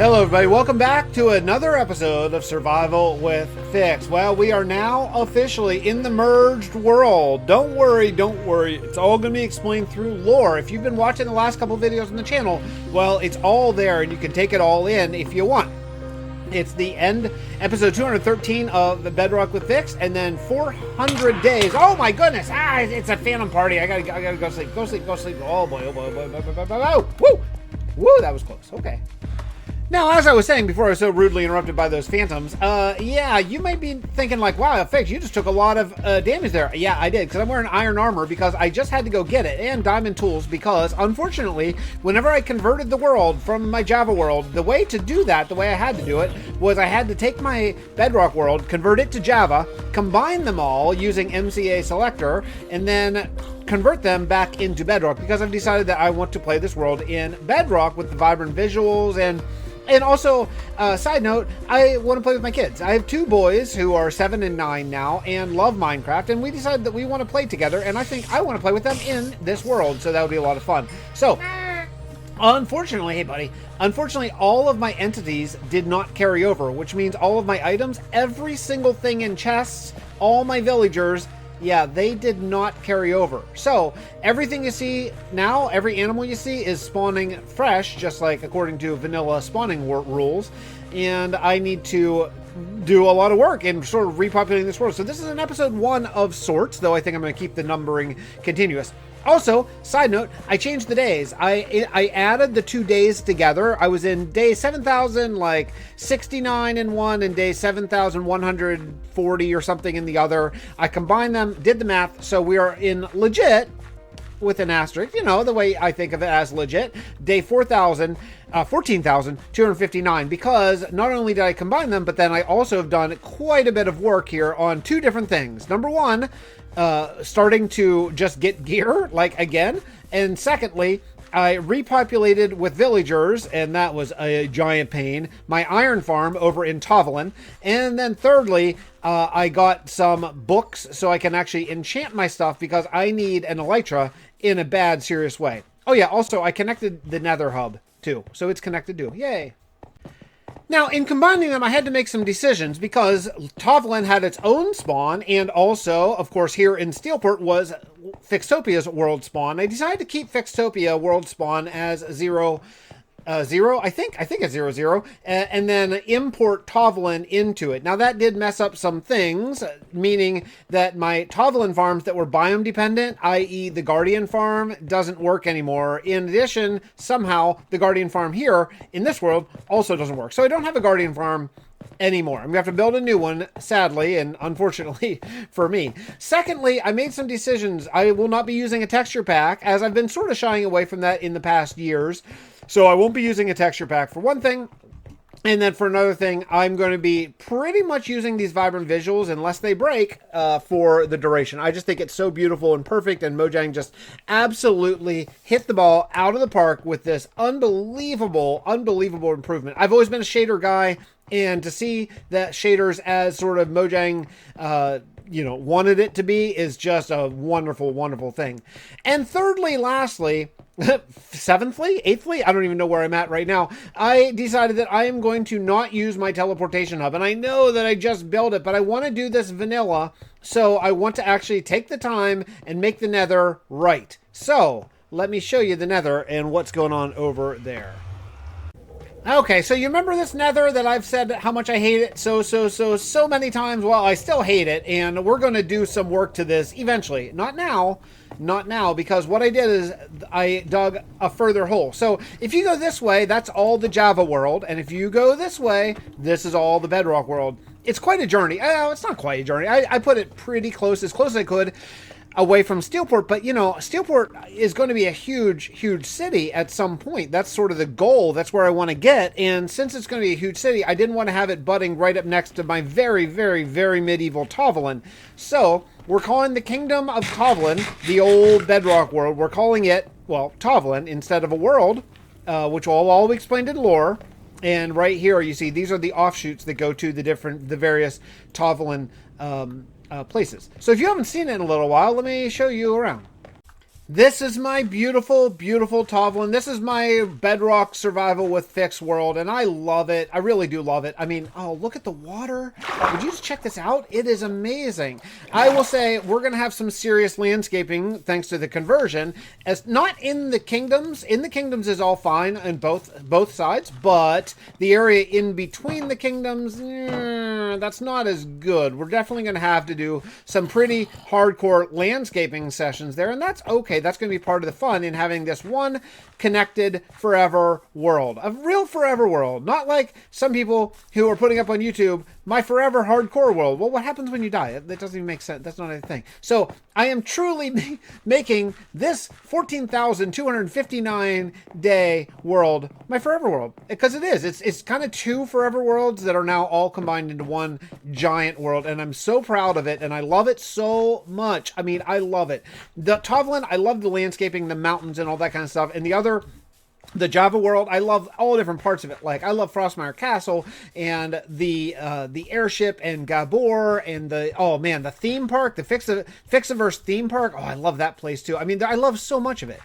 Hello everybody, welcome back to another episode of Survival with Fix. Well, we are now officially in the merged world. Don't worry, it's all going to be explained through lore. If you've been watching the last couple videos on the channel, well, it's all there and you can take it all in if you want. It's the end, episode 213 of the Bedrock with Fix, and then 400 days. Oh my goodness, it's a phantom party. I gotta go sleep, go sleep. Oh boy, woo, that was close, okay. Now, as I was saying before I was so rudely interrupted by those phantoms, yeah, you might be thinking like, wow, Fix, you just took a lot of damage there. Yeah, I did, because I'm wearing iron armor because I just had to go get it, and diamond tools because, unfortunately, whenever I converted the world from my Java world, the way to do that, the way I had to do it, was I had to take my Bedrock world, convert it to Java, combine them all using MCA selector, and then convert them back into Bedrock, because I've decided that I want to play this world in Bedrock with the vibrant visuals and also, side note, I want to play with my kids. I have two boys who are 7 and 9 now and love Minecraft, and we decided that we want to play together, and I think I want to play with them in this world, so that would be a lot of fun. So, unfortunately, hey buddy, unfortunately all of my entities did not carry over, which means all of my items, every single thing in chests, all my villagers, yeah, they did not carry over. So everything you see now, every animal you see is spawning fresh, just like according to vanilla spawning rules. And I need to do a lot of work in sort of repopulating this world. So this is an episode 1 of sorts, though I think I'm going to keep the numbering continuous. Also, side note, I changed the days. I added the 2 days together. I was in day 7,069 in one and day 7,140 or something in the other. I combined them, did the math, so we are in legit, with an asterisk, you know, the way I think of it as legit, day 14,259, because not only did I combine them, but then I also have done quite a bit of work here on 2 different things. Number 1, starting to just get gear, like again, and secondly, I repopulated with villagers, and that was a giant pain, my iron farm over in Tovelin, and then thirdly, I got some books so I can actually enchant my stuff because I need an elytra in a bad, serious way. Oh yeah, also I connected the Nether hub too, so it's connected too, yay. Now, in combining them, I had to make some decisions because Tovelin had its own spawn, and also, of course, here in Steelport was Fixtopia's world spawn. I decided to keep Fixtopia world spawn as 0, I think it's 0, 0, and then import Tovelin into it. Now, that did mess up some things, meaning that my Tovelin farms that were biome dependent, i.e. the Guardian farm, doesn't work anymore. In addition, somehow, the Guardian farm here, in this world, also doesn't work. So I don't have a Guardian farm anymore. I'm gonna have to build a new one, sadly and unfortunately for me. Secondly, I made some decisions. I will not be using a texture pack, as I've been sort of shying away from that in the past years. So I won't be using a texture pack for one thing. And then for another thing, I'm going to be pretty much using these vibrant visuals, unless they break, for the duration. I just think it's so beautiful and perfect, and Mojang just absolutely hit the ball out of the park with this unbelievable improvement. I've always been a shader guy, and to see that shaders as sort of Mojang, wanted it to be is just a wonderful thing. And thirdly, lastly, seventhly, eighthly, I don't even know where I'm at right now. I decided that I am going to not use my teleportation hub, and I know that I just built it, but I want to do this vanilla, so I want to actually take the time and make the Nether right. So let me show you the Nether and what's going on over there. Okay, so you remember this Nether that I've said how much I hate it so many times? Well, I still hate it, and we're going to do some work to this eventually. Not now, because what I did is I dug a further hole. So if you go this way, that's all the Java world, and if you go this way, this is all the Bedrock world. It's quite a journey. It's not quite a journey. I put it pretty close as I could, away from Steelport, but you know, Steelport is going to be a huge city at some point. That's sort of the goal. That's where I want to get. And since it's going to be a huge city, I didn't want to have it butting right up next to my very medieval Tovelin. So we're calling the Kingdom of Tovelin the old Bedrock world. We're calling it, well, Tovelin instead of a world, which will all be explained in lore. And right here, you see, these are the offshoots that go to the various Tovelin places. So if you haven't seen it in a little while, let me show you around. This is my beautiful, beautiful Tovlin. This is my Bedrock survival with Fix world, and I love it. I really do love it. I mean, oh, look at the water. Would you just check this out? It is amazing. I will say we're going to have some serious landscaping thanks to the conversion. As not in the kingdoms. In the kingdoms is all fine on both sides, but the area in between the kingdoms, that's not as good. We're definitely going to have to do some pretty hardcore landscaping sessions there, and that's okay. That's going to be part of the fun in having this one connected forever world. A real forever world. Not like some people who are putting up on YouTube, my forever hardcore world. Well, what happens when you die? That doesn't even make sense. That's not a thing. So I am truly making this 14,259 day world my forever world. Because it is. It's kind of two forever worlds that are now all combined into one giant world. And I'm so proud of it. And I love it so much. I mean, I love it. The Tovlin, I love the landscaping, the mountains and all that kind of stuff. And the Java world, I love all different parts of it. Like I love Frostmire Castle and the airship and Gabor and the theme park, the Fixxiverse theme park. Oh, I love that place too. I mean, I love so much of it.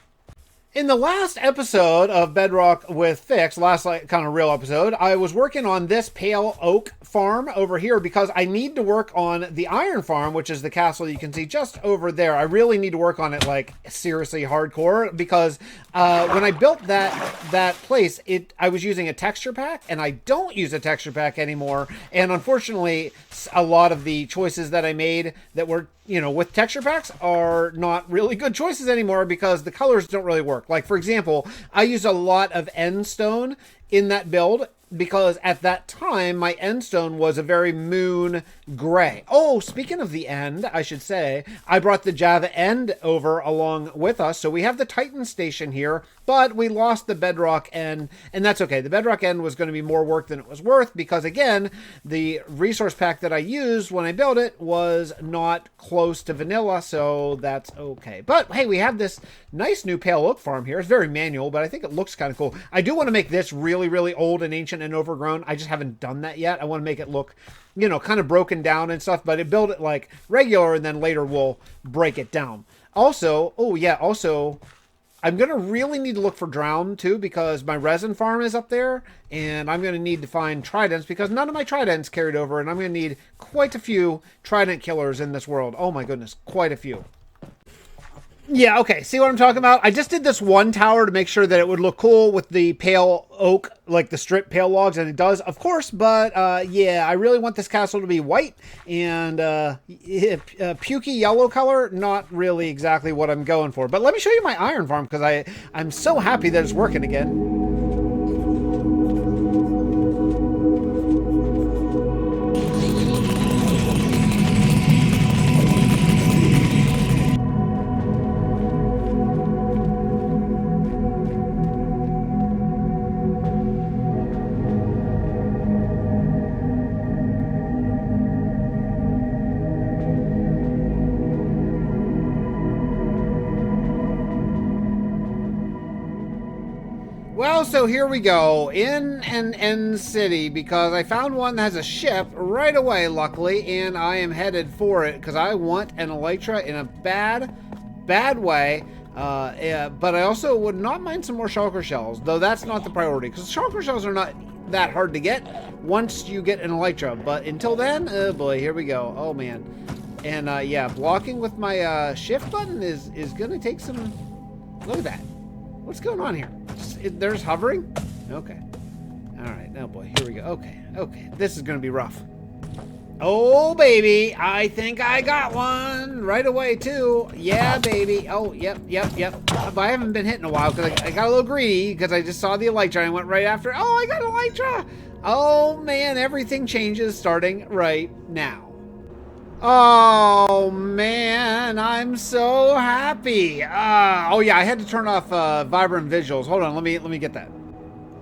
In the last episode of Bedrock with Fix, last kind of real episode, I was working on this pale oak farm over here because I need to work on the iron farm, which is the castle you can see just over there. I really need to work on it like seriously hardcore because when I built that place, I was using a texture pack and I don't use a texture pack anymore. And unfortunately, a lot of the choices that I made that were with texture packs are not really good choices anymore because the colors don't really work. Like, for example, I used a lot of end stone in that build because at that time, my end stone was a very moon gray. Oh, speaking of the end, I should say, I brought the Java end over along with us. So we have the Titan station here, but we lost the Bedrock end, and that's okay. The Bedrock end was going to be more work than it was worth because, again, the resource pack that I used when I built it was not close to vanilla, so that's okay. But, hey, we have this nice new pale oak farm here. It's very manual, but I think it looks kind of cool. I do want to make this really, really old and ancient and overgrown. I just haven't done that yet. I want to make it look, kind of broken down and stuff, but build it like regular, and then later we'll break it down. Also, I'm going to really need to look for drown too, because my resin farm is up there, and I'm going to need to find tridents because none of my tridents carried over, and I'm going to need quite a few trident killers in this world. Oh my goodness, quite a few. Yeah, okay, see what I'm talking about? I just did this one tower to make sure that it would look cool with the pale oak, like the strip pale logs, and it does, of course, but yeah, I really want this castle to be white, and pukey yellow color, not really exactly what I'm going for. But let me show you my iron farm, because I'm so happy that it's working again. Well, so here we go, in an end city, because I found one that has a ship right away, luckily, and I am headed for it, because I want an elytra in a bad way, but I also would not mind some more shulker shells, though that's not the priority, because shulker shells are not that hard to get once you get an elytra, but until then, oh boy, here we go, oh man. And yeah, blocking with my shift button is going to take some, look at that. What's going on here? There's hovering? Okay. Alright, oh boy, here we go. Okay, this is gonna be rough. Oh, baby, I think I got one right away, too. Yeah, baby. Oh, yep. But I haven't been hit in a while because I got a little greedy because I just saw the elytra and went right after. Oh, I got an elytra! Oh, man, everything changes starting right now. Oh man, I'm so happy. Oh yeah, I had to turn off vibrant visuals. Hold on, let me get that.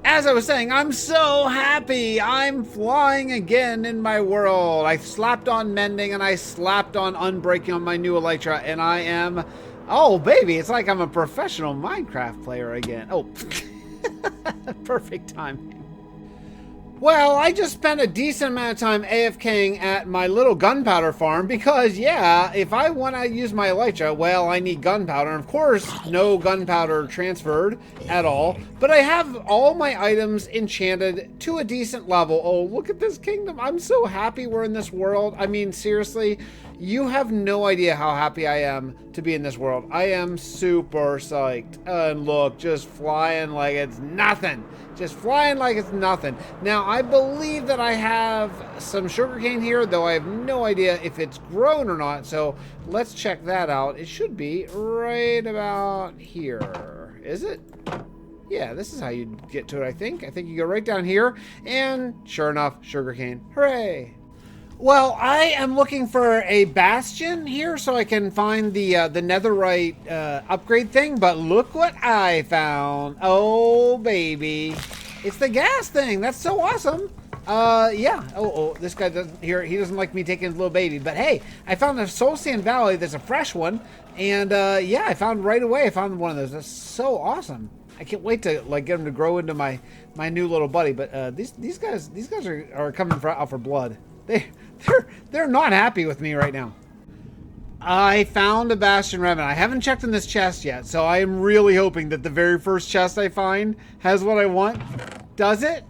As I was saying, I'm so happy. I'm flying again in my world. I slapped on mending and I slapped on unbreaking on my new elytra, and I am, oh baby, it's like I'm a professional Minecraft player again. Oh, perfect timing. Well, I just spent a decent amount of time AFKing at my little gunpowder farm because, yeah, if I want to use my elytra, well, I need gunpowder. And of course, no gunpowder transferred at all. But I have all my items enchanted to a decent level. Oh, look at this kingdom. I'm so happy we're in this world. I mean, seriously, you have no idea how happy I am to be in this world. I am super psyched. And look, just flying like it's nothing. Just flying like it's nothing. Now, I believe that I have some sugarcane here, though I have no idea if it's grown or not. So let's check that out. It should be right about here. Is it? Yeah, this is how you get to it, I think. I think you go right down here. And sure enough, sugarcane. Hooray! Well, I am looking for a bastion here so I can find the netherite upgrade thing, but look what I found. Oh, baby. It's the gas thing. That's so awesome. Yeah. Oh, this guy doesn't here. He doesn't like me taking his little baby, but hey, I found a soul sand valley. There's a fresh one. And yeah, I found right away. I found one of those. That's so awesome. I can't wait to like get them to grow into my new little buddy. But these guys are coming out for blood. They're not happy with me right now. I found a bastion remnant. I haven't checked in this chest yet, so I am really hoping that the very first chest I find has what I want. Does it?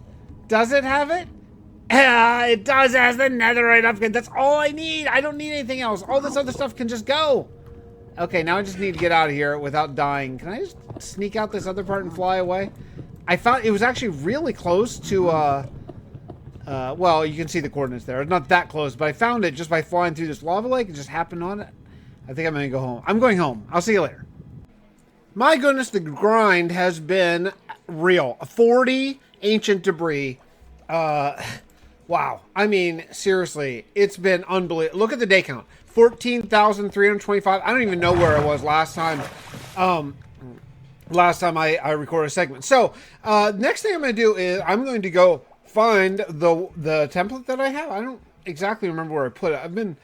Does it have it? Yeah, it does. It has the netherite upgrade. That's all I need. I don't need anything else. All this other stuff can just go. Okay, now I just need to get out of here without dying. Can I just sneak out this other part and fly away? I found it was actually really close to well, you can see the coordinates there. It's not that close, but I found it just by flying through this lava lake. It just happened on it. I think I'm going to go home. I'm going home. I'll see you later. My goodness, the grind has been real. 40 ancient debris. Wow. I mean, seriously, it's been unbelievable. Look at the day count. 14,325. I don't even know where I was last time. Last time I recorded a segment. So, next thing I'm going to do is I'm going to go find the template that I have. I don't exactly remember where I put it.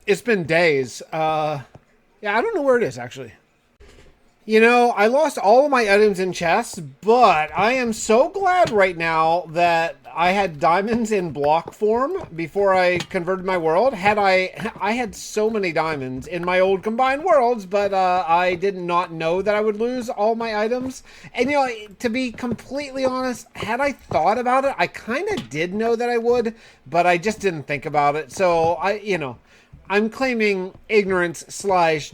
It's been days. Yeah, I don't know where it is actually. You know, I lost all of my items in chests, but I am so glad right now that I had diamonds in block form before I converted my world. I had so many diamonds in my old combined worlds, but I did not know that I would lose all my items. And, you know, to be completely honest, had I thought about it, I kind of did know that I would, but I just didn't think about it. So, I'm claiming ignorance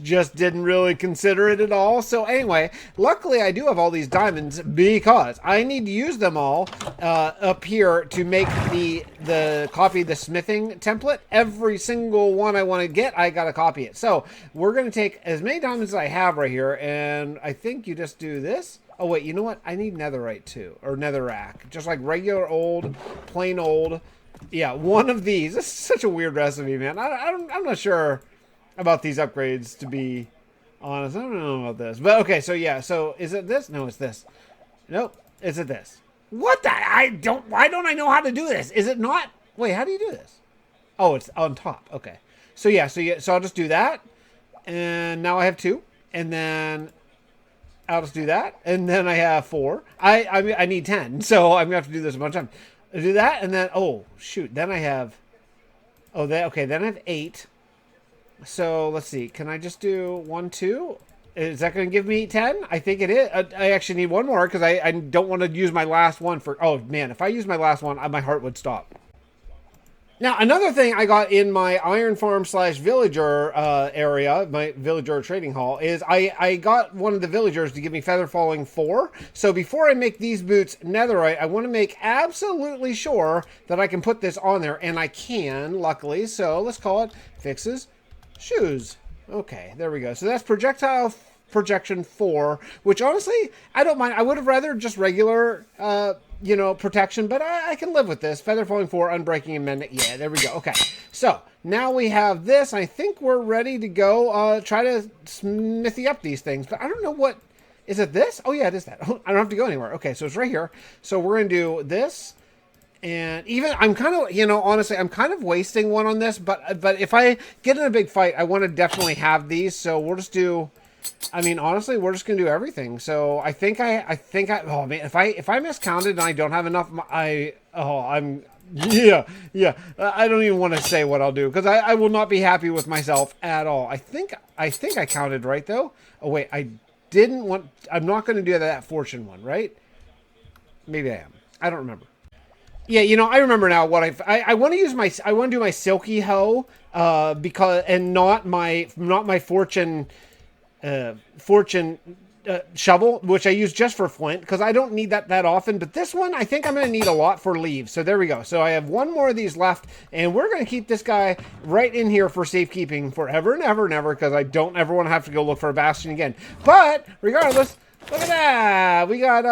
/ just didn't really consider it at all. So anyway, luckily I do have all these diamonds because I need to use them all up here to make the copy the smithing template. Every single one I want to get, I got to copy it. So we're going to take as many diamonds as I have right here. And I think you just do this. Oh wait, you know what? I need netherite too, or netherrack. Just like regular old, plain old. Yeah, one of these. This is such a weird recipe, man. I'm not sure about these upgrades, to be honest. I don't know about this. But okay, so yeah. So is it this? No, it's this. Nope. Is it this? What the? Why don't I know how to do this? Is it not? Wait, how do you do this? Oh, it's on top. Okay. So yeah. So I'll just do that. And now I have 2. And then I'll just do that. And then I have 4. I need 10. So I'm going to have to do this a bunch of times. I do that, and then, oh, shoot, then I have, okay, then I have 8. So, let's see, can I just do 1, 2? Is that going to give me 10? I think it is. I actually need one more, because I don't want to use my last one for, oh, man, if I use my last one, my heart would stop. Now, another thing I got in my iron farm / villager area, my villager trading hall, is I got one of the villagers to give me feather falling 4. So before I make these boots netherite, I want to make absolutely sure that I can put this on there, and I can, luckily. So let's call it Fix's Shoes. Okay, there we go. So that's projectile projection 4, which honestly, I don't mind. I would have rather just regular protection, but I can live with this. Feather falling 4, unbreaking, and mending. Yeah, there we go. Okay, so now we have this. I think we're ready to go try to smithy up these things, but I don't know what. Is it this? Oh yeah, it is that. I don't have to go anywhere. Okay, so it's right here. So we're gonna do this, and even I'm kind of, honestly, I'm kind of wasting one on this, but if I get in a big fight, I want to definitely have these. So we'll just do I mean, honestly, we're just gonna do everything. So I think oh man, if I miscounted and I don't have enough, yeah. I don't even want to say what I'll do because I will not be happy with myself at all. I think I counted right though. Oh wait, I'm not going to do that fortune one, right? Maybe I am. I don't remember. Yeah, you know, I remember now what I want to use I want to do my silky hoe because and not my fortune shovel, which I use just for flint because I don't need that often. But this one, I think I'm going to need a lot for leaves. So there we go. So I have one more of these left, and we're going to keep this guy right in here for safekeeping forever and ever and ever because I don't ever want to have to go look for a bastion again. But regardless, look at that. We got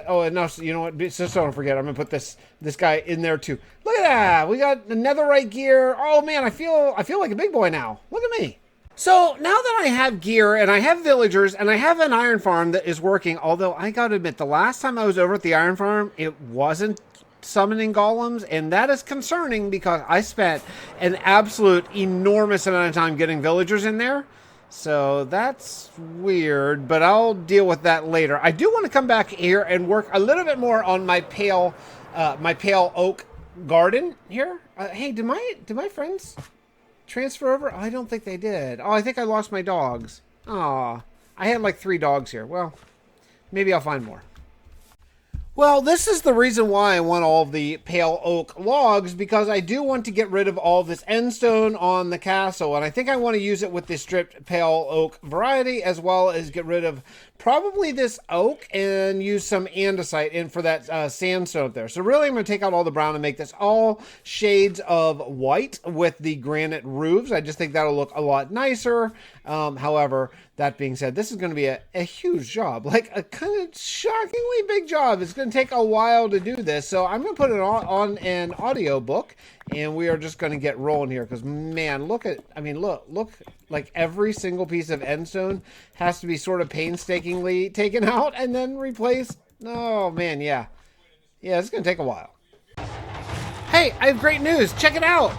oh no, you know what? Just don't forget, I'm going to put this guy in there too. Look at that. We got the netherite gear. Oh man, I feel like a big boy now. Look at me. So now that I have gear and I have villagers and I have an iron farm that is working, although I gotta admit, the last time I was over at the iron farm, it wasn't summoning golems, and that is concerning because I spent an absolute enormous amount of time getting villagers in there. So that's weird, but I'll deal with that later. I do want to come back here and work a little bit more on my pale oak garden here. Hey, did my friends transfer over? Oh, I don't think they did. Oh, I think I lost my dogs. Aw, I had like 3 dogs here. Well, maybe I'll find more. Well, this is the reason why I want all of the pale oak logs, because I do want to get rid of all this endstone on the castle, and I think I want to use it with the stripped pale oak variety, as well as get rid of probably this oak and use some andesite in for that sandstone up there. So really, I'm going to take out all the brown and make this all shades of white with the granite roofs. I just think that'll look a lot nicer. However, that being said, this is going to be a huge job, like a kind of shockingly big job. It's going to take a while to do this, so I'm going to put it on an audio book, and we are just going to get rolling here because, man, look, like every single piece of endstone has to be sort of painstakingly taken out and then replaced. Oh, man, yeah. Yeah, it's going to take a while. Hey, I have great news. Check it out.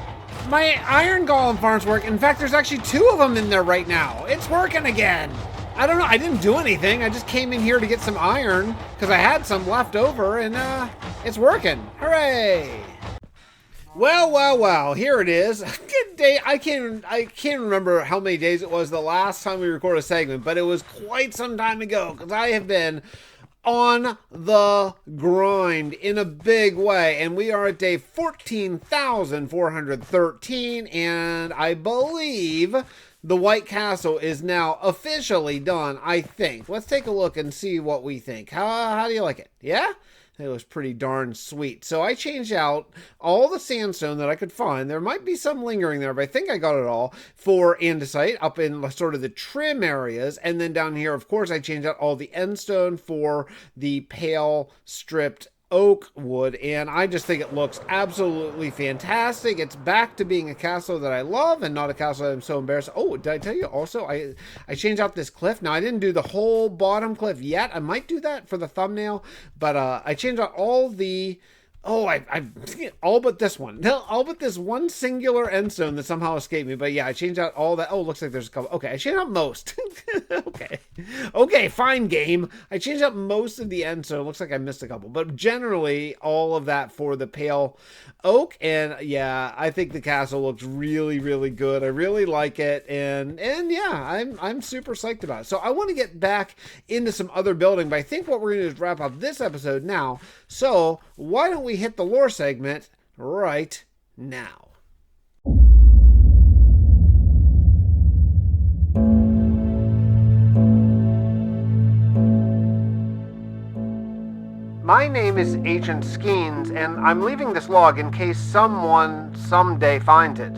My iron golem farms work. In fact, there's actually 2 of them in there right now. It's working again. I don't know. I didn't do anything. I just came in here to get some iron because I had some left over, and it's working. Hooray! Well, here it is. Good day. I can't remember how many days it was the last time we recorded a segment, but it was quite some time ago because I have been on the grind in a big way, and we are at day 14,413, and I believe the White Castle is now officially done, I think. Let's take a look and see what we think. How do you like it? Yeah? It was pretty darn sweet. So I changed out all the sandstone that I could find. There might be some lingering there, but I think I got it all for andesite up in sort of the trim areas. And then down here, of course, I changed out all the endstone for the pale stripped oak wood, and I just think it looks absolutely fantastic. It's back to being a castle that I love and not a castle that I'm so embarrassed. Oh, did I tell you also I changed out this cliff? Now, I didn't do the whole bottom cliff yet. I might do that for the thumbnail, but I changed out all the I all but this one. All but this one singular endstone that somehow escaped me. But yeah, I changed out all that. Oh, looks like there's a couple. Okay, I changed out most. Okay, fine game. I changed out most of the endstone. Looks like I missed a couple. But generally, all of that for the pale oak. And yeah, I think the castle looks really, really good. I really like it. And yeah, I'm super psyched about it. So I want to get back into some other building. But I think what we're going to do is wrap up this episode now. So why don't we hit the lore segment right now? My name is Agent Skeens, and I'm leaving this log in case someone someday finds it.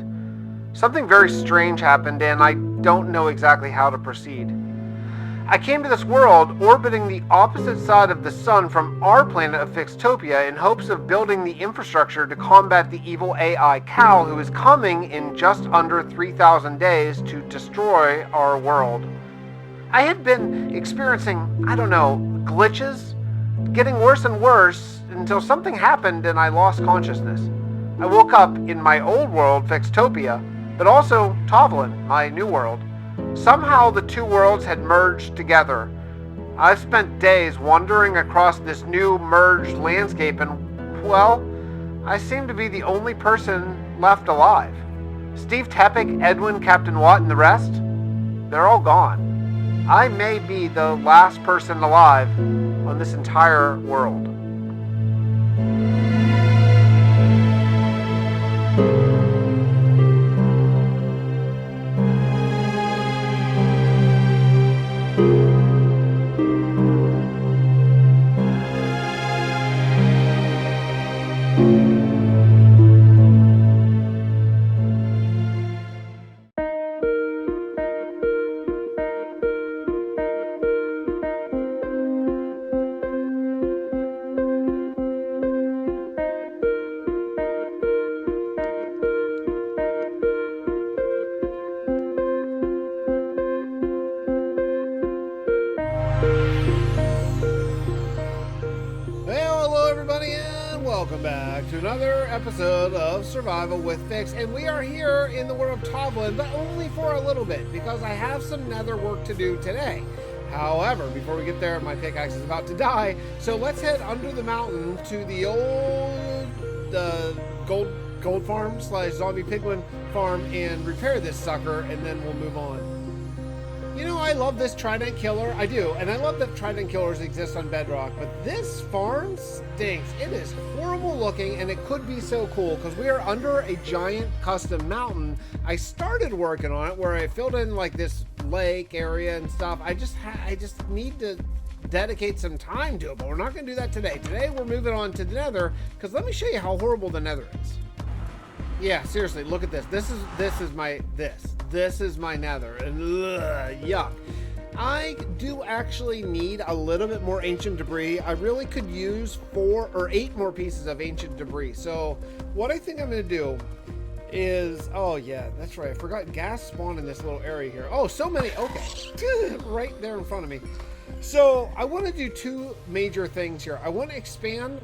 Something very strange happened, and I don't know exactly how to proceed. I came to this world orbiting the opposite side of the sun from our planet of Fixtopia in hopes of building the infrastructure to combat the evil AI Cal who is coming in just under 3,000 days to destroy our world. I had been experiencing, glitches, getting worse and worse until something happened and I lost consciousness. I woke up in my old world, Fixtopia, but also Tovlin, my new world. Somehow the two worlds had merged together. I've spent days wandering across this new merged landscape and, well, I seem to be the only person left alive. Steve Tepic, Edwin, Captain Watt, and the rest, they're all gone. I may be the last person alive on this entire world. Welcome back to another episode of Survival with Fix, and we are here in the world of Toblin, but only for a little bit, because I have some nether work to do today. However, before we get there, my pickaxe is about to die, so let's head under the mountain to the old gold farm / zombie piglin farm and repair this sucker, and then we'll move on. You know, I love this Trident killer. I do. And I love that Trident killers exist on Bedrock. But this farm stinks. It is horrible looking, and it could be so cool because we are under a giant custom mountain. I started working on it where I filled in like this lake area and stuff. I just need to dedicate some time to it, but we're not going to do that today. Today we're moving on to the Nether because let me show you how horrible the Nether is. Yeah, seriously, look at this. This is my Nether, and yuck. I do actually need a little bit more ancient debris. I really could use 4 or 8 more pieces of ancient debris. So what I think I'm going to do is, oh yeah, that's right. I forgot gas spawned in this little area here. Oh, so many. Okay, right there in front of me. So I want to do 2 major things here. I want to expand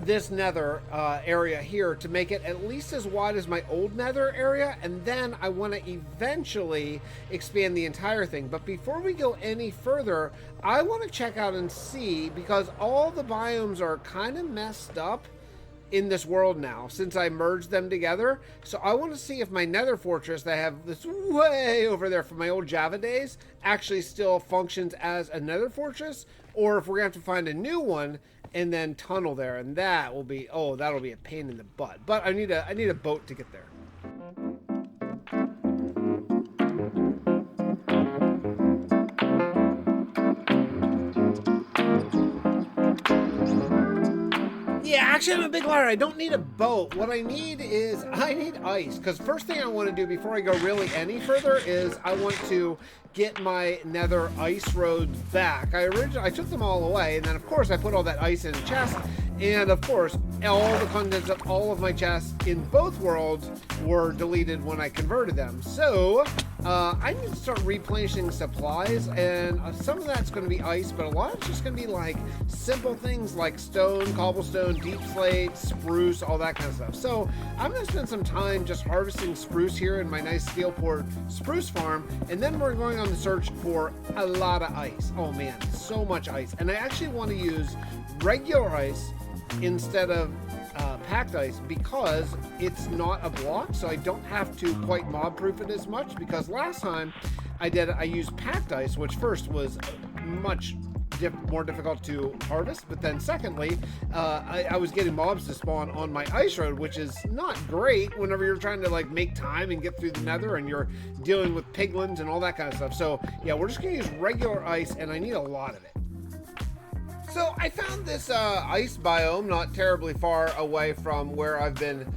this nether area here to make it at least as wide as my old nether area, and then I want to eventually expand the entire thing. But before we go any further, I want to check out and see, because all the biomes are kind of messed up in this world now since I merged them together. So I want to see if my nether fortress that I have this way over there from my old Java days actually still functions as a nether fortress, or if we're gonna have to find a new one and then tunnel there, and that will be, oh, that'll be a pain in the butt. But I need a boat to get there. Yeah, actually, I'm a big liar. I don't need a boat. What I need is, I need ice. Because first thing I want to do before I go really any further is I want to get my nether ice roads back. I took them all away, and then of course I put all that ice in a chest, and of course all the contents of all of my chests in both worlds were deleted when I converted them. So I need to start replenishing supplies, and some of that's going to be ice, but a lot of it's just going to be like simple things like stone, cobblestone, deep slate, spruce, all that kind of stuff. So I'm going to spend some time just harvesting spruce here in my nice Steelport spruce farm, and then we're going on the search for a lot of ice. Oh man, so much ice. And I actually want to use regular ice instead of packed ice because it's not a block, so I don't have to quite mob proof it as much, because last time I used packed ice, which first was much more difficult to harvest, but then secondly I was getting mobs to spawn on my ice road, which is not great whenever you're trying to like make time and get through the nether and you're dealing with piglins and all that kind of stuff. So yeah, we're just gonna use regular ice, and I need a lot of it. So I found this ice biome not terribly far away from where I've been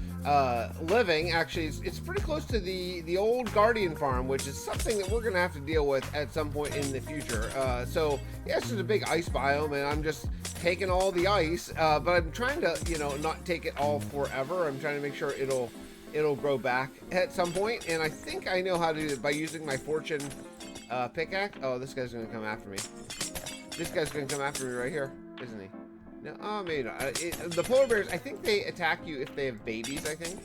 living. Actually, it's pretty close to the old Guardian farm, which is something that we're gonna have to deal with at some point in the future. So yeah, it's just a big ice biome, and I'm just taking all the ice, but I'm trying to, you know, not take it all forever. I'm trying to make sure it'll grow back at some point, and I think I know how to do it by using my fortune pickaxe. Oh, this guy's gonna come after me. This guy's gonna come after me right here, isn't he? No, oh, maybe not. The polar bears, I think they attack you if they have babies, I think.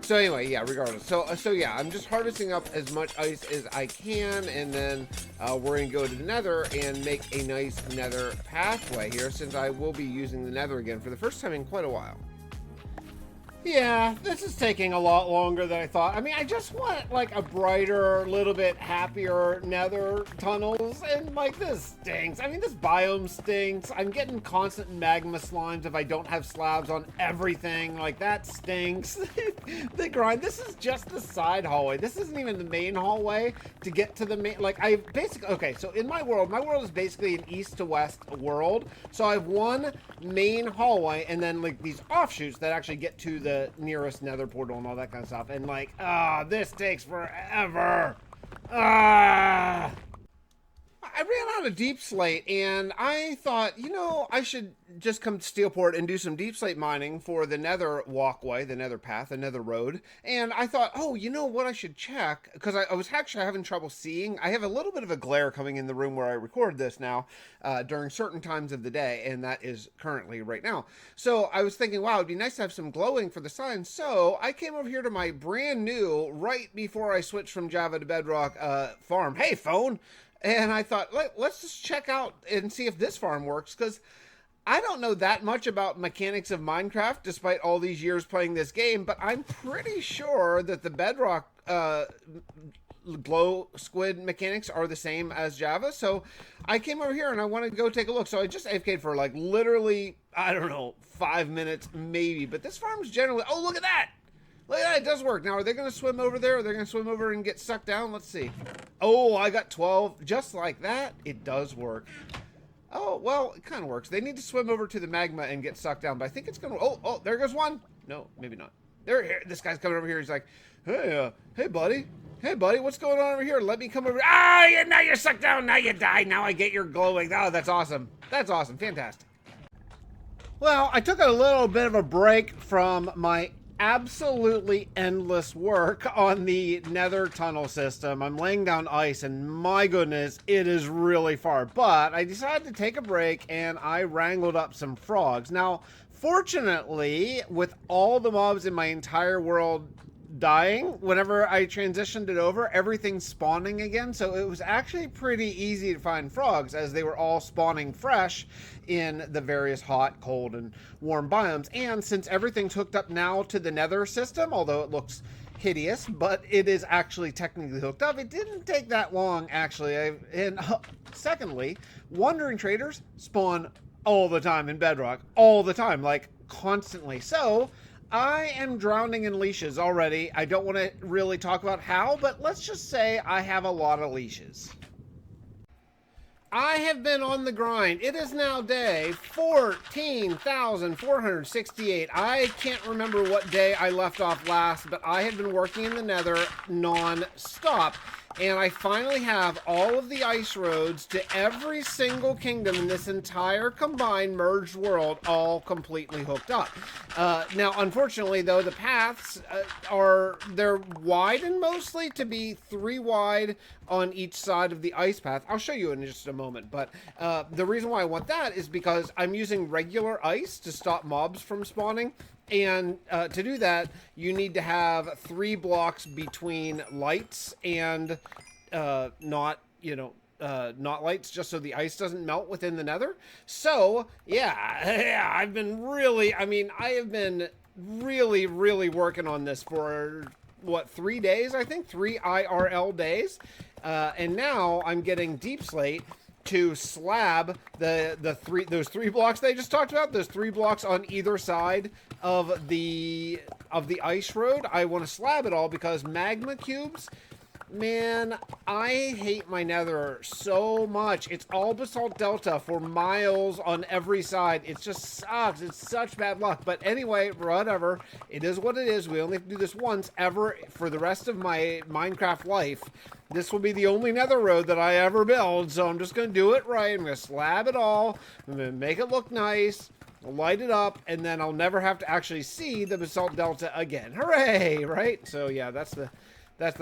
So anyway, yeah, regardless. So yeah, I'm just harvesting up as much ice as I can, and then we're gonna go to the Nether and make a nice Nether pathway here, since I will be using the Nether again for the first time in quite a while. Yeah, this is taking a lot longer than I thought. I mean, I just want, like, a brighter, little bit happier Nether tunnels, and, like, this stinks. I mean, this biome stinks. I'm getting constant magma slimes if I don't have slabs on everything. Like, that stinks. The grind. This is just the side hallway. This isn't even the main hallway to get to the main, like, I basically, okay, so in my world is basically an east to west world. So I have one main hallway, and then, like, these offshoots that actually get to the nearest Nether portal and all that kind of stuff. And like, this takes forever. I ran out of deep slate, and I thought, you know, I should just come to Steelport and do some deep slate mining for the Nether walkway, the Nether path, the Nether road. And I thought, oh, you know what I should check? Because I was actually having trouble seeing. I have a little bit of a glare coming in the room where I record this now during certain times of the day, and that is currently right now. So I was thinking, wow, it'd be nice to have some glowing for the sign. So I came over here to my brand new, right before I switched from Java to Bedrock farm. Hey, phone! And I thought, let's just check out and see if this farm works, because I don't know that much about mechanics of Minecraft, despite all these years playing this game, but I'm pretty sure that the Bedrock glow squid mechanics are the same as Java. So I came over here and I wanted to go take a look. So I just AFK'd for like literally, I don't know, 5 minutes maybe. But this farm's generally, oh, look at that! Look at that, it does work. Now, are they going to swim over there? Or are they going to swim over and get sucked down? Let's see. Oh, I got 12. Just like that, it does work. Oh, well, it kind of works. They need to swim over to the magma and get sucked down. But I think it's going to... Oh, there goes one. No, maybe not. There, this guy's coming over here. He's like, hey, hey, buddy. Hey, buddy, what's going on over here? Let me come over. Ah, yeah, now you're sucked down. Now you die. Now I get your glowing. Oh, that's awesome. That's awesome. Fantastic. Well, I took a little bit of a break from my absolutely endless work on the Nether tunnel system. I'm laying down ice, and my goodness, it is really far. But I decided to take a break, and I wrangled up some frogs. Now, fortunately, with all the mobs in my entire world dying, whenever I transitioned it over, everything's spawning again. So it was actually pretty easy to find frogs, as they were all spawning fresh in the various hot, cold, and warm biomes. And since everything's hooked up now to the Nether system, although it looks hideous, but it is actually technically hooked up, it didn't take that long, actually. Secondly, wandering traders spawn all the time in Bedrock, all the time, like constantly. So I am drowning in leashes already. I don't want to really talk about how, but let's just say I have a lot of leashes. I have been on the grind. It is now day 14,468. I can't remember what day I left off last, but I have been working in the Nether non-stop. And I finally have all of the ice roads to every single kingdom in this entire combined merged world all completely hooked up. Now, unfortunately, though, the paths they're widened mostly to be 3 wide on each side of the ice path. I'll show you in just a moment. But the reason why I want that is because I'm using regular ice to stop mobs from spawning. And to do that, you need to have 3 blocks between lights and not lights, just so the ice doesn't melt within the Nether. So, yeah, I've been really, I have been really, really working on this for, what, 3 days, I think? 3 IRL days. And now I'm getting deep slate to slab those 3 blocks they just talked about, those 3 blocks on either side of the ice road. I want to slab it all because magma cubes, man, I hate my Nether so much. It's all basalt delta for miles on every side. It just sucks. It's such bad luck. But anyway, whatever. It is what it is. We only have to do this once ever for the rest of my Minecraft life. This will be the only Nether road that I ever build, so I'm just going to do it right. I'm going to slab it all. I'm going to make it look nice, light it up, and then I'll never have to actually see the basalt delta again. Hooray, right? So yeah, that's the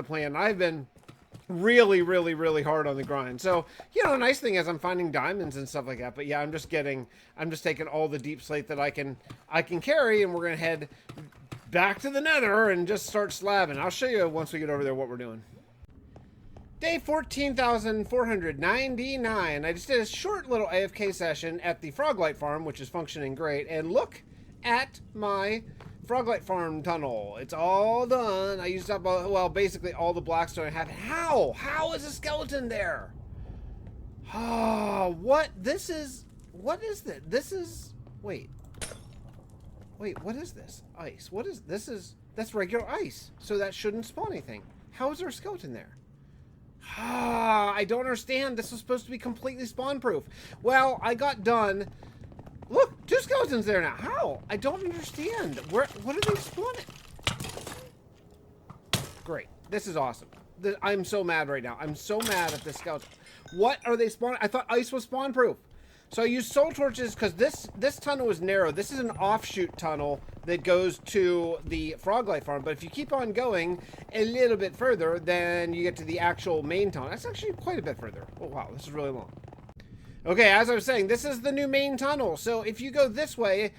plan. I've been really, really, really hard on the grind. So, you know, the nice thing is I'm finding diamonds and stuff like that. But yeah, I'm just taking all the deep slate that I can carry, and we're going to head back to the Nether and just start slabbing. I'll show you once we get over there what we're doing. Day 14,499. I just did a short little AFK session at the Froglight farm, which is functioning great. And look at my Froglight farm tunnel. It's all done. I used up, well, basically all the blackstone I have. How? How is a skeleton there? Oh, what? This is, what is this? This is, wait, what is this? Ice. What is, this is, that's regular ice. So that shouldn't spawn anything. How is there a skeleton there? Ah, I don't understand. This was supposed to be completely spawn proof. Well, I got done. Look, 2 skeletons there now. How? I don't understand. Where? What are they spawning? Great. This is awesome. I'm so mad right now. I'm so mad at this skeleton. What are they spawning? I thought ice was spawn proof. So I used soul torches because this tunnel is narrow. This is an offshoot tunnel that goes to the Froglight farm. But if you keep on going a little bit further, then you get to the actual main tunnel. That's actually quite a bit further. Oh, wow. This is really long. Okay, as I was saying, this is the new main tunnel. So if you go this way,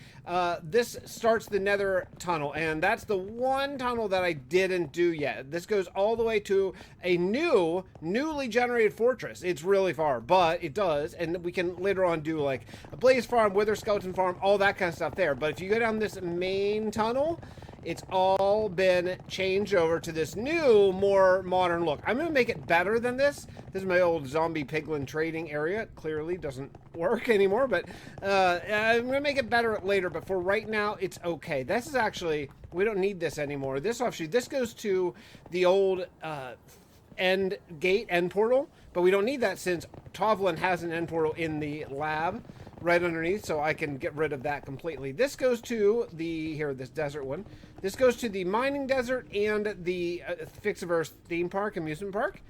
this starts the Nether tunnel, and that's the one tunnel that I didn't do yet. This goes all the way to a newly generated fortress. It's really far, but it does, and we can later on do like a blaze farm, wither skeleton farm, all that kind of stuff there. But if you go down this main tunnel, it's all been changed over to this new, more modern look. I'm going to make it better than this. This is my old zombie piglin trading area. It clearly doesn't work anymore, but I'm going to make it better later. But for right now, it's okay. This is actually, we don't need this anymore. This offshoot, this goes to the old end portal, but we don't need that since Tovlin has an end portal in the lab right underneath, so I can get rid of that completely. This goes to the, this desert one. This goes to the mining desert and the Fixxiverse theme park, amusement park.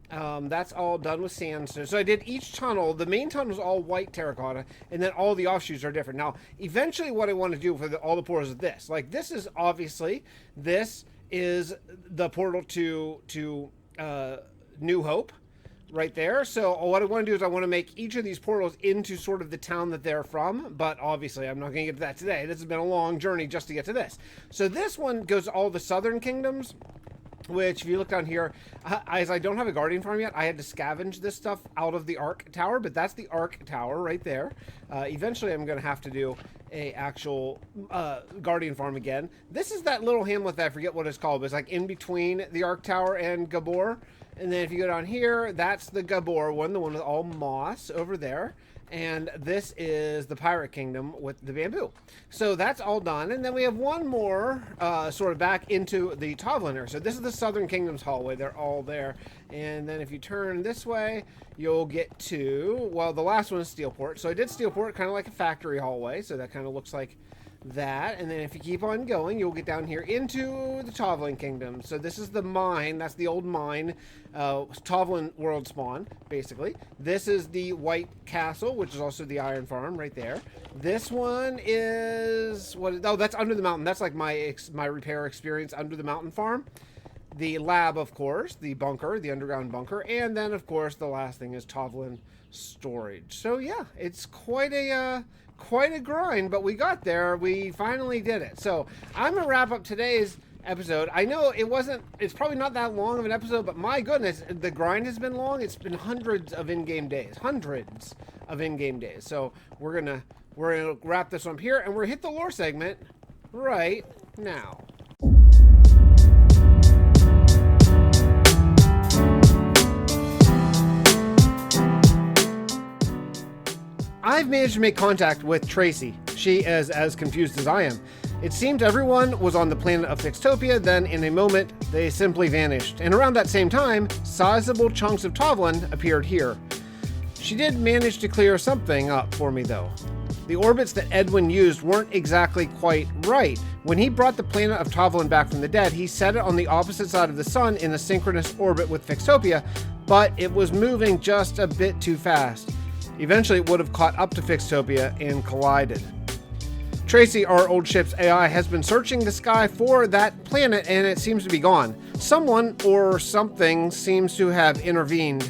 That's all done with sandstone. So I did each tunnel. The main tunnel is all white terracotta, and then all the offshoots are different. Now, eventually what I want to do for all the portals is this. Like, this is obviously, this is the portal to New Hope. Right there. So what I want to do is I want to make each of these portals into sort of the town that they're from, but obviously I'm not going to get to that today. This has been a long journey just to get to this. So this one goes to all the southern kingdoms, which if you look down here, as I don't have a guardian farm yet, I had to scavenge this stuff out of the Arc Tower, but that's the Arc Tower right there. Eventually I'm going to have to do a actual guardian farm again. This is that little hamlet that I forget what it's called, but it's like in between the Arc Tower and Gabor. And then if you go down here, that's the Gabor one, the one with all moss over there. And this is the Pirate Kingdom with the bamboo. So that's all done. And then we have one more sort of back into the Tovlin area. So this is the Southern Kingdom's hallway. They're all there. And then if you turn this way, you'll get to, well, the last one is Steelport. So I did Steelport kind of like a factory hallway. So that kind of looks like that. And then if you keep on going, you'll get down here into the Tovlin Kingdom. So this is the mine. That's the old mine, Tovlin world spawn, basically. This is the White Castle, which is also the Iron Farm right there. This one is, oh, that's Under the Mountain. That's like my repair experience, Under the Mountain Farm. The lab, of course, the bunker, the underground bunker. And then, of course, the last thing is Tovlin storage. So yeah, it's quite a grind, but we got there. We finally did it. So I'm gonna wrap up today's episode. I know it's probably not that long of an episode, but my goodness, the grind has been long. It's been hundreds of in-game days. So we're gonna wrap this one here, and we're gonna hit the lore segment right now. I've managed to make contact with Tracy. She is as confused as I am. It seemed everyone was on the planet of Fixtopia, then in a moment, they simply vanished. And around that same time, sizable chunks of Tovlin appeared here. She did manage to clear something up for me though. The orbits that Edwin used weren't exactly quite right. When he brought the planet of Tovlin back from the dead, he set it on the opposite side of the sun in a synchronous orbit with Fixtopia, but it was moving just a bit too fast. Eventually it would have caught up to Fixtopia and collided. Tracy, our old ship's AI, has been searching the sky for that planet and it seems to be gone. Someone or something seems to have intervened.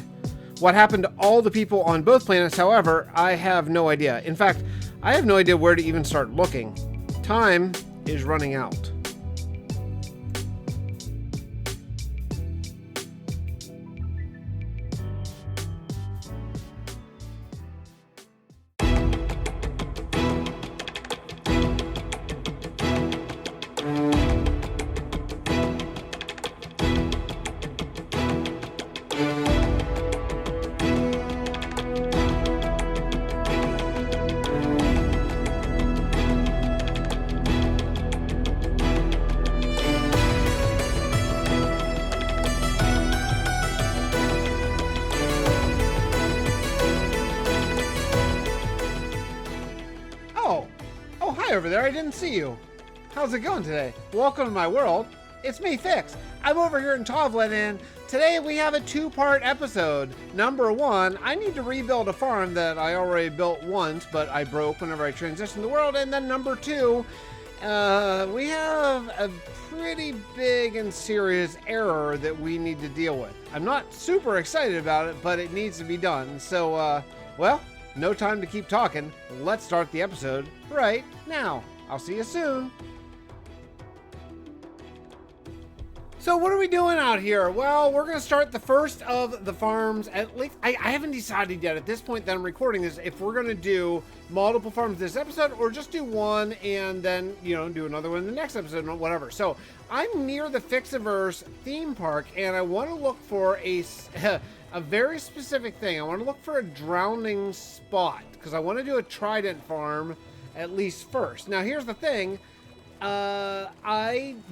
What happened to all the people on both planets, however, I have no idea. In fact, I have no idea where to even start looking. Time is running out. there, I didn't see you. How's it going today? Welcome to my world. It's me, Fix. I'm over here in Tovlin, and today we have a two-part episode. Number one, I need to rebuild a farm that I already built once, but I broke whenever I transitioned the world. And then number two, we have a pretty big and serious error that we need to deal with. I'm not super excited about it, but it needs to be done. So, well, no time to keep talking. Let's start the episode right now. I'll see you soon. So what are we doing out here? Well, we're going to start the first of the farms. At least I haven't decided yet at this point that I'm recording this if we're going to do multiple farms this episode or just do one and then, you know, do another one in the next episode or whatever. So I'm near the Fixxiverse theme park and I want to look for a very specific thing. I want to look for a drowning spot because I want to do a Trident farm at least first. Now here's the thing.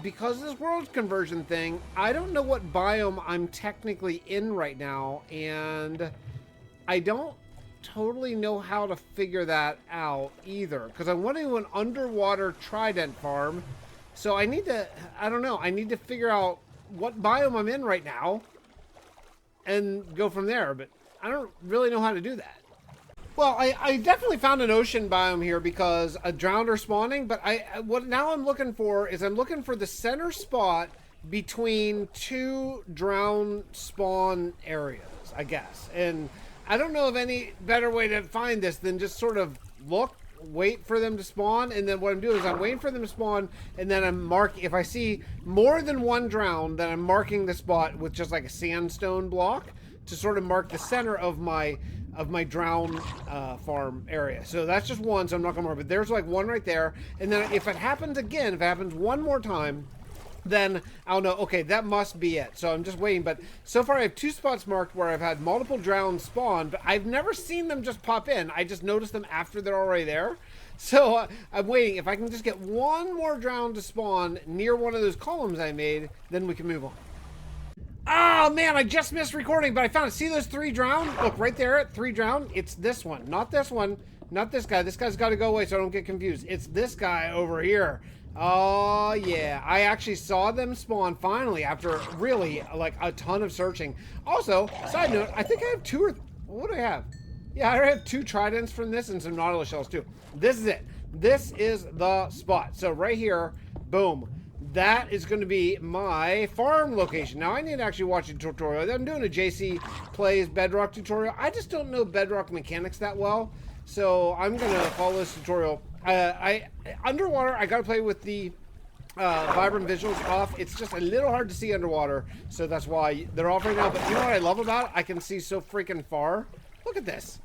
Because of this world conversion thing, I don't know what biome I'm technically in right now, and I don't totally know how to figure that out either, because I want to do an underwater Trident farm, so I need to, I don't know, I need to figure out what biome I'm in right now, and go from there, but I don't really know how to do that. Well, I definitely found an ocean biome here because a drowned are spawning, but what now I'm looking for is I'm looking for the center spot between two drowned spawn areas, I guess. And I don't know of any better way to find this than just sort of look, wait for them to spawn, and then what I'm doing is I'm waiting for them to spawn, and then I'm marking, if I see more than one drowned, then I'm marking the spot with just like a sandstone block to sort of mark the center of my drown farm area. So that's just one, so I'm not gonna mark, but there's like one right there. And then if it happens again, if it happens one more time, then I'll know, okay, that must be it. So I'm just waiting, but so far I have two spots marked where I've had multiple drowned spawn, but I've never seen them just pop in. I just noticed them after they're already there. So I'm waiting. If I can just get one more drowned to spawn near one of those columns I made, then we can move on. Oh man, I just missed recording, but I found it. See those three drowned? Look, right there, three drowned. It's this one, not this one, not this guy. This guy's got to go away so I don't get confused. It's this guy over here. Oh yeah, I actually saw them spawn finally after really like a ton of searching. Also, side note, I think I have two or, what do I have? Yeah, I have two tridents from this and some nautilus shells too. This is it. This is the spot. So right here, boom. That is going to be my farm location. Now, I need to actually watch a tutorial. I'm doing a JC Plays Bedrock tutorial. I just don't know Bedrock mechanics that well, so I'm going to follow this tutorial. Underwater, I got to play with the vibrant visuals off. It's just a little hard to see underwater, so that's why they're off right now. But you know what I love about it? I can see so freaking far. Look at this.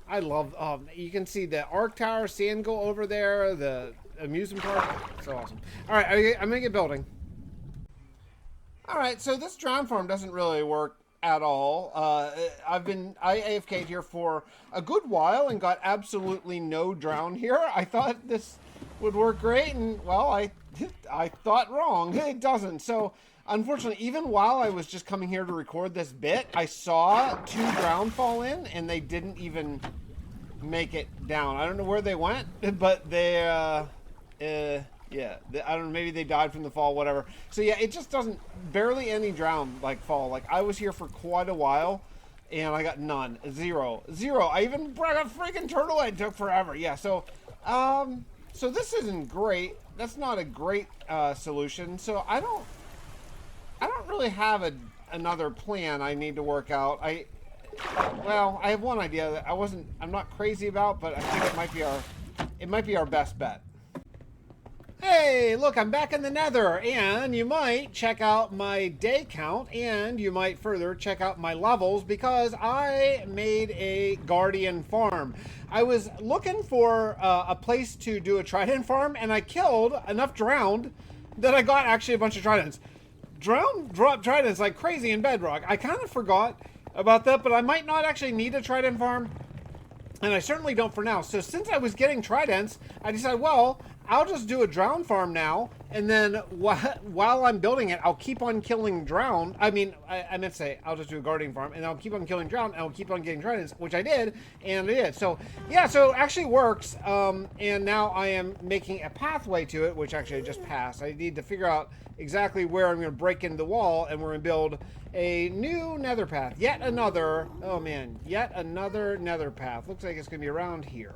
I love, you can see the Arc Tower, Sand go over there, the amusement park. So awesome. All right, I'm gonna get building. All right, so this drown farm doesn't really work at all. I AFK'd here for a good while and got absolutely no drown here. I thought this would work great, and well, I thought wrong. It doesn't. So unfortunately, even while I was just coming here to record this bit, I saw two drown fall in, and they didn't even make it down. I don't know where they went, but they, yeah, I don't know, maybe they died from the fall, whatever. So yeah, it just doesn't, barely any drown, like, fall. Like, I was here for quite a while, and I got none. Zero. I even brought a freaking turtle, it took forever. Yeah, so this isn't great. That's not a great, solution. So I don't really have another plan I need to work out. Well, I have one idea that I'm not crazy about, but I think it might be our best bet. Hey, look, I'm back in the Nether, and you might check out my day count, and you might further check out my levels, because I made a Guardian farm. I was looking for a place to do a Trident farm, and I killed enough drowned that I got actually a bunch of Tridents. Drowned drop Tridents like crazy in Bedrock. I kind of forgot about that, but I might not actually need a Trident farm, and I certainly don't for now. So since I was getting Tridents, I decided, well, I'll just do a drown farm now, and then while I'm building it, I'll keep on killing drown. I mean, I meant to say I'll just do a guardian farm, and I'll keep on killing drown, and I'll keep on getting tridents, which I did, and I did. So yeah, so it actually works. And now I am making a pathway to it, which actually I just passed. I need to figure out exactly where I'm going to break into the wall, and we're going to build a new nether path. Yet another, oh man, yet another nether path. Looks like it's going to be around here.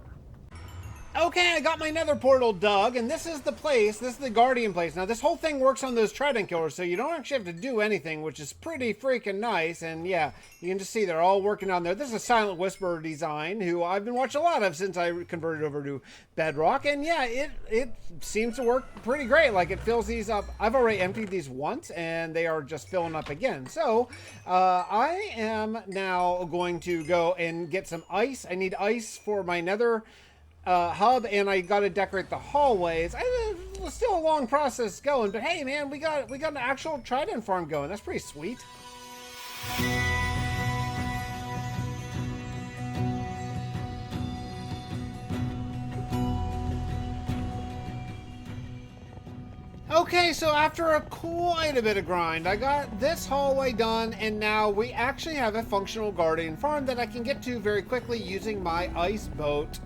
Okay, I got my nether portal dug, and this is the place, this is the guardian place. Now, this whole thing works on those trident killers, so you don't actually have to do anything, which is pretty freaking nice. And yeah, you can just see they're all working on there. This is a Silent Whisperer design, who I've been watching a lot of since I converted over to Bedrock. And yeah, it seems to work pretty great. Like, it fills these up. I've already emptied these once, and they are just filling up again. So, I am now going to go and get some ice. I need ice for my nether hub, and I got to decorate the hallways. It's still a long process going, but hey, man, we got an actual trident farm going. That's pretty sweet. Okay, so after quite a bit of grind, I got this hallway done, and now we actually have a functional guardian farm that I can get to very quickly using my ice boat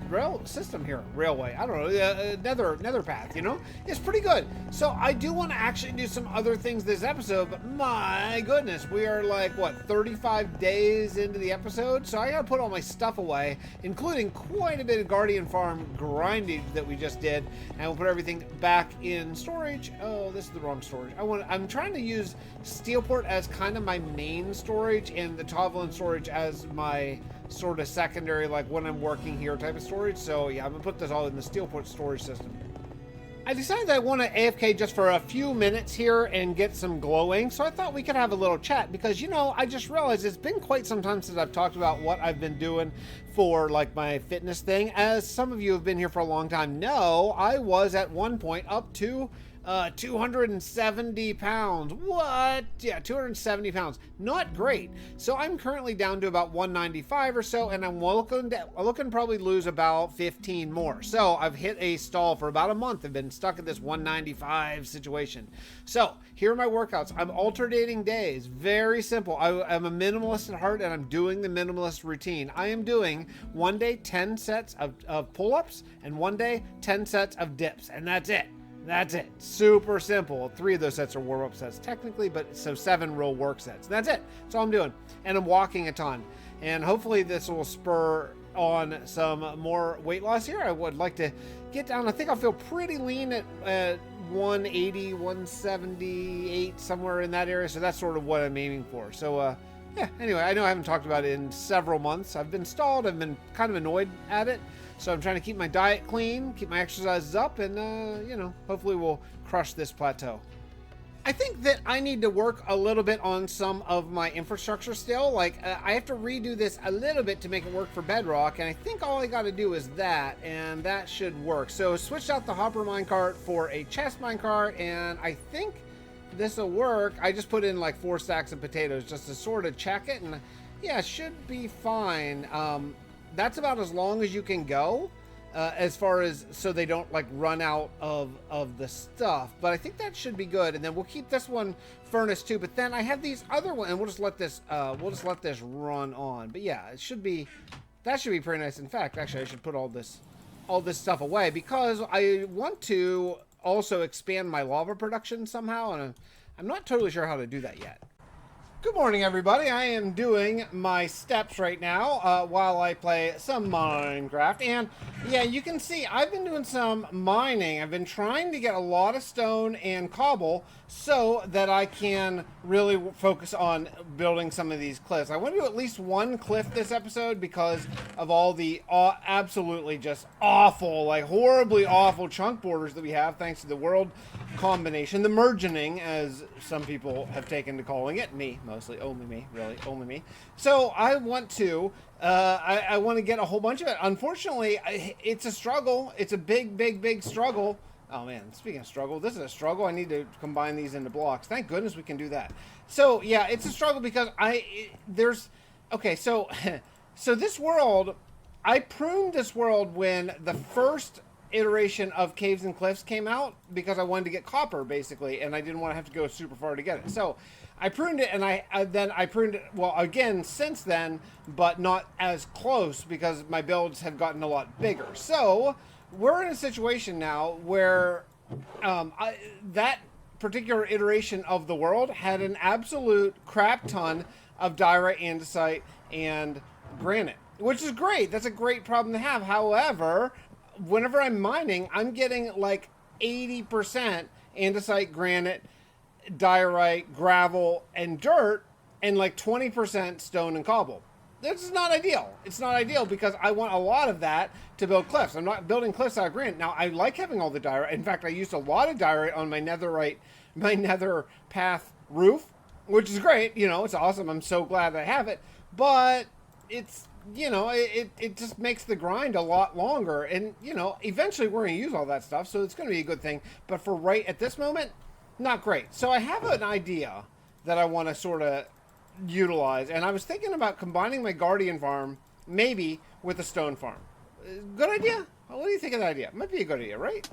rail system here. Railway, I don't know, nether path, you know? It's pretty good. So I do want to actually do some other things this episode, but my goodness, we are like, what, 35 days into the episode? So I gotta put all my stuff away, including quite a bit of guardian farm grinding that we just did, and we'll put everything back in storage. Oh, this is the wrong storage. I'm trying to use Steelport as kind of my main storage, and the Tovlin storage as my sort of secondary, like when I'm working here type of storage. So yeah, I'm gonna put this all in the Steelport storage system. I decided that I want to AFK just for a few minutes here and get some glowing, so I thought we could have a little chat, because, you know, I just realized it's been quite some time since I've talked about what I've been doing for, like, my fitness thing. As some of you have been here for a long time know, I was at one point up to 270 pounds. What? Yeah, 270 pounds. Not great. So I'm currently down to about 195 or so, and I'm looking to probably lose about 15 more. So I've hit a stall for about a month. I've been stuck at this 195 situation. So here are my workouts. I'm alternating days. Very simple. I'm a minimalist at heart, and I'm doing the minimalist routine. I am doing one day 10 sets of pull-ups, and one day 10 sets of dips, and that's it. That's it. Super simple. 3 of those sets are warm-up sets technically, but so 7 real work sets. That's it. That's all I'm doing. And I'm walking a ton. And hopefully this will spur on some more weight loss here. I would like to get down. I think I'll feel pretty lean at 180, 178, somewhere in that area. So that's sort of what I'm aiming for. So, yeah, anyway, I know I haven't talked about it in several months. I've been stalled. I've been kind of annoyed at it. So I'm trying to keep my diet clean, keep my exercises up, and, you know, hopefully we'll crush this plateau. I think that I need to work a little bit on some of my infrastructure still. Like, I have to redo this a little bit to make it work for Bedrock, and I think all I got to do is that, and that should work. So switched out the hopper minecart for a chest minecart, and I think this will work. I just put in like 4 stacks of potatoes just to sort of check it, and yeah, it should be fine. That's about as long as you can go, as far as so they don't like run out of the stuff. But I think that should be good, and then we'll keep this one furnace too. But then I have these other ones, and we'll just let this run on. But yeah, it should be, that should be pretty nice. In fact, actually, I should put all this stuff away, because I want to also expand my lava production somehow, and I'm not totally sure how to do that yet. Good morning, everybody. I am doing my steps right now while I play some Minecraft. And yeah, you can see I've been doing some mining. I've been trying to get a lot of stone and cobble so that I can really focus on building some of these cliffs. I want to do at least one cliff this episode because of all the absolutely just awful, like horribly awful chunk borders that we have thanks to the world combination, the mergening, as some people have taken to calling it. Me, mostly, only me, really, only me. So I want to, I want to get a whole bunch of it. Unfortunately, it's a struggle. It's a big struggle. Oh man, speaking of struggle, this is a struggle. I need to combine these into blocks. Thank goodness we can do that. So yeah, it's a struggle because okay, so this world, I pruned this world when the first iteration of Caves and Cliffs came out because I wanted to get copper, basically, and I didn't want to have to go super far to get it. So I pruned it, and then I pruned it, well, again, since then, but not as close because my builds have gotten a lot bigger. So we're in a situation now where that particular iteration of the world had an absolute crap ton of diorite, andesite, and granite, which is great. That's a great problem to have. However, whenever I'm mining, I'm getting like 80% andesite, granite, diorite, gravel, and dirt, and like 20% stone and cobble. This is not ideal. It's not ideal because I want a lot of that to build cliffs. I'm not building cliffs out of granite. Now, I like having all the diorite. In fact, I used a lot of diorite on my netherite, my nether path roof, which is great. You know, it's awesome. I'm so glad I have it. But it's, you know, it just makes the grind a lot longer. And, you know, eventually we're going to use all that stuff, so it's going to be a good thing. But for right at this moment, not great. So I have an idea that I want to sort of utilize, and I was thinking about combining my guardian farm maybe with a stone farm. Good idea? What do you think of that idea? Might be a good idea, right?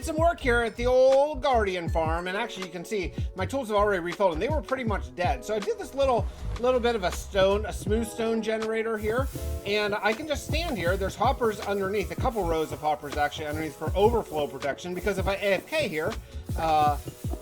Some work here at the old guardian farm, and actually you can see my tools have already refilled and they were pretty much dead. So I did this little bit of a smooth stone generator here, and I can just stand here. There's hoppers underneath, a couple rows of hoppers actually underneath for overflow protection, because if I AFK here,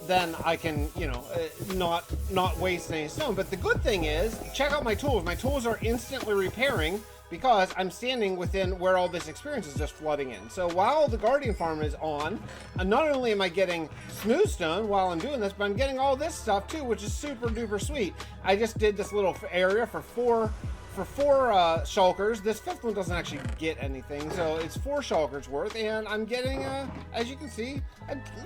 then I can, you know, not waste any stone. But the good thing is, check out my tools. My tools are instantly repairing because I'm standing within where all this experience is just flooding in. So while the guardian farm is on, not only am I getting smooth stone while I'm doing this, but I'm getting all this stuff too, which is super duper sweet. I just did this little area for four shulkers. This fifth one doesn't actually get anything, so it's 4 shulkers worth, and I'm getting, as you can see,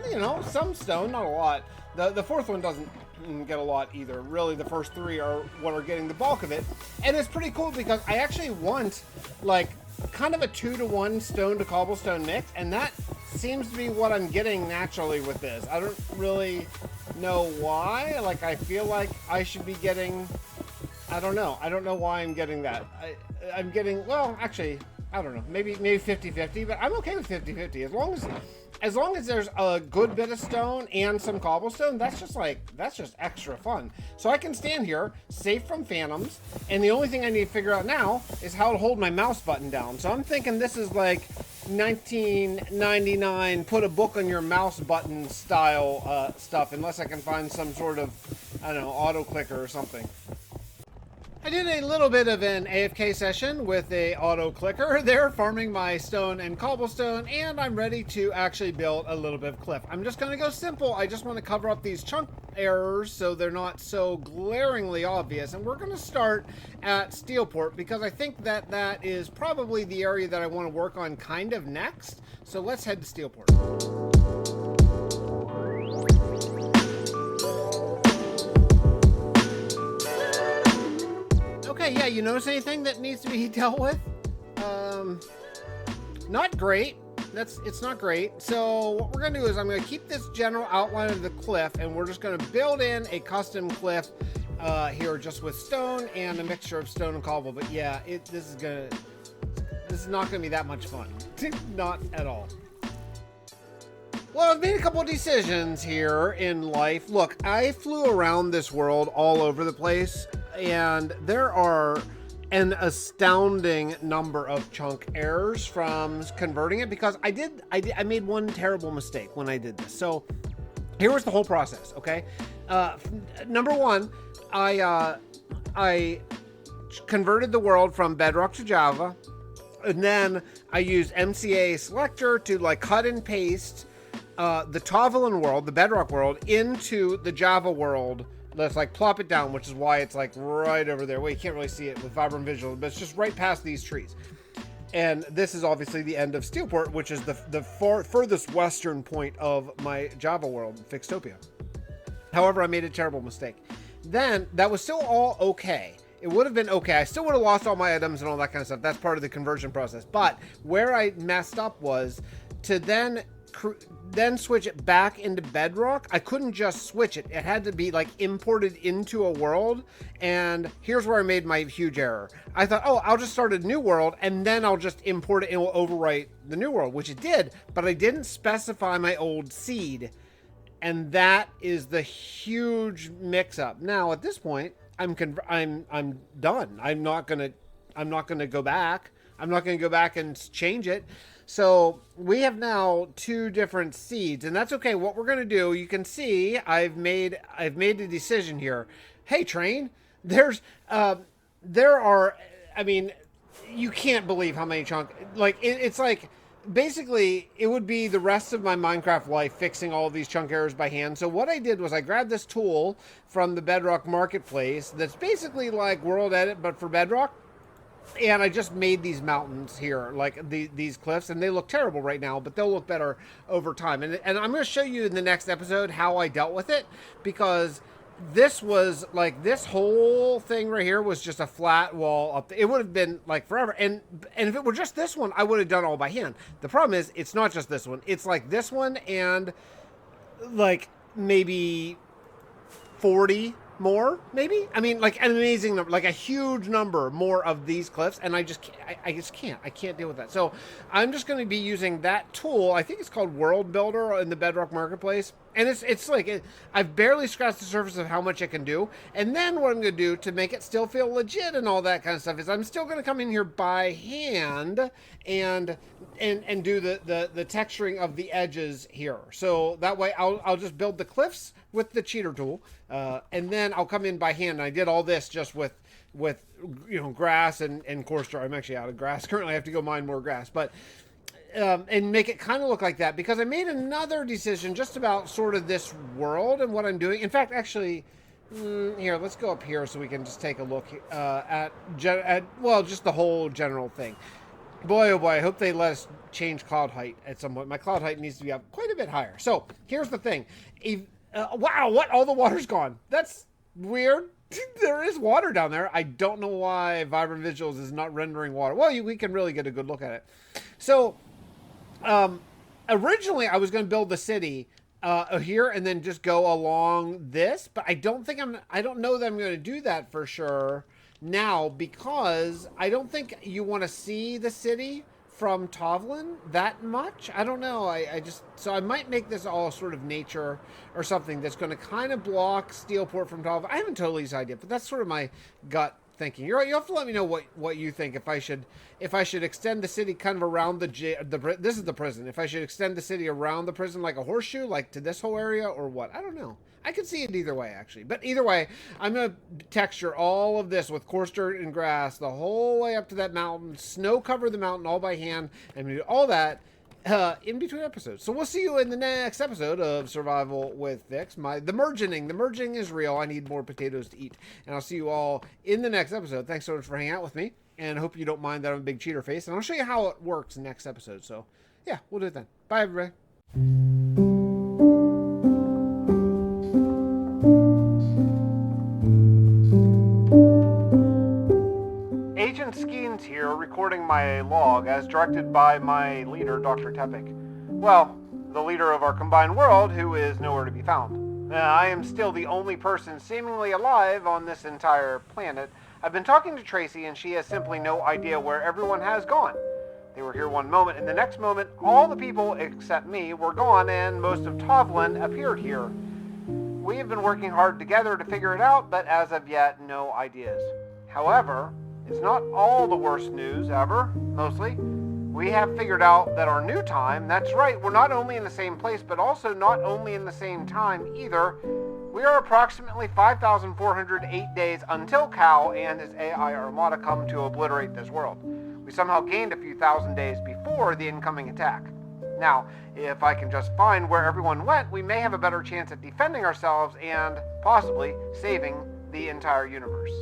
you know, some stone, not a lot. The fourth one doesn't get a lot either. Really, the first 3 are what are getting the bulk of it, and it's pretty cool because I actually want like kind of a 2-to-1 stone to cobblestone mix, and that seems to be what I'm getting naturally with this. I don't really know why. Like, I feel like I should be getting, I don't know why I'm getting that. I'm getting, well, actually, I don't know, maybe 50-50, but I'm okay with 50-50 as long as there's a good bit of stone and some cobblestone. That's just extra fun. So I can stand here, safe from phantoms, and the only thing I need to figure out now is how to hold my mouse button down. So I'm thinking this is like 1999 put a book on your mouse button style stuff, unless I can find some sort of, I don't know, auto clicker or something. I did a little bit of an AFK session with a auto clicker there, farming my stone and cobblestone, and I'm ready to actually build a little bit of cliff. I'm just going to go simple. I just want to cover up these chunk errors so they're not so glaringly obvious, and we're going to start at Steelport because I think that is probably the area that I want to work on kind of next. So let's head to Steelport. Okay, yeah, you notice anything that needs to be dealt with? Not great. It's not great. So what we're gonna do is I'm gonna keep this general outline of the cliff, and we're just gonna build in a custom cliff here just with stone and a mixture of stone and cobble. But yeah, this is not gonna be that much fun. Not at all. Well, I've made a couple of decisions here in life. Look, I flew around this world all over the place, and there are an astounding number of chunk errors from converting it because I made one terrible mistake when I did this. So here was the whole process, okay? Number one, I converted the world from Bedrock to Java, and then I used MCA selector to like cut and paste the Tovelin world, the Bedrock world, into the Java world. Let's like plop it down, which is why it's like right over there. Well, you can't really see it with vibrant visual, but it's just right past these trees. And this is obviously the end of Steelport, which is the furthest western point of my Java world, Fixtopia. However, I made a terrible mistake. Then that was still all okay. It would have been okay. I still would have lost all my items and all that kind of stuff. That's part of the conversion process. But where I messed up was to then switch it back into Bedrock. I couldn't just switch it. It had to be like imported into a world. And here's where I made my huge error. I thought, oh, I'll just start a new world and then I'll just import it and it will overwrite the new world, which it did. But I didn't specify my old seed. And that is the huge mix-up. Now at this point, I'm done. I'm not gonna go back. I'm not gonna go back and change it. So we have now 2 different seeds, and that's okay. What we're gonna do, you can see, I've made a decision here. Hey, train, there are. I mean, you can't believe how many chunk. Like it's like. Basically, it would be the rest of my Minecraft life fixing all of these chunk errors by hand. So what I did was I grabbed this tool from the Bedrock Marketplace that's basically like World Edit, but for Bedrock. And I just made these mountains here, like these cliffs, and they look terrible right now, but they'll look better over time. And I'm going to show you in the next episode how I dealt with it, because this was like, this whole thing right here was just a flat wall up. It would have been like forever. And if it were just this one, I would have done all by hand. The problem is it's not just this one. It's like this one and like maybe 40 more, maybe. I mean, like an amazing number, like a huge number more of these cliffs, and I just can't deal with that. So I'm just going to be using that tool. I think it's called World Builder in the Bedrock Marketplace, and it's like I've barely scratched the surface of how much it can do. And then what I'm going to do to make it still feel legit and all that kind of stuff is I'm still going to come in here by hand and do the texturing of the edges here. So that way I'll just build the cliffs with the cheater tool, and then I'll come in by hand. And I did all this just with grass and coarse straw. I'm actually out of grass currently. I have to go mine more grass, but and make it kind of look like that, because I made another decision just about sort of this world and what I'm doing. In fact, actually, here, let's go up here so we can just take a look at just the whole general thing. Boy, oh boy, I hope they let us change cloud height at some point. My cloud height needs to be up quite a bit higher. So here's the thing. Wow, what? All the water's gone. That's weird. There is water down there. I don't know why Vibrant Visuals is not rendering water. Well, we can really get a good look at it. So originally I was going to build the city here and then just go along this, but I don't know that I'm going to do that for sure now, because I don't think you want to see the city from Tovlin that much. I don't know. So I might make this all sort of nature or something that's going to kind of block Steelport from Tovlin. I haven't totally decided, but that's sort of my gut thinking. You have to let me know what you think. If I should extend the city kind of around this is the prison. If I should extend the city around the prison like a horseshoe, like to this whole area, or what? I don't know. I could see it either way, actually. But either way, I'm going to texture all of this with coarse dirt and grass the whole way up to that mountain, snow cover the mountain all by hand, and do all that in between episodes. So we'll see you in the next episode of Survival with Fix. The merging is real. I need more potatoes to eat. And I'll see you all in the next episode. Thanks so much for hanging out with me. And I hope you don't mind that I'm a big cheater face. And I'll show you how it works next episode. So yeah, we'll do it then. Bye, everybody. Agent Skeens here, recording my log as directed by my leader, Dr. Tepik. Well, the leader of our combined world, who is nowhere to be found. I am still the only person seemingly alive on this entire planet. I've been talking to Tracy, and she has simply no idea where everyone has gone. They were here one moment, and the next moment, all the people except me were gone, and most of Tovlin appeared here. We have been working hard together to figure it out, but as of yet, no ideas. However, it's not all the worst news ever, mostly. We have figured out that our new time, that's right, we're not only in the same place, but also not only in the same time either. We are approximately 5,408 days until Cal and his AI armada come to obliterate this world. We somehow gained a few thousand days before the incoming attack. Now, if I can just find where everyone went, we may have a better chance at defending ourselves and possibly saving the entire universe.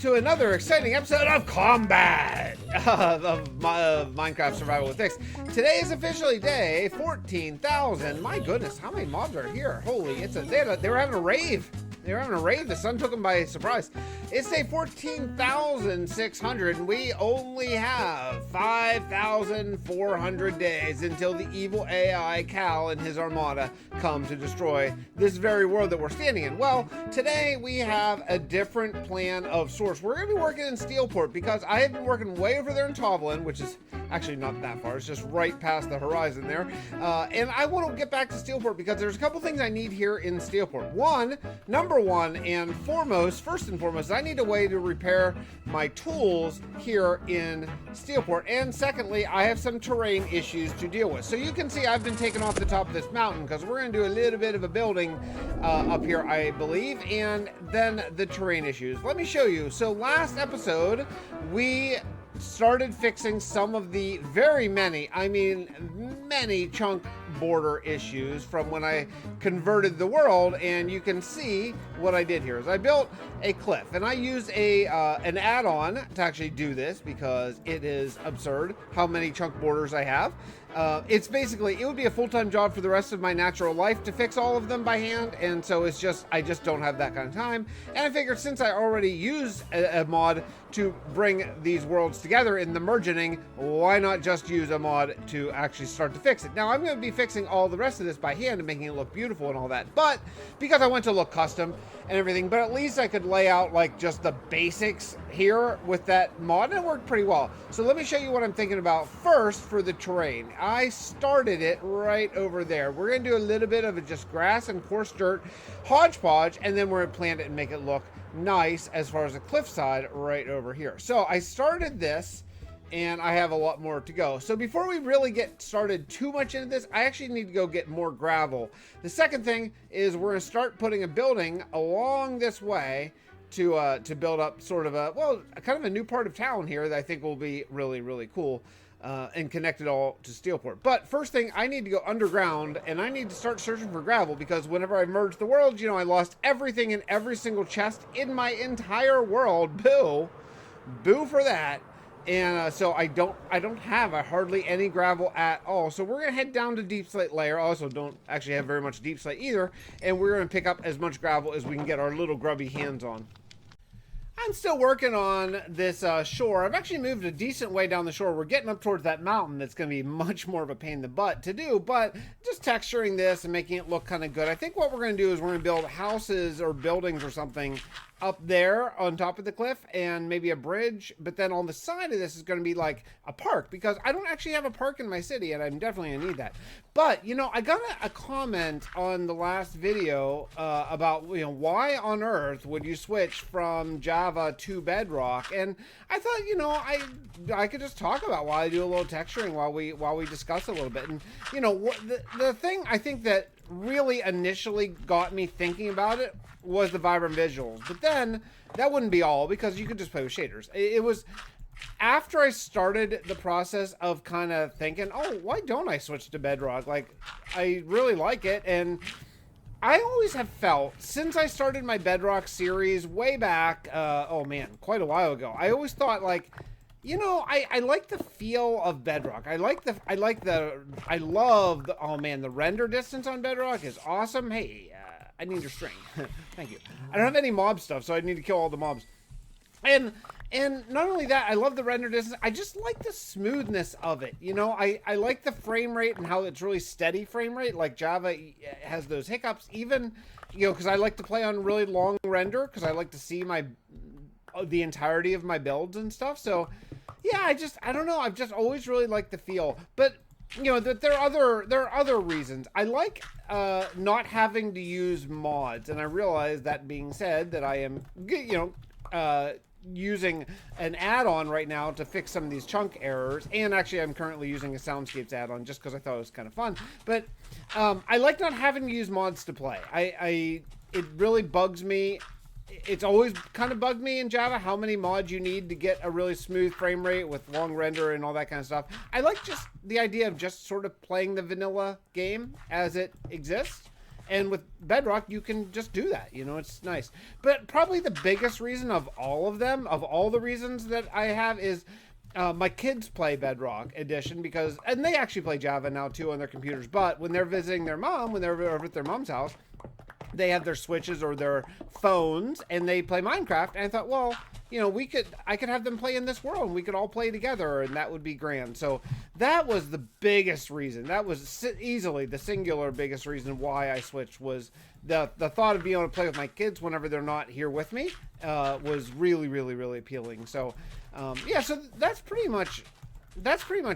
to another exciting episode of Combat of Minecraft Survival with Fix. Today is officially day 14,000. My goodness, how many mobs are here? Holy, they were having a rave. They were having a rave. The sun took them by surprise. It's day 14,600, and we only have 5,400 days until the evil AI Cal and his armada come to destroy this very world that we're standing in. Well, today we have a different plan of source. We're going to be working in Steelport because I have been working way over there in Tovlin, which is actually not that far. It's just right past the horizon there. And I want to get back to Steelport because there's a couple things I need here in Steelport. Number one and foremost, first and foremost, I need a way to repair my tools here in Steelport. And secondly, I have some terrain issues to deal with. So you can see I've been taken off the top of this mountain because we're going to do a little bit of a building up here, I believe, and then the terrain issues. Let me show you. So last episode, we started fixing some of the many chunk border issues from when I converted the world, and you can see what I did here is I built a cliff, and I used an add-on to actually do this because it is absurd how many chunk borders I have. It's basically, it would be a full-time job for the rest of my natural life to fix all of them by hand, and so it's just, I just don't have that kind of time. And I figured since I already use a mod to bring these worlds together in the merging, why not just use a mod to actually start to fix it? Now, I'm going to be fixing all the rest of this by hand and making it look beautiful and all that, but because I went to look custom and everything, but at least I could lay out like just the basics here with that mod, and it worked pretty well. So let me show you what I'm thinking about first for the terrain. I started it right over there. We're going to do a little bit of just grass and coarse dirt hodgepodge, and then we're going to plant it and make it look nice as far as the cliffside right over here. So I started this, and I have a lot more to go. So before we really get started too much into this, I actually need to go get more gravel. The second thing is we're going to start putting a building along this way to build up sort of kind of a new part of town here that I think will be really, really cool. And connect it all to Steelport. But first thing, I need to go underground, and I need to start searching for gravel because whenever I merged the world, I lost everything in every single chest in my entire world. Boo for that. And so I don't have hardly any gravel at all. So we're gonna head down to deep slate layer. I also don't actually have very much deep slate either, and we're gonna pick up as much gravel as we can get our little grubby hands on. I'm still working on this shore. I've actually moved a decent way down the shore. We're getting up towards that mountain that's going to be much more of a pain in the butt to do, but just texturing this and making it look kind of good. I think what we're going to do is we're going to build houses or buildings or something up there on top of the cliff and maybe a bridge, but then on the side of this is going to be like a park because I don't actually have a park in my city and I'm definitely going to need that. But, I got a comment on the last video about, why on earth would you switch from Java to Bedrock? And I thought, I could just talk about why I do a little texturing while we discuss a little bit. And, the thing I think that really initially got me thinking about it was the vibrant visuals, but then that wouldn't be all because you could just play with shaders. It was after I started the process of kind of thinking, oh, why don't I switch to Bedrock? Like, I really like it, and I always have felt since I started my Bedrock series way back, quite a while ago, I always thought like, I like the feel of Bedrock. I love the render distance on Bedrock is awesome. Hey, I need your string. Thank you. I don't have any mob stuff, so I need to kill all the mobs. And not only that, I love the render distance. I just like the smoothness of it. I like the frame rate and how it's really steady frame rate. Like Java has those hiccups, even, because I like to play on really long render because I like to see the entirety of my builds and stuff. So yeah, I don't know. I've just always really liked the feel, but that there are other reasons. I like not having to use mods, and I realize that being said that I am using an add-on right now to fix some of these chunk errors, and actually I'm currently using a Soundscapes add-on just because I thought it was kind of fun. But I like not having to use mods to play. It really bugs me. It's always kind of bugged me in Java how many mods you need to get a really smooth frame rate with long render and all that kind of stuff. I like just the idea of just sort of playing the vanilla game as it exists And with Bedrock, you can just do that. You know, it's nice. But probably the biggest reason of all of them, of all the reasons that I have, is my kids play Bedrock Edition because, and they actually play Java now too on their computers. But when they're visiting their mom, when they're over at their mom's house, they have their Switches or their phones and they play Minecraft. And I thought, well, you know, I could have them play in this world and we could all play together and that would be grand. So that was the biggest reason. That was easily the singular biggest reason why I switched, was the thought of being able to play with my kids whenever they're not here with me was really, really, really appealing. So, yeah, so that's pretty much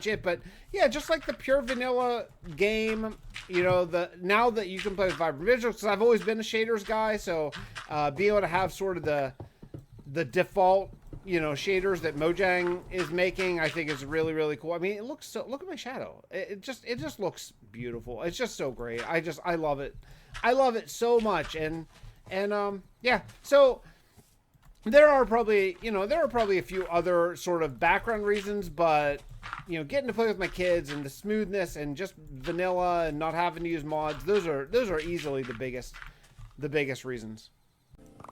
it. But yeah, just like the pure vanilla game, you know, now that you can play with vibrant visuals, because I've always been a shaders guy, so being able to have sort of the default, you know, shaders that Mojang is making, I think is really, really cool. I mean, it looks so, look at my shadow. It just looks beautiful. It's just so great. I love it. I love it so much. And yeah, so there are probably a few other sort of background reasons, but you know, getting to play with my kids and the smoothness and just vanilla and not having to use mods, those are easily the biggest reasons.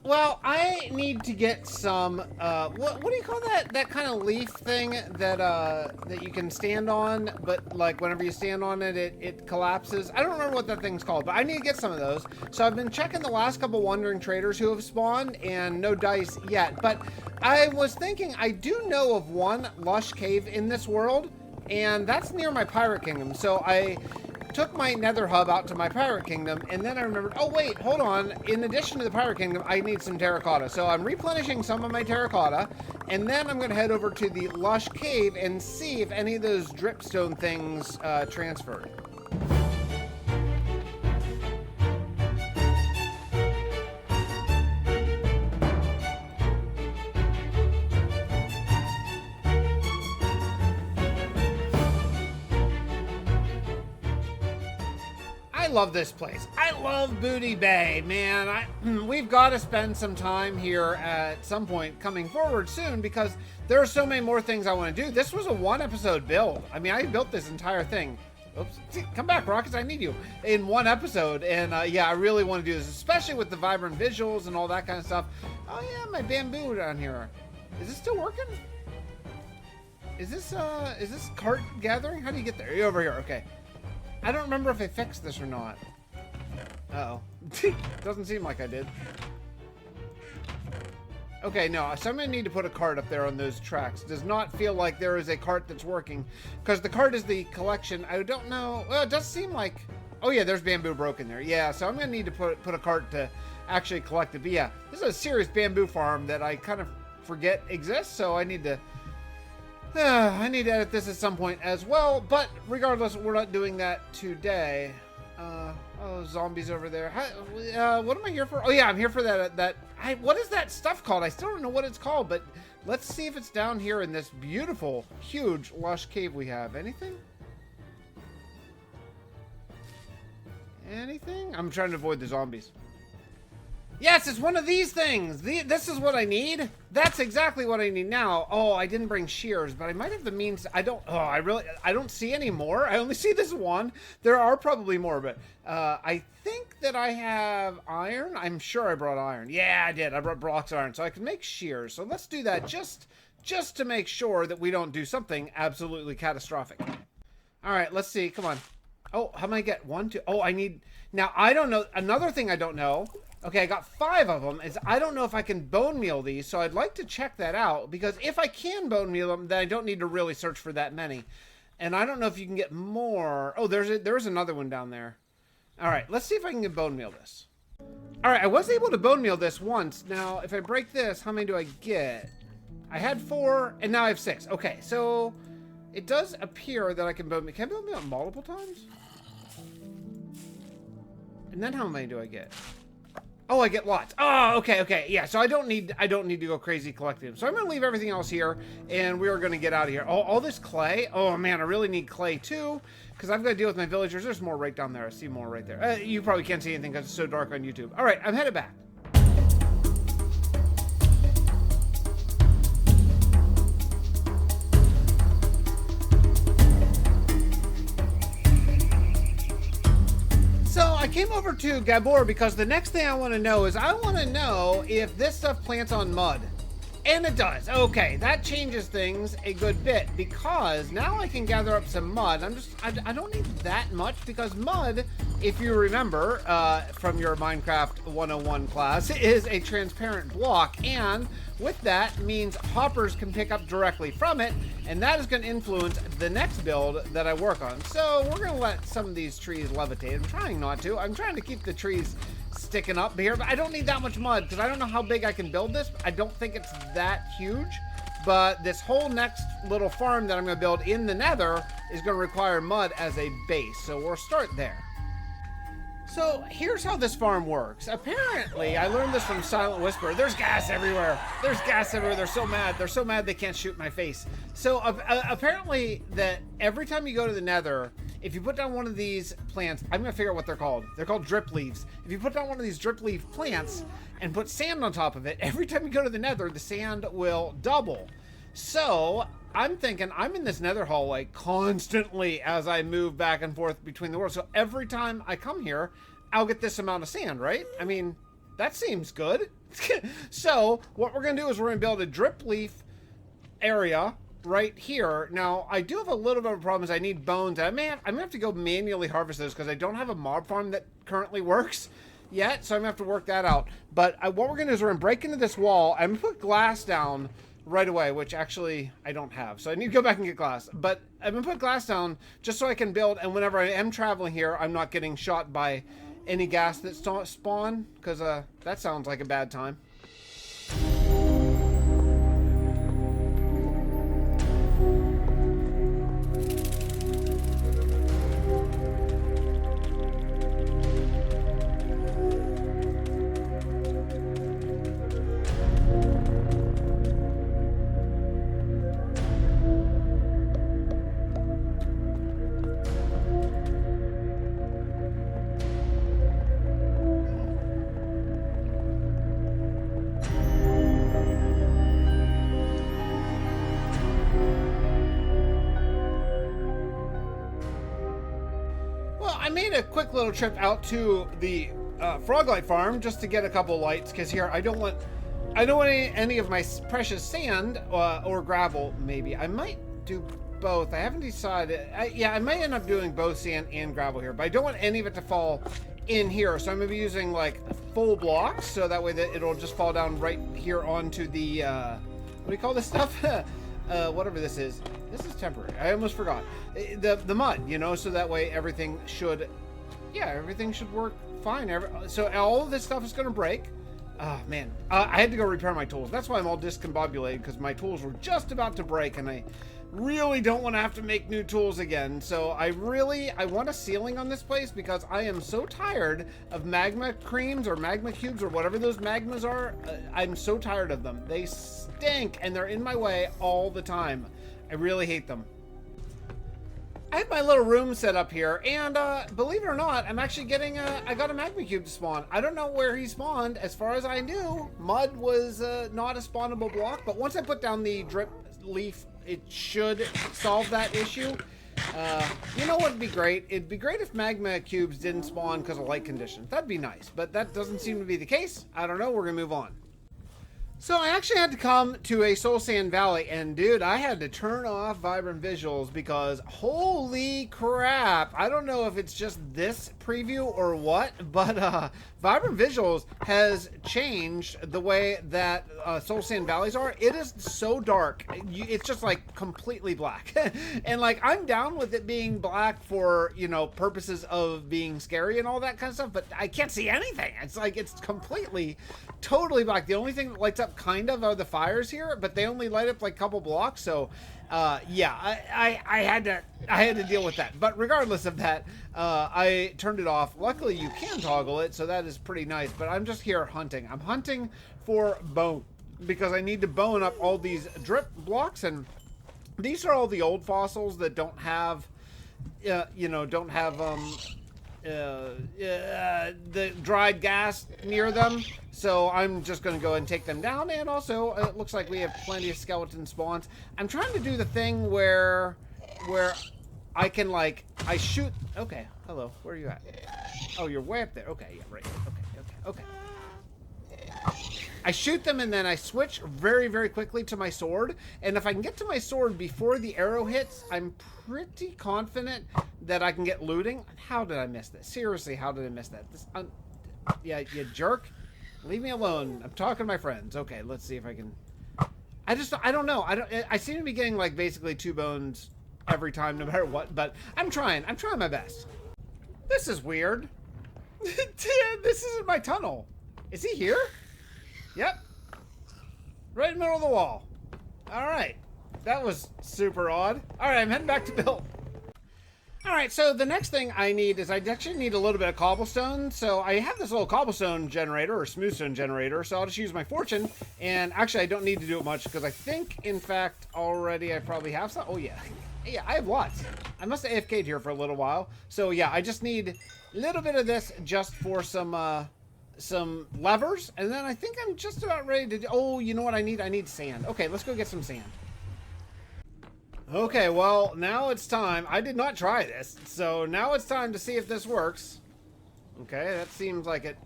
Well, I need to get some, what do you call that kind of leaf thing that you can stand on, but like whenever you stand on it, it collapses? I don't remember what that thing's called, but I need to get some of those. So I've been checking the last couple wandering traders who have spawned, and no dice yet. But I was thinking, I do know of one Lush cave in this world, and that's near my pirate kingdom. So I took my Nether hub out to my pirate kingdom, and then I remembered, oh wait, hold on, in addition to the pirate kingdom, I need some terracotta. So I'm replenishing some of my terracotta, and then I'm gonna head over to the Lush cave and see if any of those dripstone things transferred. I love this place. I love Booty Bay, man. We've got to spend some time here at some point coming forward soon, because there are so many more things I want to do. This was a 1-episode build. I mean, I built this entire thing. Oops. Come back, Rockets. I need you. In 1 episode. And yeah, I really want to do this, especially with the vibrant visuals and all that kind of stuff. Oh yeah, my bamboo down here. Is this still working? Is this cart gathering? How do you get there? You're over here. Okay. I don't remember if I fixed this or not. Uh-oh. Doesn't seem like I did. Okay, no, so I'm gonna need to put a cart up there on those tracks. Does not feel like there is a cart that's working, because the cart is the collection. I don't know. Well, it does seem like... Oh yeah, there's bamboo broken there. Yeah, so I'm gonna need to put a cart to actually collect it. But yeah, this is a serious bamboo farm that I kind of forget exists, so I need to edit this at some point as well, but regardless, we're not doing that today. Oh, zombies over there. What am I here for? Oh yeah, I'm here for what is that stuff called? I still don't know what it's called, but let's see if it's down here in this beautiful, huge, lush cave we have. Anything? Anything? I'm trying to avoid the zombies. Yes, it's one of these things. This is what I need. That's exactly what I need now. Oh, I didn't bring shears, but I might have the means. I don't see any more. I only see this one. There are probably more, but I think that I have iron. I'm sure I brought iron. Yeah, I did. I brought blocks of iron, so I can make shears. So let's do that just to make sure that we don't do something absolutely catastrophic. All right, let's see. Come on. Oh, how am I get 1, 2? Oh, I need... Now, I don't know. Another thing I don't know... Okay, I got 5 of them. I don't know if I can bone meal these, so I'd like to check that out, because if I can bone meal them, then I don't need to really search for that many. And I don't know if you can get more. Oh, there's another one down there. All right, let's see if I can get bone meal this. All right, I was able to bone meal this once. Now, if I break this, how many do I get? I had 4, and now I have 6. Okay, so it does appear that I can bone meal. Can I bone meal multiple times? And then how many do I get? Oh, I get lots. Oh, okay. Yeah, so I don't need to go crazy collecting them. So I'm going to leave everything else here, and we are going to get out of here. Oh, all this clay. Oh, man, I really need clay, too, because I've got to deal with my villagers. There's more right down there. I see more right there. You probably can't see anything because it's so dark on YouTube. All right, I'm headed back. So I came over to Gabor because the next thing I want to know is I want to know if this stuff plants on mud. And it does. Okay, that changes things a good bit because now I can gather up some mud. I don't need that much because mud, if you remember from your Minecraft 101 class, is a transparent block, and with that means hoppers can pick up directly from it, and that is going to influence the next build that I work on. So we're going to let some of these trees levitate. I'm trying not to. I'm trying to keep the trees sticking up here, but I don't need that much mud because I don't know how big I can build this. I don't think it's that huge, but this whole next little farm that I'm going to build in the Nether is going to require mud as a base, so we'll start there. So here's how this farm works. Apparently, I learned this from Silent Whisper. There's gas everywhere. There's gas everywhere. They're so mad. They're so mad they can't shoot my face. So apparently that every time you go to the Nether, if you put down one of these plants, I'm going to figure out what they're called. They're called drip leaves. If you put down one of these drip leaf plants and put sand on top of it, every time you go to the Nether, the sand will double. So I'm thinking I'm in this Nether hallway constantly as I move back and forth between the worlds. So every time I come here, I'll get this amount of sand, right? I mean, that seems good. So what we're going to do is we're going to build a drip leaf area right here. Now, I do have a little bit of a problem is I need bones. I'm going to have to go manually harvest those because I don't have a mob farm that currently works yet. So I'm going to have to work that out. But what we're going to do is we're going to break into this wall. I'm going to put glass down right away, which actually I don't have. So I need to go back and get glass. But I'm going to put glass down just so I can build. And whenever I am traveling here, I'm not getting shot by any gas that spawn because that sounds like a bad time. I made a quick little trip out to the Froglight farm just to get a couple lights because here I don't want any of my precious sand or gravel. Maybe I might do both. I haven't decided. Yeah, I might end up doing both sand and gravel here, but I don't want any of it to fall in here. So I'm gonna be using like full blocks so that way that it'll just fall down right here onto the what do you call this stuff? Whatever this is. This is temporary. I almost forgot. The mud, you know, so that way everything should work fine. So all of this stuff is going to break. Oh, man. I had to go repair my tools. That's why I'm all discombobulated, because my tools were just about to break, and I really don't want to have to make new tools again. So I want a ceiling on this place because I am so tired of magma creams or magma cubes or whatever those magmas are. I'm so tired of them. They stink, and they're in my way all the time. I really hate them. I have my little room set up here, and believe it or not, I'm actually getting I got a magma cube to spawn. I don't know where he spawned. As far as I knew, mud was not a spawnable block, but once I put down the drip leaf, it should solve that issue. You know what would be great? It'd be great if magma cubes didn't spawn because of light conditions. That'd be nice, but that doesn't seem to be the case. I don't know. We're gonna move on. So I actually had to come to a Soul Sand Valley, and dude, I had to turn off Vibrant Visuals because holy crap, I don't know if it's just this preview or what, but Vibrant Visuals has changed the way that Soul Sand Valleys are. It is so dark. It's just like completely black. And like I'm down with it being black for, you know, purposes of being scary and all that kind of stuff, but I can't see anything. It's like it's completely, totally black. The only thing that lights up kind of are the fires here, but they only light up like a couple blocks. So yeah, I had to deal with that. But regardless of that, I turned it off. Luckily you can toggle it, so that is pretty nice. But I'm just here hunting. I'm hunting for bone because I need to bone up all these drip blocks, and these are all the old fossils that don't have you know, don't have the dried gas near them. So I'm just going to go ahead and take them down. And also, it looks like we have plenty of skeleton spawns. I'm trying to do the thing where I can, like, I shoot... Okay, hello, where are you at? Oh, you're way up there. Okay, yeah, right. Okay. I shoot them and then I switch very, very quickly to my sword. And if I can get to my sword before the arrow hits, I'm pretty confident that I can get looting. How did I miss this? Seriously, how did I miss that? Yeah, you jerk. Leave me alone. I'm talking to my friends. Okay, let's see if I can... I don't know. I seem to be getting, like, basically 2 bones every time, no matter what. But I'm trying my best. This is weird. This isn't my tunnel. Is he here? Yep. Right in the middle of the wall. Alright. That was super odd. Alright, I'm heading back to build. Alright, so the next thing I need is I actually need a little bit of cobblestone. So I have this little cobblestone generator or smoothstone generator. So I'll just use my fortune. And actually, I don't need to do it much because I think, in fact, already I probably have some. Oh, yeah. Yeah, I have lots. I must have AFK'd here for a little while. So yeah, I just need a little bit of this just for some levers, and then I think I'm just about ready to... Oh, you know what I need? I need sand. Okay, let's go get some sand. Okay, well, now it's time. I did not try this, so now it's time to see if this works. Okay, that seems like it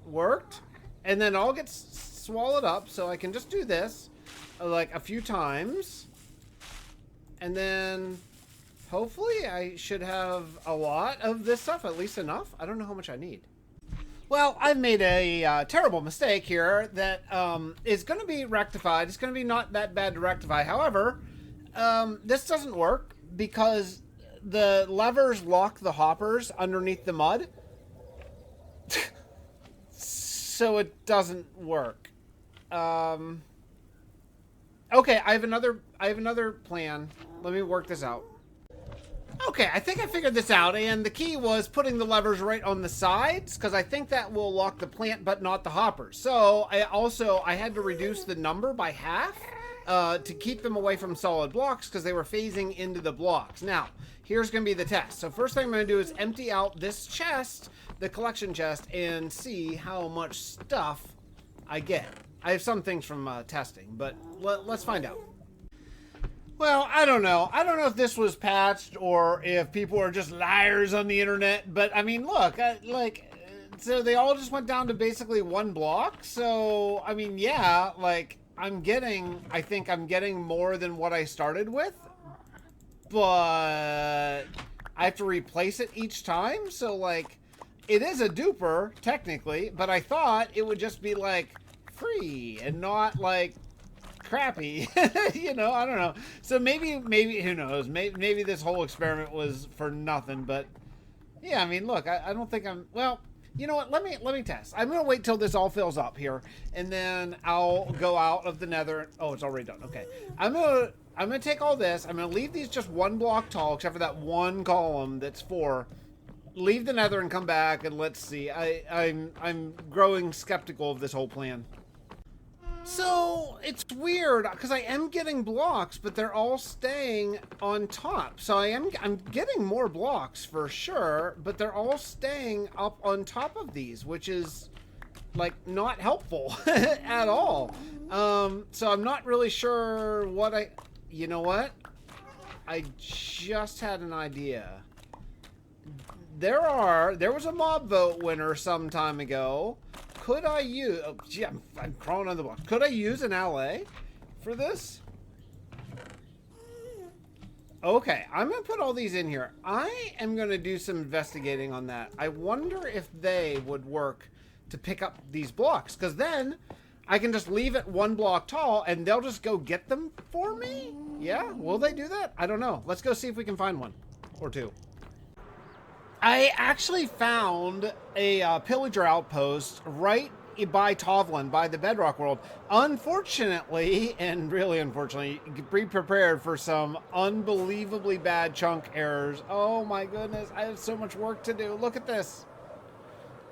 worked. And then all gets swallowed up, so I can just do this, like, a few times. And then... hopefully I should have a lot of this stuff, at least enough. I don't know how much I need. Well, I've made a terrible mistake here that is going to be rectified. It's going to be not that bad to rectify. However, this doesn't work because the levers lock the hoppers underneath the mud. So it doesn't work. Okay, I have another plan. Let me work this out. Okay, I think I figured this out, and the key was putting the levers right on the sides, because I think that will lock the plant, but not the hoppers. So, I had to reduce the number by half to keep them away from solid blocks, because they were phasing into the blocks. Now, here's going to be the test. So, first thing I'm going to do is empty out this chest, the collection chest, and see how much stuff I get. I have some things from testing, but let's find out. Well, I don't know. I don't know if this was patched or if people are just liars on the internet. But, I mean, look, so they all just went down to basically 1 block. So, I mean, yeah, like, I think I'm getting more than what I started with. But I have to replace it each time. So, like, it is a duper, technically. But I thought it would just be, like, free and not, like... crappy. You know, I don't know. So maybe who knows, maybe this whole experiment was for nothing. But yeah, I mean, look, I don't think I'm... well, you know what, let me test. I'm gonna wait till this all fills up here, and then I'll go out of the nether. Oh, it's already done. Okay, I'm gonna take all this. I'm gonna leave these just 1 block tall, except for that 1 column that's 4. Leave the nether and come back, and let's see. I'm growing skeptical of this whole plan. So, it's weird, because I am getting blocks, but they're all staying on top. So I'm getting more blocks for sure, but they're all staying up on top of these, which is, like, not helpful at all. So I'm not really sure what you know what? I just had an idea. There was a mob vote winner some time ago. Could I use... oh, gee, I'm crawling on the block. Could I use an allay for this? Okay, I'm going to put all these in here. I am going to do some investigating on that. I wonder if they would work to pick up these blocks. Because then I can just leave it 1 block tall and they'll just go get them for me? Yeah? Will they do that? I don't know. Let's go see if we can find 1 or 2. I actually found a pillager outpost right by Tovlin, by the Bedrock world. Unfortunately, and really unfortunately, be prepared for some unbelievably bad chunk errors. Oh my goodness, I have so much work to do. Look at this.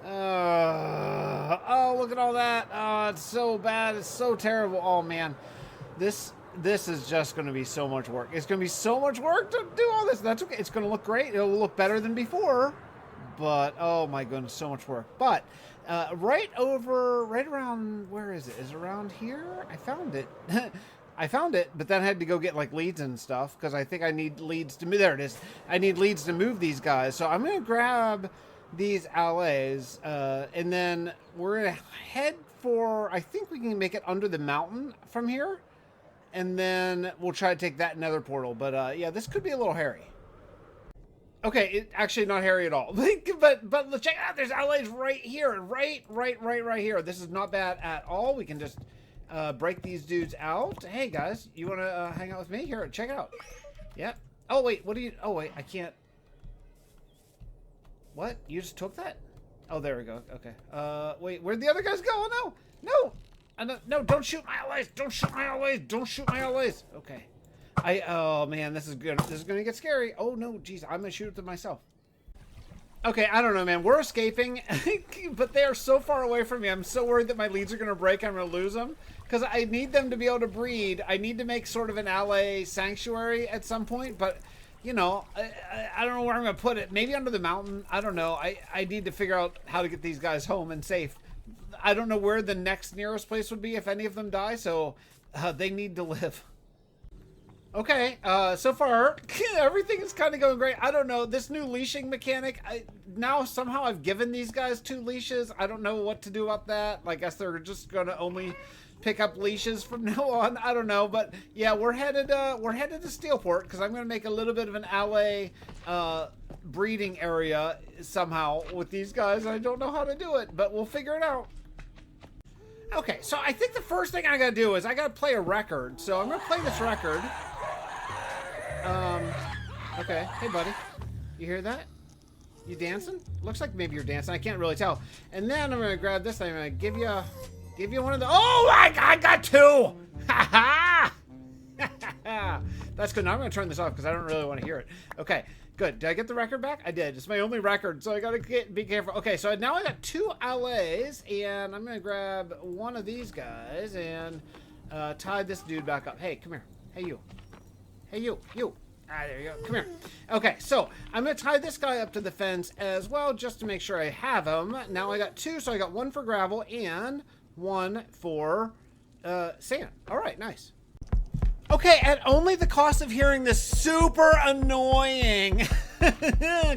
Oh, look at all that. Oh, it's so bad. It's so terrible. Oh man, this is just going to be so much work. It's going to be so much work to do all this. That's okay. It's going to look great. It'll look better than before. But, oh my goodness, so much work. But, right around, where is it? Is it around here? I found it. I found it, but then I had to go get, like, leads and stuff, because I think I need leads to move. There it is. I need leads to move these guys. So I'm going to grab these allays, and then we're gonna head for, I think we can make it under the mountain from here, and then we'll try to take that nether portal. But yeah, this could be a little hairy. Okay, it actually not hairy at all. but check out, there's allays right here, right here. This is not bad at all. We can just break these dudes out. Hey guys, you want to hang out with me? Here, check it out. Yeah. Oh wait, what do you? Oh wait, I can't. What? You just took that? Oh, there we go. Okay. Wait, where'd the other guys go? Oh, no, no, no! Don't shoot my allays! Don't shoot my allays! Don't shoot my allays! Okay. Oh man, this is good. This is gonna get scary. Oh no, jeez, I'm gonna shoot them myself. Okay, I don't know, man. We're escaping, but they are so far away from me. I'm so worried that my leads are gonna break. I'm gonna lose them because I need them to be able to breed. I need to make sort of an allay sanctuary at some point, but. You know, I don't know where I'm going to put it. Maybe under the mountain. I don't know. I need to figure out how to get these guys home and safe. I don't know where the next nearest place would be if any of them die, so they need to live. Okay, so far, everything is kind of going great. I don't know. This new leashing mechanic, now somehow I've given these guys 2 leashes. I don't know what to do about that. I guess they're just going to only pick up leashes from now on. I don't know, but yeah, we're headed to Steelport because I'm going to make a little bit of an allay breeding area somehow with these guys. I don't know how to do it, but we'll figure it out. Okay, so I think the first thing I got to do is I got to play a record. So I'm going to play this record. Okay, hey buddy, you hear that? You dancing? Looks like maybe you're dancing. I can't really tell. And then I'm going to grab this thing. I'm going to give you one of the. Oh my God, I got 2! Ha ha! That's good. Now I'm going to turn this off because I don't really want to hear it. Okay, good. Did I get the record back? I did. It's my only record, so I got to be careful. Okay, so now I got 2 allays, and I'm going to grab one of these guys and tie this dude back up. Hey, come here. Hey, you. Hey, you. Ah, there you go. Come here. Okay, so I'm going to tie this guy up to the fence as well, just to make sure I have him. Now I got 2, so I got 1 for gravel and 1 for sand. All right, nice. Okay, at only the cost of hearing this super annoying,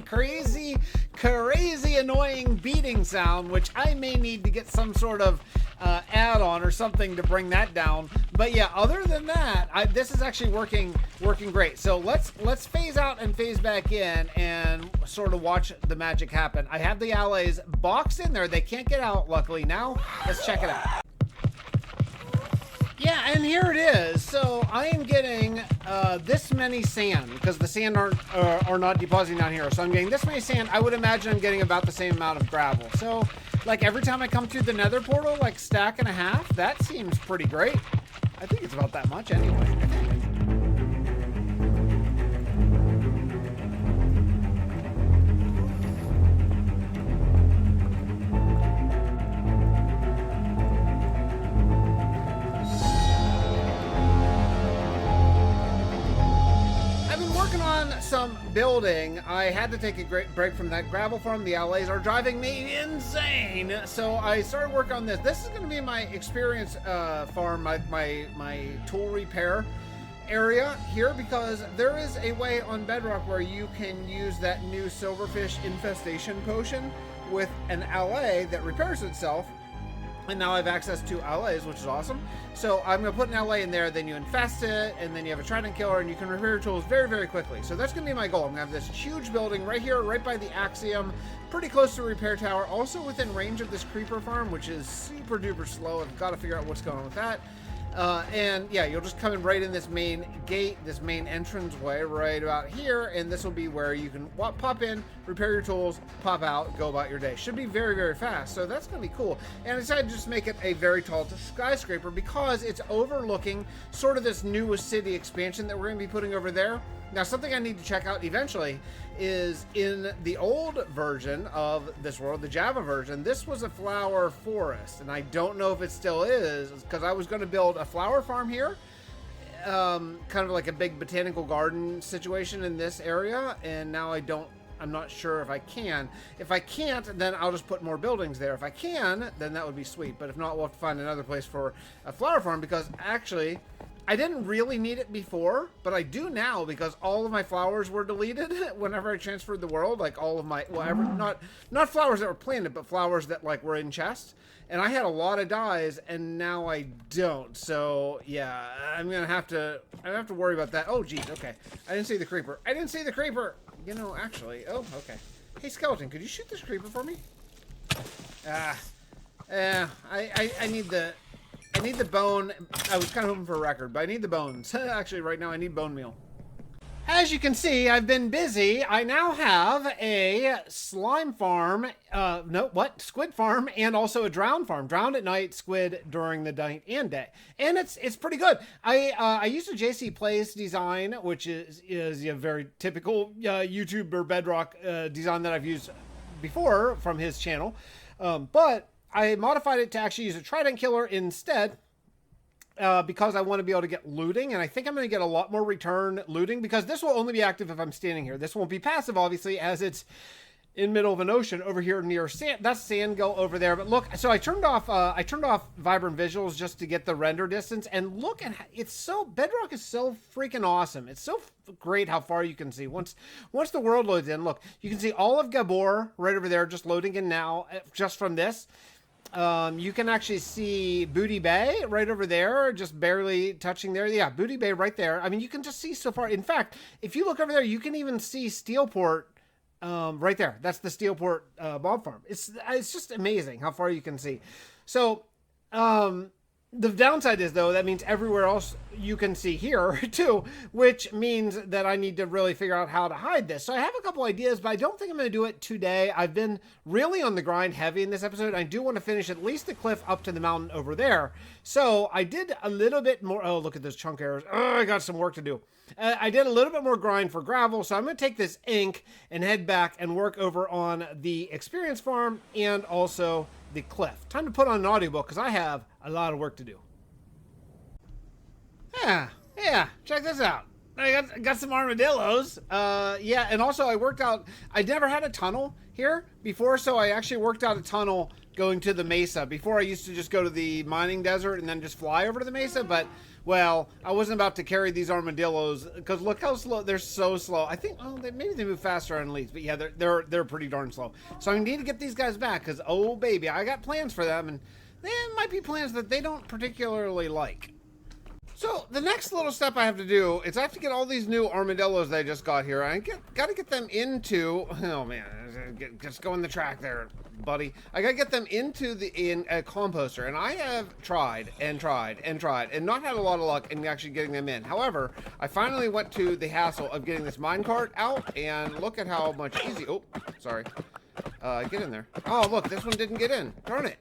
crazy annoying beating sound, which I may need to get some sort of add-on or something to bring that down. But yeah, other than that, this is actually working great. So let's phase out and phase back in and sort of watch the magic happen. I have the allays boxed in there. They can't get out, luckily. Now, let's check it out. Yeah, and here it is. So I am getting this many sand because the sand are not depositing down here. So I'm getting this many sand. I would imagine I'm getting about the same amount of gravel. So like every time I come through the nether portal, like stack and a half, that seems pretty great. I think it's about that much anyway. I think. Some building. I had to take a great break from that gravel farm. The allays are driving me insane, so I started working on this. This is going to be my experience farm, my tool repair area here, because there is a way on Bedrock where you can use that new silverfish infestation potion with an allay that repairs itself. And now I have access to allays, which is awesome. So I'm going to put an allay in there, then you infest it, and then you have a Trident killer, and you can repair your tools very, very quickly. So that's going to be my goal. I'm going to have this huge building right here, right by the Axiom, pretty close to the repair tower, also within range of this creeper farm, which is super duper slow. I've got to figure out what's going on with that. And yeah, you'll just come in right in this main gate, this main entrance way right about here, and this will be where you can pop in, repair your tools, pop out, go about your day. Should be very, very fast, so that's going to be cool. And I decided to just make it a very tall skyscraper because it's overlooking sort of this newest city expansion that we're going to be putting over there. Now, something I need to check out eventually is in the old version of this world, the Java version, this was a flower forest, and I don't know if it still is, because I was going to build a flower farm here, kind of like a big botanical garden situation in this area, and now I'm not sure if I can. If I can't, then I'll just put more buildings there. If I can, then that would be sweet, but if not, we'll have to find another place for a flower farm, because actually I didn't really need it before, but I do now because all of my flowers were deleted whenever I transferred the world. Like all of my, whatever, not flowers that were planted, but flowers that like were in chests. And I had a lot of dyes, and now I don't. So yeah, I'm gonna have to worry about that. Oh geez, okay. I didn't see the creeper. I didn't see the creeper. You know, actually, oh okay. Hey skeleton, could you shoot this creeper for me? I need the bone. I was kind of hoping for a record, but I need the bones. Actually, right now I need bone meal. As you can see, I've been busy. I now have a slime farm, squid farm, and also a drowned farm. Drowned at night, squid during the night and day. And it's pretty good. I used a JC Plays design, which is a very typical YouTuber Bedrock design that I've used before from his channel. But I modified it to actually use a Trident killer instead because I want to be able to get looting, and I think I'm going to get a lot more return looting because this will only be active if I'm standing here. This won't be passive, obviously, as it's in middle of an ocean over here near sand. That's sand go over there. But look, so I turned off vibrant visuals just to get the render distance, and look at it's so Bedrock is so freaking awesome. It's so great how far you can see once the world loads in. Look, you can see all of Gabor right over there just loading in now just from this. You can actually see Booty Bay right over there, just barely touching there. Yeah, Booty Bay right there. I mean, you can just see so far. In fact, if you look over there, you can even see Steelport right there. That's the Steelport mob farm. It's just amazing how far you can see. So, the downside is, though, that means everywhere else you can see here, too, which means that I need to really figure out how to hide this. So I have a couple ideas, but I don't think I'm going to do it today. I've been really on the grind heavy in this episode. I do want to finish at least the cliff up to the mountain over there. So I did a little bit more. Oh, look at those chunk errors. Oh, I got some work to do. I did a little bit more grind for gravel, so I'm going to take this ink and head back and work over on the experience farm and also the cliff. Time to put on an audiobook because I have a lot of work to do. Yeah, check this out. I got some armadillos. Yeah, and also I worked out, I never had a tunnel here before, so I actually worked out a tunnel going to the mesa. Before I used to just go to the mining desert and then just fly over to the mesa, but, well, I wasn't about to carry these armadillos because look how slow, they're so slow. I think, well, maybe they move faster on leaves, but yeah, they're pretty darn slow. So I need to get these guys back because, oh baby, I got plans for them, and they might be plans that they don't particularly like. So the next little step I have to do is I have to get all these new armadillos that I just got here. I got to get them into, oh man, just go in the track there, buddy. I got to get them into a composter, and I have tried and not had a lot of luck in actually getting them in. However, I finally went to the hassle of getting this minecart out, and look at how much easy, oh, sorry. Get in there. Oh, look, this one didn't get in. Darn it.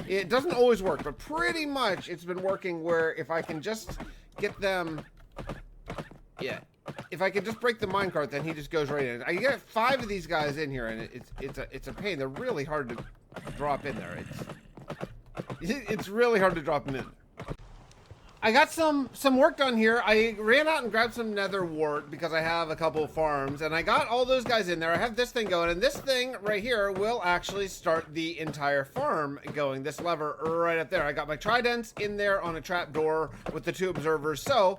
It doesn't always work, but pretty much it's been working where if I can just get them... Yeah. If I can just break the minecart, then he just goes right in. I get 5 of these guys in here, and it's a pain. They're really hard to drop in there. It's really hard to drop them in. I got some work done here. I ran out and grabbed some nether wart because I have a couple of farms, and I got all those guys in there. I have this thing going, and this thing right here will actually start the entire farm going. This lever right up there. I got my tridents in there on a trap door with the 2 observers. So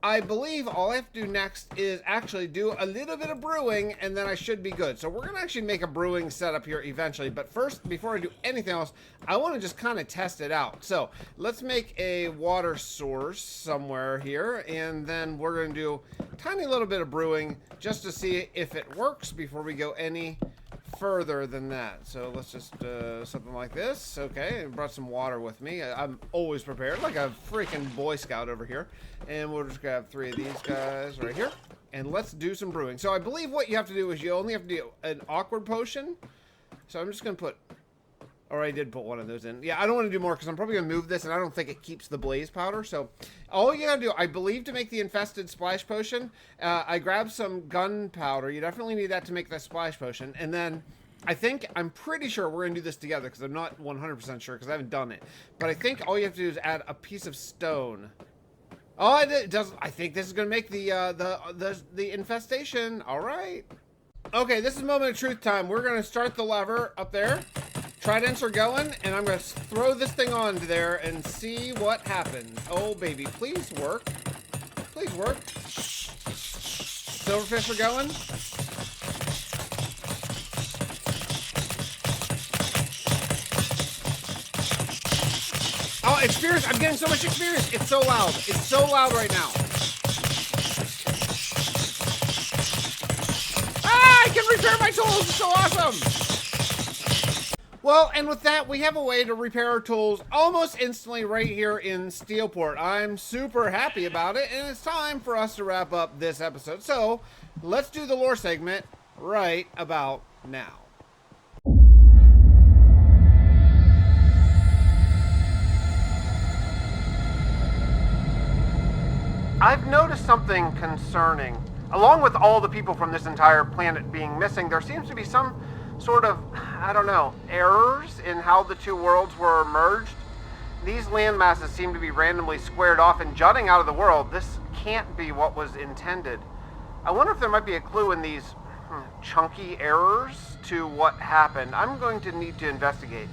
I believe all I have to do next is actually do a little bit of brewing, and then I should be good. So we're going to actually make a brewing setup here eventually. But first, before I do anything else, I want to just kind of test it out. So let's make a water source somewhere here, and then we're going to do a tiny little bit of brewing just to see if it works before we go any further than that. So let's just something like this. Okay, I brought some water with me. I'm always prepared, like a freaking Boy Scout over here. And we'll just grab 3 of these guys right here, and let's do some brewing. So I believe what you have to do is you only have to do an awkward potion. So I'm just gonna put, or I did put one of those in. Yeah, I don't want to do more because I'm probably gonna move this, and I don't think it keeps the blaze powder. So all you gotta do, I believe, to make the infested splash potion, I grabbed some gunpowder. You definitely need that to make the splash potion, and then I'm pretty sure we're gonna do this together because I'm not 100% sure because I haven't done it. But I think all you have to do is add a piece of stone. Oh, it does. I think this is gonna make the infestation. All right. Okay, this is moment of truth time. We're gonna start the lever up there. Tridents are going, and I'm going to throw this thing onto there and see what happens. Oh, baby, please work. Please work. Silverfish are going. Oh, experience. I'm getting so much experience. It's so loud. It's so loud right now. Ah, I can repair my tools. It's so awesome. Well, and with that, we have a way to repair our tools almost instantly right here in Steelport. I'm super happy about it, and it's time for us to wrap up this episode. So, let's do the lore segment right about now. I've noticed something concerning. Along with all the people from this entire planet being missing, there seems to be some sort of, I don't know, errors in how the two worlds were merged. These land masses seem to be randomly squared off and jutting out of the world. This can't be what was intended. I wonder if there might be a clue in these chunky errors to what happened. I'm going to need to investigate.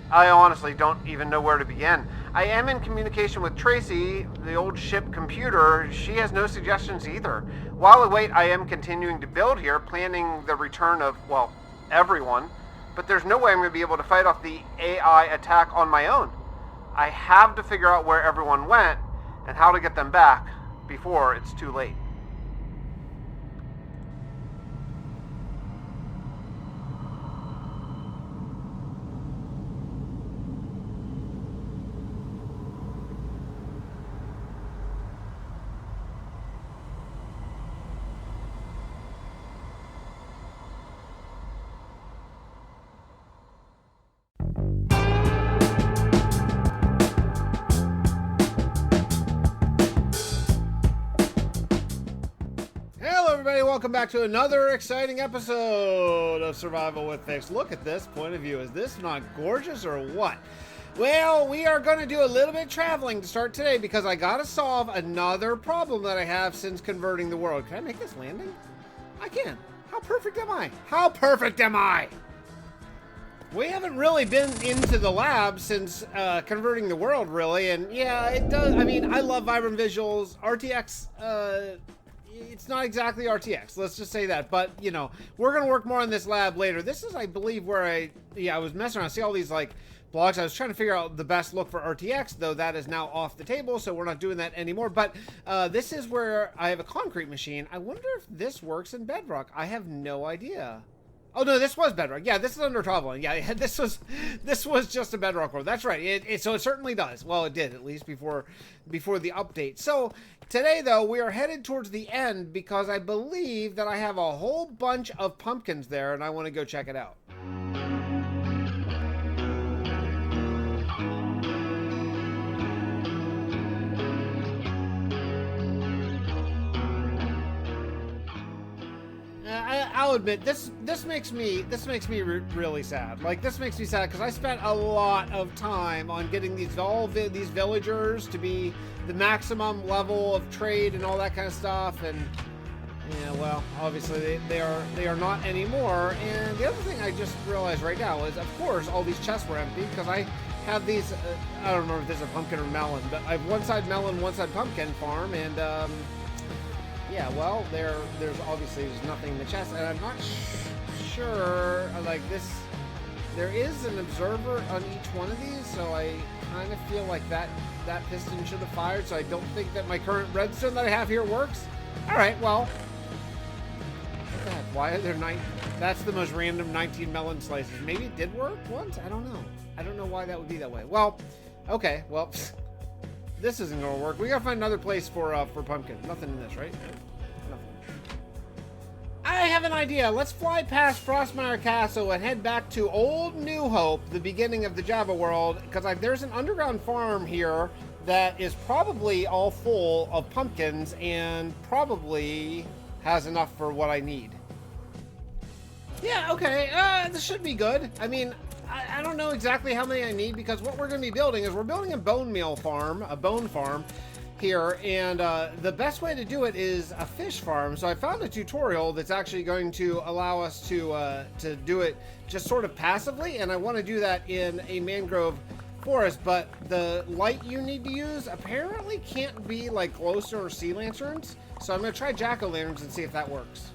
I honestly don't even know where to begin. I am in communication with Tracy, the old ship computer. She has no suggestions either. While I wait, I am continuing to build here, planning the return of, well, everyone, but there's no way I'm going to be able to fight off the AI attack on my own. I have to figure out where everyone went and how to get them back before it's too late. Welcome back to another exciting episode of Survival with Fix. Look at this point of view. Is this not gorgeous or what? Well, we are going to do a little bit of traveling to start today because I got to solve another problem that I have since converting the world. Can I make this landing? I can. How perfect am I? How perfect am I? We haven't really been into the lab since converting the world, really. And yeah, it does. I mean, I love vibrant visuals. RTX, it's not exactly RTX, let's just say that, but you know, we're gonna work more on this lab later. This is, I believe, where I was messing around. I see all these like blocks. I was trying to figure out the best look for RTX, though that is now off the table, so we're not doing that anymore. But this is where I have a concrete machine. I wonder if this works in Bedrock. I have no idea. Oh no, this was Bedrock. Yeah, this is under traveling. Yeah, this was just a Bedrock world. That's right. So it certainly does. Well, it did, at least before the update. So today, though, we are headed towards the end because I believe that I have a whole bunch of pumpkins there, and I want to go check it out. I'll admit, this makes me really sad. Like, this makes me sad because I spent a lot of time on getting these villagers to be the maximum level of trade and all that kind of stuff, and yeah, well, obviously they are not anymore. And the other thing I just realized right now is, of course, all these chests were empty because I have these. I don't remember if this is a pumpkin or melon, but I have one side melon, one side pumpkin farm, and yeah, well, there's obviously nothing in the chest, and I'm not sure, like this, there is an observer on each one of these, so I kind of feel like that piston should have fired, so I don't think that my current redstone that I have here works. Alright, well, God, why are there that's the most random 19 melon slices. Maybe it did work once? I don't know. I don't know why that would be that way. Well, okay, well, this isn't gonna work. We gotta find another place for pumpkin. Nothing in this, right? Nothing. I have an idea. Let's fly past Frostmire Castle and head back to Old New Hope, the beginning of the Java world, because there's an underground farm here that is probably all full of pumpkins and probably has enough for what I need. Yeah, okay. This should be good. I mean, I don't know exactly how many I need because what we're going to be building is we're building a bone meal farm, a bone farm, here, and the best way to do it is a fish farm. So I found a tutorial that's actually going to allow us to do it just sort of passively, and I want to do that in a mangrove forest, but the light you need to use apparently can't be like glowstone or sea lanterns, so I'm going to try jack-o'-lanterns and see if that works.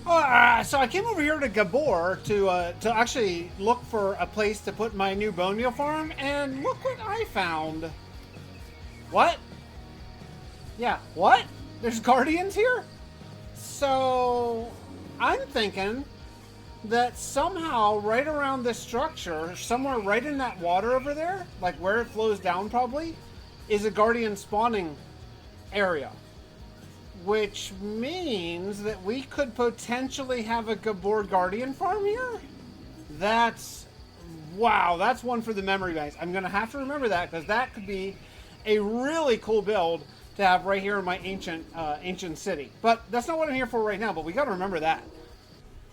So I came over here to Gabor to actually look for a place to put my new bone meal farm, and look what I found. What? Yeah, what? There's guardians here? So I'm thinking that somehow right around this structure, somewhere right in that water over there, like where it flows down probably, is a guardian spawning area. Which means that we could potentially have a Gabor guardian farm here? That's, wow, that's one for the memory banks. I'm going to have to remember that, because that could be a really cool build to have right here in my ancient city. But that's not what I'm here for right now, but we got to remember that.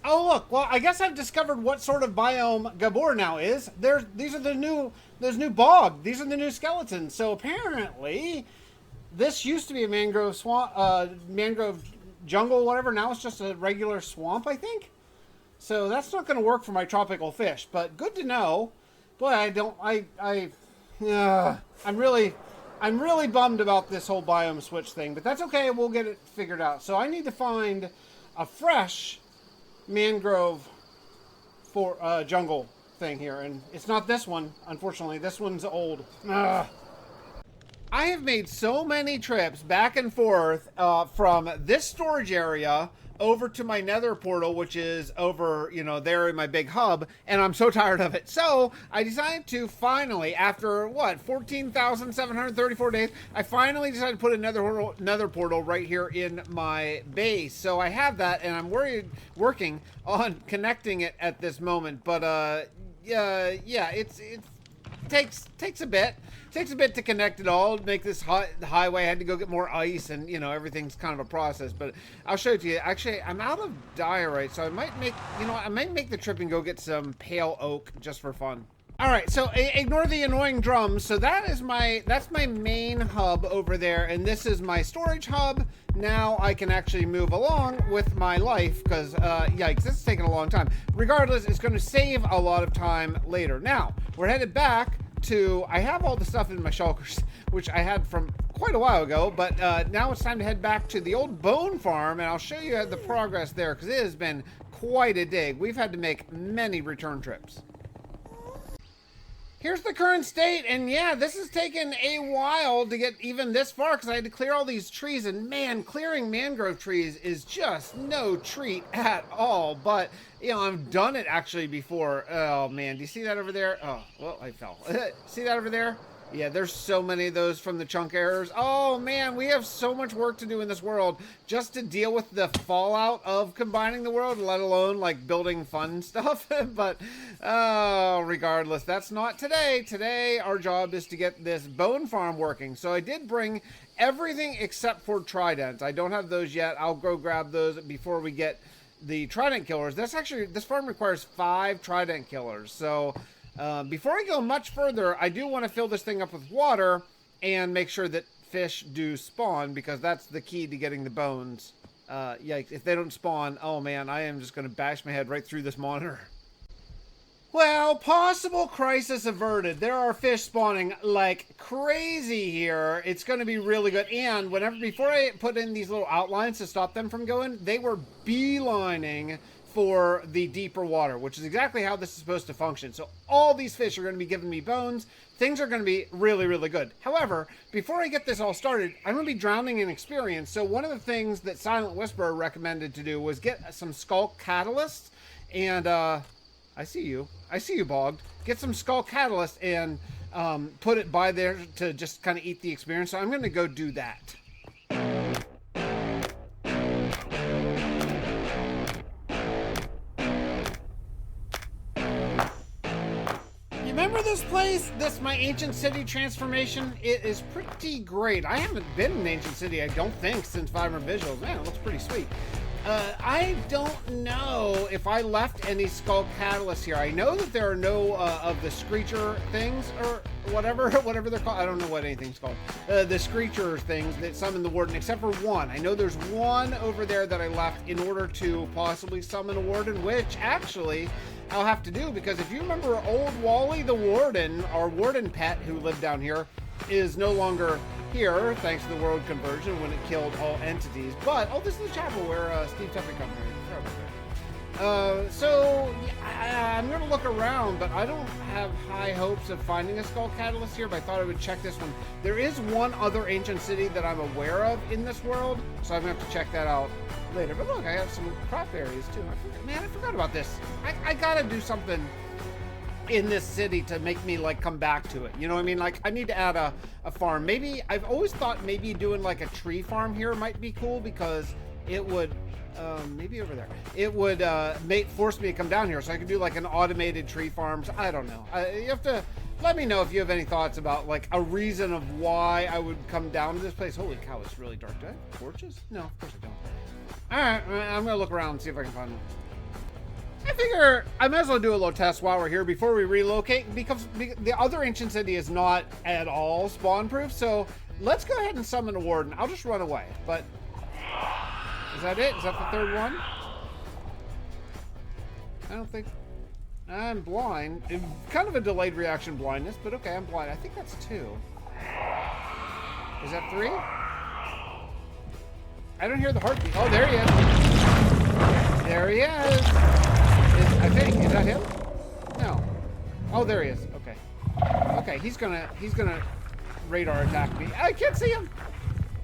Oh look, well I guess I've discovered what sort of biome Gabor now is. These are there's new bog. These are the new skeletons. So apparently this used to be a mangrove swamp, mangrove jungle, whatever. Now it's just a regular swamp, I think. So that's not going to work for my tropical fish, but good to know. Boy, I'm really bummed about this whole biome switch thing, but that's okay. We'll get it figured out. So I need to find a fresh mangrove for jungle thing here, and it's not this one, unfortunately. This one's old. Ugh. I have made so many trips back and forth from this storage area over to my Nether portal, which is over, you know, there in my big hub, and I'm so tired of it. So I decided to finally, after what, 14,734 days, I finally decided to put a Nether portal right here in my base. So I have that, and I'm working on connecting it at this moment. But yeah, it takes a bit. Takes a bit to connect it all, make this highway. I had to go get more ice, and you know, everything's kind of a process, but I'll show it to you. Actually, I'm out of diorite, so I might make the trip and go get some pale oak just for fun. All right, so ignore the annoying drums. So that's my main hub over there, and this is my storage hub. Now I can actually move along with my life, because yikes, this is taking a long time. Regardless, it's going to save a lot of time later. Now we're headed back to, I have all the stuff in my shulkers, which I had from quite a while ago, but now it's time to head back to the old bone farm, and I'll show you the progress there, because it has been quite a dig. We've had to make many return trips. Here's the current state, and yeah, this has taken a while to get even this far, because I had to clear all these trees, and man, clearing mangrove trees is just no treat at all. But you know, I've done it actually before. Oh man, do you see that over there? Oh, well, I fell. See that over there? Yeah, there's so many of those from the chunk errors. Oh man, we have so much work to do in this world just to deal with the fallout of combining the world, let alone like building fun stuff. But regardless, that's not today. Today, our job is to get this bone farm working. So I did bring everything except for Trident. I don't have those yet. I'll go grab those before we get the Trident killers. This farm requires 5 Trident killers. So before I go much further, I do want to fill this thing up with water and make sure that fish do spawn, because that's the key to getting the bones. Yikes, if they don't spawn, oh man, I am just going to bash my head right through this monitor. Well, possible crisis averted. There are fish spawning like crazy here. It's going to be really good. And before I put in these little outlines to stop them from going, they were beelining for the deeper water, which is exactly how this is supposed to function. So all these fish are going to be giving me bones. Things are going to be really, really good. However, before I get this all started, I'm going to be drowning in experience. So one of the things that Silent Whisperer recommended to do was get some skull catalyst. And I see you, Bogged. Get some skull catalyst and put it by there to just kind of eat the experience. So I'm going to go do that. Remember this place? This my ancient city transformation? It is pretty great. I haven't been in ancient city, I don't think, since Vibrant Visuals. Man, it looks pretty sweet. I don't know if I left any skull catalysts here. I know that there are no of the screecher things whatever they're called. I don't know what anything's called. The screecher things that summon the Warden, except for one. I know there's one over there that I left in order to possibly summon a Warden, which actually I'll have to do, because if you remember old Wally the Warden, our Warden pet who lived down here, is no longer here thanks to the world conversion when it killed all entities. But, oh, this is the chapel where Steve Tuffy comes from. So yeah, I'm gonna look around, but I don't have high hopes of finding a skull catalyst here, but I thought I would check this one. There is one other ancient city that I'm aware of in this world, so I'm gonna have to check that out later. But look, I have some crop areas too. I forgot about this. I gotta do something in this city to make me like come back to it. You know what I mean? Like I need to add a farm. Maybe I've always thought maybe doing like a tree farm here might be cool, because it would maybe over there. It would force me to come down here, so I could do like an automated tree farms. I don't know. You have to let me know if you have any thoughts about like a reason of why I would come down to this place. Holy cow, it's really dark. Do I have torches? No, of course I don't. All right, I'm gonna look around and see if I can find one. I figure I might as well do a little test while we're here before we relocate, because the other ancient city is not at all spawn proof. So let's go ahead and summon a Warden. I'll just run away, but. Is that it? Is that the third one? I don't think... I'm blind. Kind of a delayed reaction blindness, but okay, I'm blind. I think that's 2. Is that 3? I don't hear the heartbeat. Oh, there he is. There he is. I think. Is that him? No. Oh, there he is. Okay. Okay, he's gonna radar attack me. I can't see him.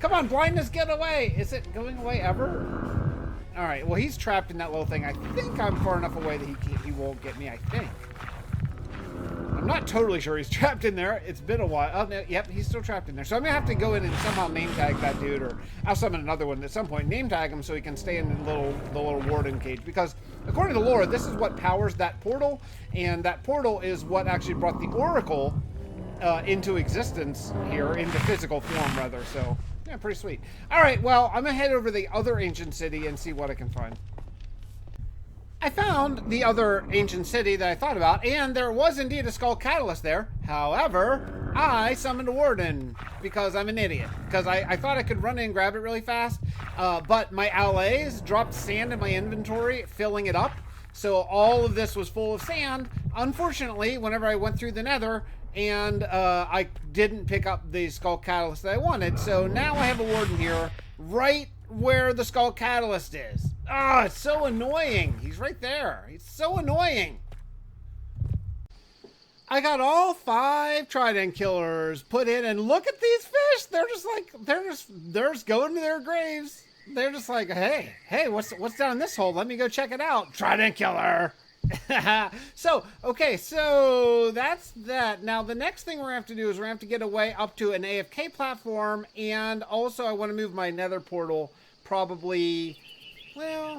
Come on, blindness, get away! Is it going away ever? All right, well, he's trapped in that little thing. I think I'm far enough away that he won't get me, I think. I'm not totally sure he's trapped in there. It's been a while. Oh, no, yep, he's still trapped in there. So I'm going to have to go in and somehow name tag that dude, or I'll summon another one at some point. Name tag him so he can stay in the little Warden cage. Because according to lore, this is what powers that portal, and that portal is what actually brought the Oracle into existence here, into physical form, rather, so... Yeah, pretty sweet. All right, well, I'm going to head over to the other ancient city and see what I can find. I found the other ancient city that I thought about, and there was indeed a skull catalyst there. However, I summoned a Warden because I'm an idiot. Because I thought I could run in and grab it really fast, but my allays dropped sand in my inventory, filling it up. So all of this was full of sand. Unfortunately, whenever I went through the Nether, and I didn't pick up the skull catalyst that I wanted. So now I have a Warden here right where the skull catalyst is. Ah, it's so annoying. He's right there. He's so annoying. I got all 5 Trident killers put in, and look at these fish. They're just like, they're just going to their graves. They're just like, hey, what's down in this hole? Let me go check it out. Trident killer. So, okay, so that's that. Now, the next thing we're going to have to do is we're going to have to get away up to an AFK platform, and also I want to move my Nether portal probably, well,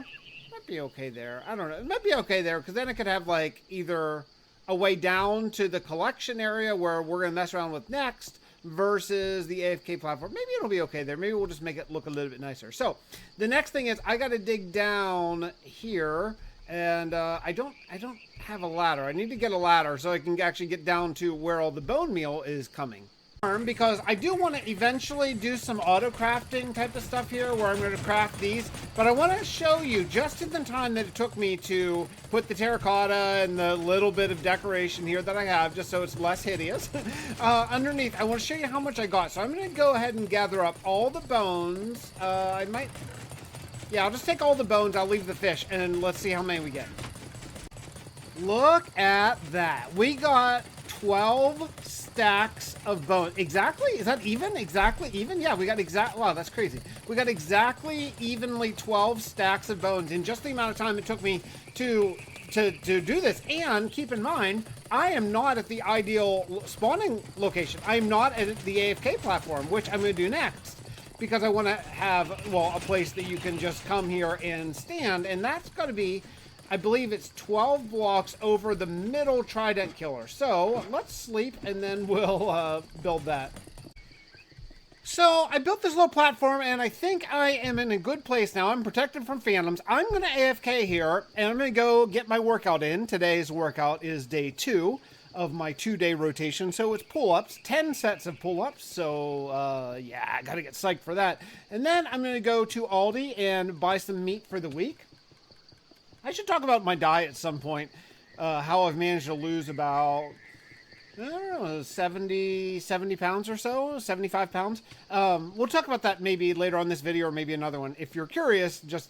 might be okay there. I don't know. It might be okay there, because then it could have, like, either a way down to the collection area where we're going to mess around with next, versus the AFK platform. Maybe it'll be okay there. Maybe we'll just make it look a little bit nicer. So, the next thing is I got to dig down here. And I don't have a ladder. I need to get a ladder so I can actually get down to where all the bone meal is coming. Because I do want to eventually do some auto crafting type of stuff here where I'm going to craft these. But I want to show you just in the time that it took me to put the terracotta and the little bit of decoration here that I have, just so it's less hideous. Underneath, I want to show you how much I got. So I'm going to go ahead and gather up all the bones. Yeah, I'll just take all the bones, I'll leave the fish, and let's see how many we get. Look at that. We got 12 stacks of bones. Exactly? Is that even? Exactly even? Yeah, we got wow, that's crazy. We got exactly evenly 12 stacks of bones in just the amount of time it took me to do this. And keep in mind, I am not at the ideal spawning location. I am not at the AFK platform, which I'm going to do next. Because I want to have, well, a place that you can just come here and stand. And that's got to be, I believe it's 12 blocks over the middle Trident killer. So let's sleep and then we'll build that. So I built this little platform and I think I am in a good place now. I'm protected from phantoms. I'm going to AFK here and I'm going to go get my workout in. Today's workout is day 2. of my 2-day rotation. So it's pull-ups, 10 sets of pull-ups. So yeah, I gotta get psyched for that. And then I'm gonna go to Aldi and buy some meat for the week. I should talk about my diet at some point. How I've managed to lose about, I don't know, 70 pounds or so, 75 pounds. We'll talk about that maybe later on this video or maybe another one. If you're curious, just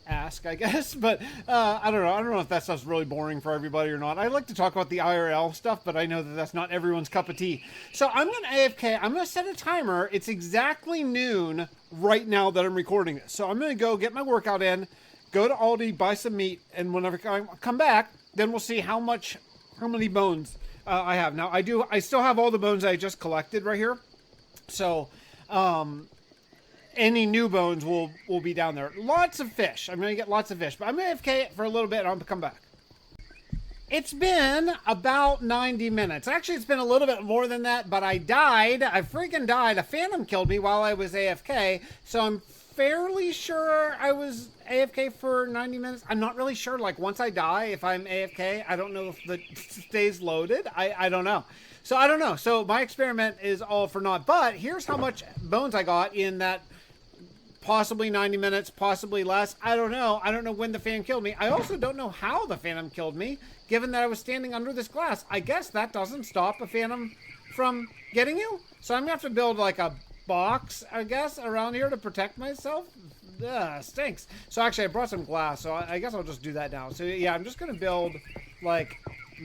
ask, I guess. But I don't know if that stuff's really boring for everybody or not. I like to talk about the IRL stuff, but I know that that's not everyone's cup of tea. So I'm going to AFK. I'm going to set a timer. It's exactly noon right now that I'm recording this. So I'm going to go get my workout in, go to Aldi, buy some meat, and whenever I come back, then we'll see how many bones I have. Now, I still have all the bones I just collected right here. So, any new bones will be down there. Lots of fish. I'm going to get lots of fish. But I'm going to AFK it for a little bit and I'll come back. It's been about 90 minutes. Actually, it's been a little bit more than that, but I died. I freaking died. A phantom killed me while I was AFK. So I'm fairly sure I was AFK for 90 minutes. I'm not really sure. Like, once I die, if I'm AFK, I don't know if the stays loaded. I don't know. So I don't know. So my experiment is all for naught. But here's how much bones I got in that possibly 90 minutes, possibly less. I don't know. I don't know when the phantom killed me. I also don't know how the phantom killed me, given that I was standing under this glass. I guess that doesn't stop a phantom from getting you. So I'm going to have to build like a box, I guess, around here to protect myself. Stinks. So actually I brought some glass, so I guess I'll just do that now. So yeah, I'm just gonna build like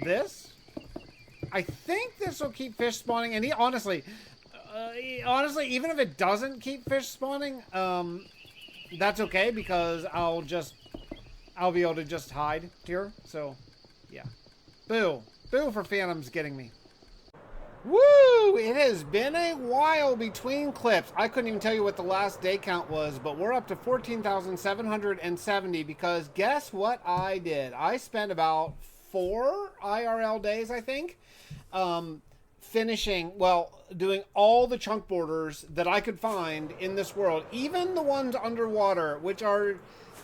this. I think this will keep fish spawning, and honestly, even if it doesn't keep fish spawning, that's okay, because I'll be able to just hide here. So yeah, boo for phantoms getting me. Woo! It has been a while between clips. I couldn't even tell you what the last day count was, but we're up to 14,770 because guess what I did? I spent about 4 IRL days, I think, doing all the chunk borders that I could find in this world, even the ones underwater, which are...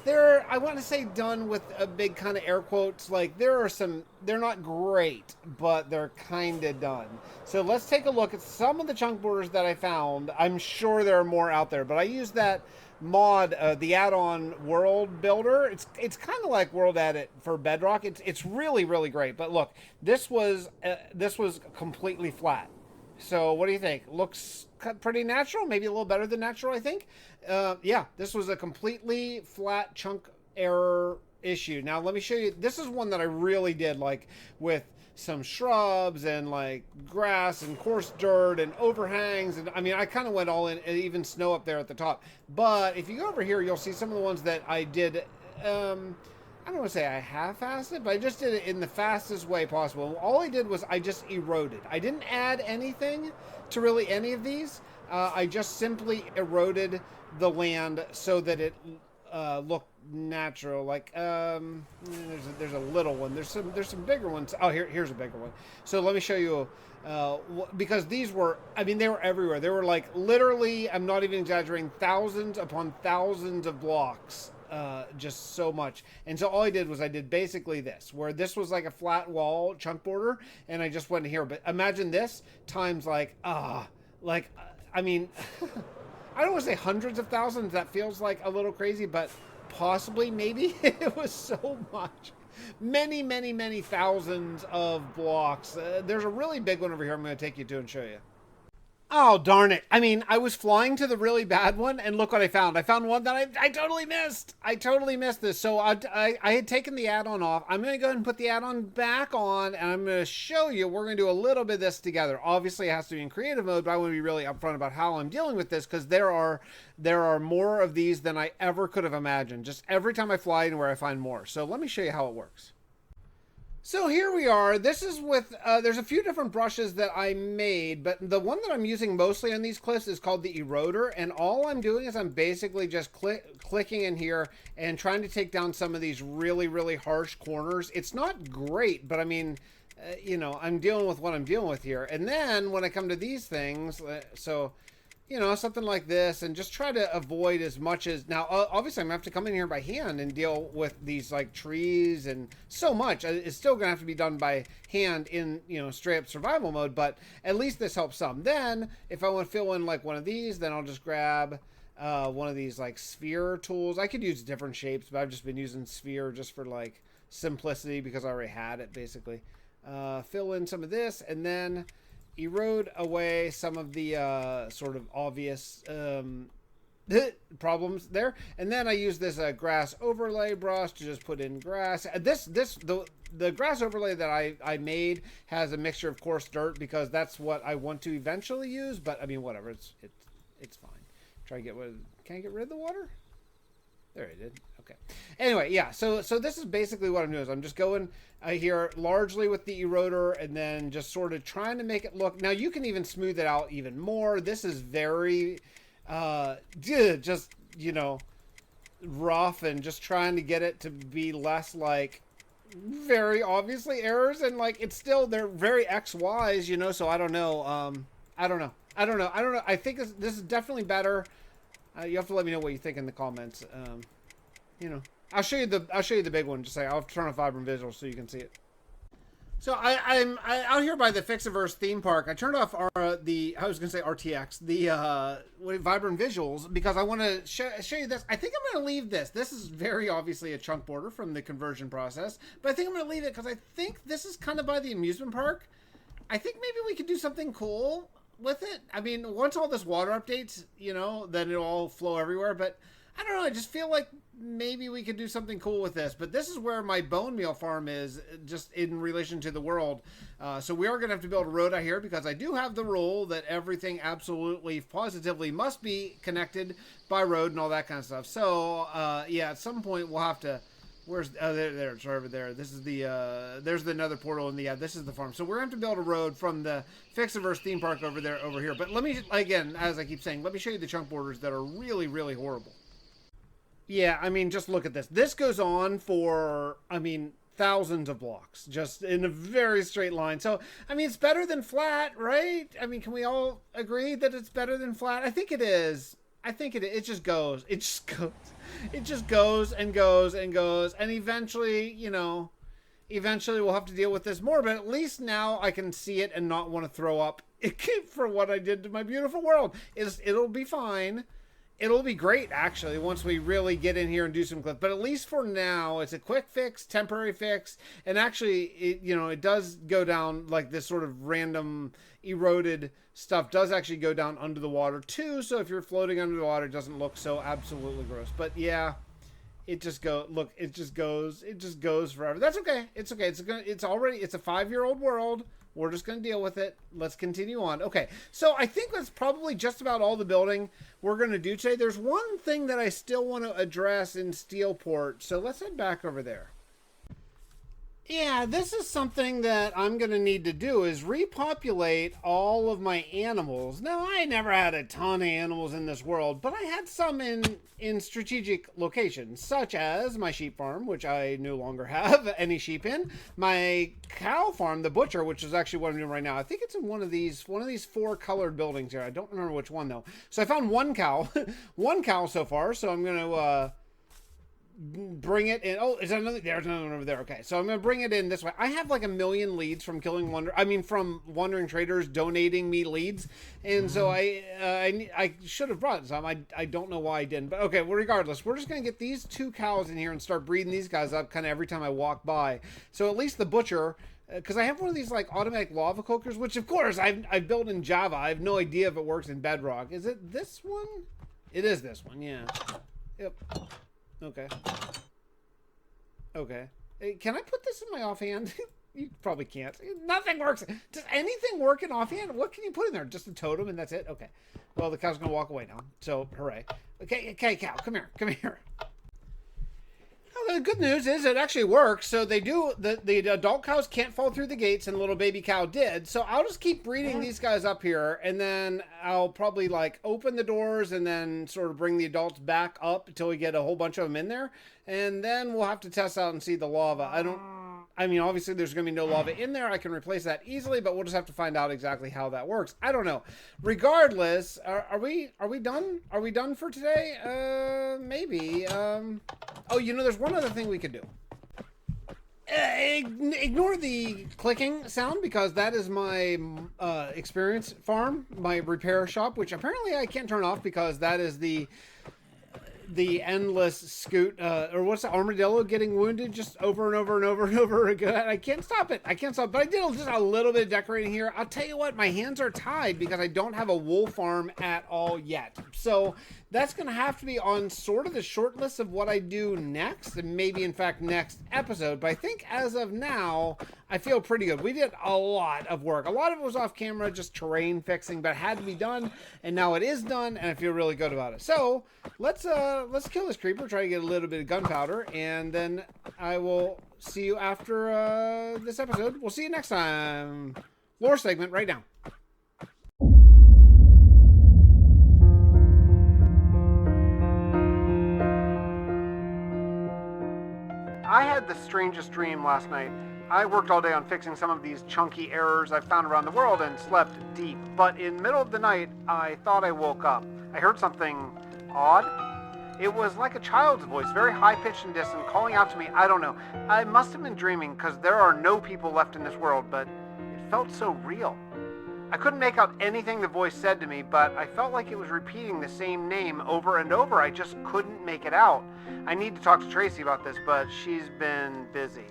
I want to say done with a big kind of air quotes. Like, there are some, they're not great, but they're kind of done. So let's take a look at some of the chunk borders that I found. I'm sure there are more out there, but I used that mod, the add-on World Builder. It's kind of like World Edit for Bedrock. It's really, really great. But look, this was completely flat. So what do you think? Looks pretty natural, maybe a little better than natural, I think. Yeah, this was a completely flat chunk error issue. Now let me show you. This is one that I really did, like with some shrubs and like grass and coarse dirt and overhangs, and I mean I kind of went all in, and even snow up there at the top. But if you go over here, you'll see some of the ones that I did. I don't want to say I half-assed it, but I just did it in the fastest way possible. All I did was I just eroded. I didn't add anything to really any of these. I just simply eroded the land so that it looked natural. Like there's a little one. There's some bigger ones. Oh, here's a bigger one. So let me show you. Because these were, I mean, they were everywhere. They were like literally, I'm not even exaggerating, thousands upon thousands of blocks. Just so much. And so all I did was I did basically this, where this was like a flat wall chunk border, and I just went here. But imagine this times I mean, I don't want to say hundreds of thousands. That feels like a little crazy, but possibly, maybe it was so much. Many thousands of blocks. There's a really big one over here I'm going to take you to and show you. Oh, darn it. I mean, I was flying to the really bad one, and look what I found. I found one that I totally missed. I totally missed this. So I had taken the add-on off. I'm going to go ahead and put the add-on back on, and I'm going to show you. We're going to do a little bit of this together. Obviously, it has to be in creative mode, but I want to be really upfront about how I'm dealing with this, because there are more of these than I ever could have imagined. Just every time I fly anywhere, I find more. So let me show you how it works. So here we are. This is with, there's a few different brushes that I made, but the one that I'm using mostly on these cliffs is called the Eroder, and all I'm doing is I'm basically just clicking in here and trying to take down some of these really harsh corners. It's not great, but I mean, you know, I'm dealing with what I'm dealing with here. And then when I come to these things, so you know, something like this, and just try to avoid as much as... Now, obviously, I'm going to have to come in here by hand and deal with these, like, trees and so much. It's still going to have to be done by hand in, you know, straight-up survival mode, but at least this helps some. Then, if I want to fill in, like, one of these, then I'll just grab one of these, like, sphere tools. I could use different shapes, but I've just been using sphere just for, like, simplicity because I already had it, basically. Fill in some of this, and then... erode away some of the sort of obvious problems there, and then I use this grass overlay brush to just put in grass. The grass overlay that I made has a mixture of coarse dirt because that's what I want to eventually use. But I mean, whatever, it's fine. Try to get rid. Can I get rid of the water? There I did. Okay. Anyway, yeah. So this is basically what I'm doing. Is I'm just going here largely with the eroder and then just sort of trying to make it look. Now you can even smooth it out even more. This is very, just, you know, rough and just trying to get it to be less like very obviously errors, and like it's still, they're very XYs, you know. So I don't know. I don't know. I think this is definitely better. You have to let me know what you think in the comments. You know, I'll show you the big one. Just say I'll turn on Vibrant Visuals so you can see it. So I'm out here by the Fixxiverse theme park. I turned off I was gonna say RTX, Vibrant Visuals, because I want to show you this. I think I'm gonna leave this. This is very obviously a chunk border from the conversion process, but I think I'm gonna leave it because I think this is kind of by the amusement park. I think maybe we could do something cool with it. I mean, once all this water updates, you know, then it'll all flow everywhere. But I don't know. I just feel like maybe we could do something cool with this. But this is where my bone meal farm is, just in relation to the world. So we are going to have to build a road out here because I do have the rule that everything absolutely positively must be connected by road and all that kind of stuff. So yeah, at some point we'll have to... Where's there? It's right over there. This is the there's the Nether portal, and this is the farm. So we're gonna have to build a road from the Fixxiverse theme park over here. But let me, again, as I keep saying, let me show you the chunk borders that are really, really horrible. Yeah, I mean, just look at this. This goes on for, I mean, thousands of blocks, just in a very straight line. So, I mean, it's better than flat, right? I mean, can we all agree that it's better than flat? I think it is. It just goes. It just goes. It just goes and goes and goes. And eventually, you know, we'll have to deal with this more. But at least now I can see it and not want to throw up for what I did to my beautiful world. It'll be fine. It'll be great, actually, once we really get in here and do some clips. But at least for now, it's a quick fix, temporary fix. And actually, it does go down, like this sort of random eroded stuff does actually go down under the water, too. So if you're floating under the water, it doesn't look so absolutely gross. But yeah, it just goes. Look, it just goes forever. That's okay. It's okay. It's a 5-year-old world. We're just going to deal with it. Let's continue on. Okay, so I think that's probably just about all the building we're going to do today. There's one thing that I still want to address in Steelport, so let's head back over there. Yeah, this is something that I'm going to need to do, is repopulate all of my animals. Now, I never had a ton of animals in this world, but I had some in strategic locations, such as my sheep farm, which I no longer have any sheep in, my cow farm, the butcher, which is actually what I'm doing right now. I think it's in one of these 4 colored buildings here. I don't remember which one, though. So I found one cow, one cow so far, so I'm going to... bring it in. Oh, there's another one over there. Okay, so I'm gonna bring it in this way. I have like 1 million leads from from wandering traders donating me leads, and so I should have brought some. I don't know why I didn't, but okay. Well, regardless, we're just gonna get these 2 cows in here and start breeding these guys up kind of every time I walk by. So at least the butcher, because I have one of these like automatic lava cookers, which of course I've built in Java. I have no idea if it works in Bedrock. Is it this one? It is this one. Yeah. Yep. Okay. Okay. Hey, can I put this in my offhand? You probably can't. Nothing works. Does anything work in offhand? What can you put in there? Just a totem and that's it? Okay. Well, the cow's going to walk away now. So, hooray. Okay, cow, come here. Come here. Well, the good news is it actually works. So they do, the adult cows can't fall through the gates, and the little baby cow did. So I'll just keep breeding these guys up here, and then I'll probably like open the doors and then sort of bring the adults back up until we get a whole bunch of them in there. And then we'll have to test out and see the lava. I mean, obviously there's going to be no lava in there. I can replace that easily, but we'll just have to find out exactly how that works. I don't know. Regardless, are we done? Are we done for today? Maybe. Oh, you know, there's one other thing we could do. Ignore the clicking sound because that is my experience farm, my repair shop, which apparently I can't turn off because that is the endless scoot, or what's the Armadillo getting wounded just over and over and over and over again. I can't stop it. I can't stop. But I did just a little bit of decorating here. I'll tell you what, my hands are tied because I don't have a wool farm at all yet. So that's going to have to be on sort of the short list of what I do next, and maybe in fact next episode. But I think as of now, I feel pretty good. We did a lot of work. A lot of it was off camera, just terrain fixing, but it had to be done, and now it is done, and I feel really good about it. So let's kill this creeper, try to get a little bit of gunpowder, and then I will see you after this episode. We'll see you next time. Lore segment right now. I had the strangest dream last night. I worked all day on fixing some of these chunky errors I've found around the world and slept deep. But in the middle of the night, I thought I woke up. I heard something odd. It was like a child's voice, very high-pitched and distant, calling out to me. I don't know. I must have been dreaming because there are no people left in this world, but it felt so real. I couldn't make out anything the voice said to me, but I felt like it was repeating the same name over and over. I just couldn't make it out. I need to talk to Tracy about this, but she's been busy.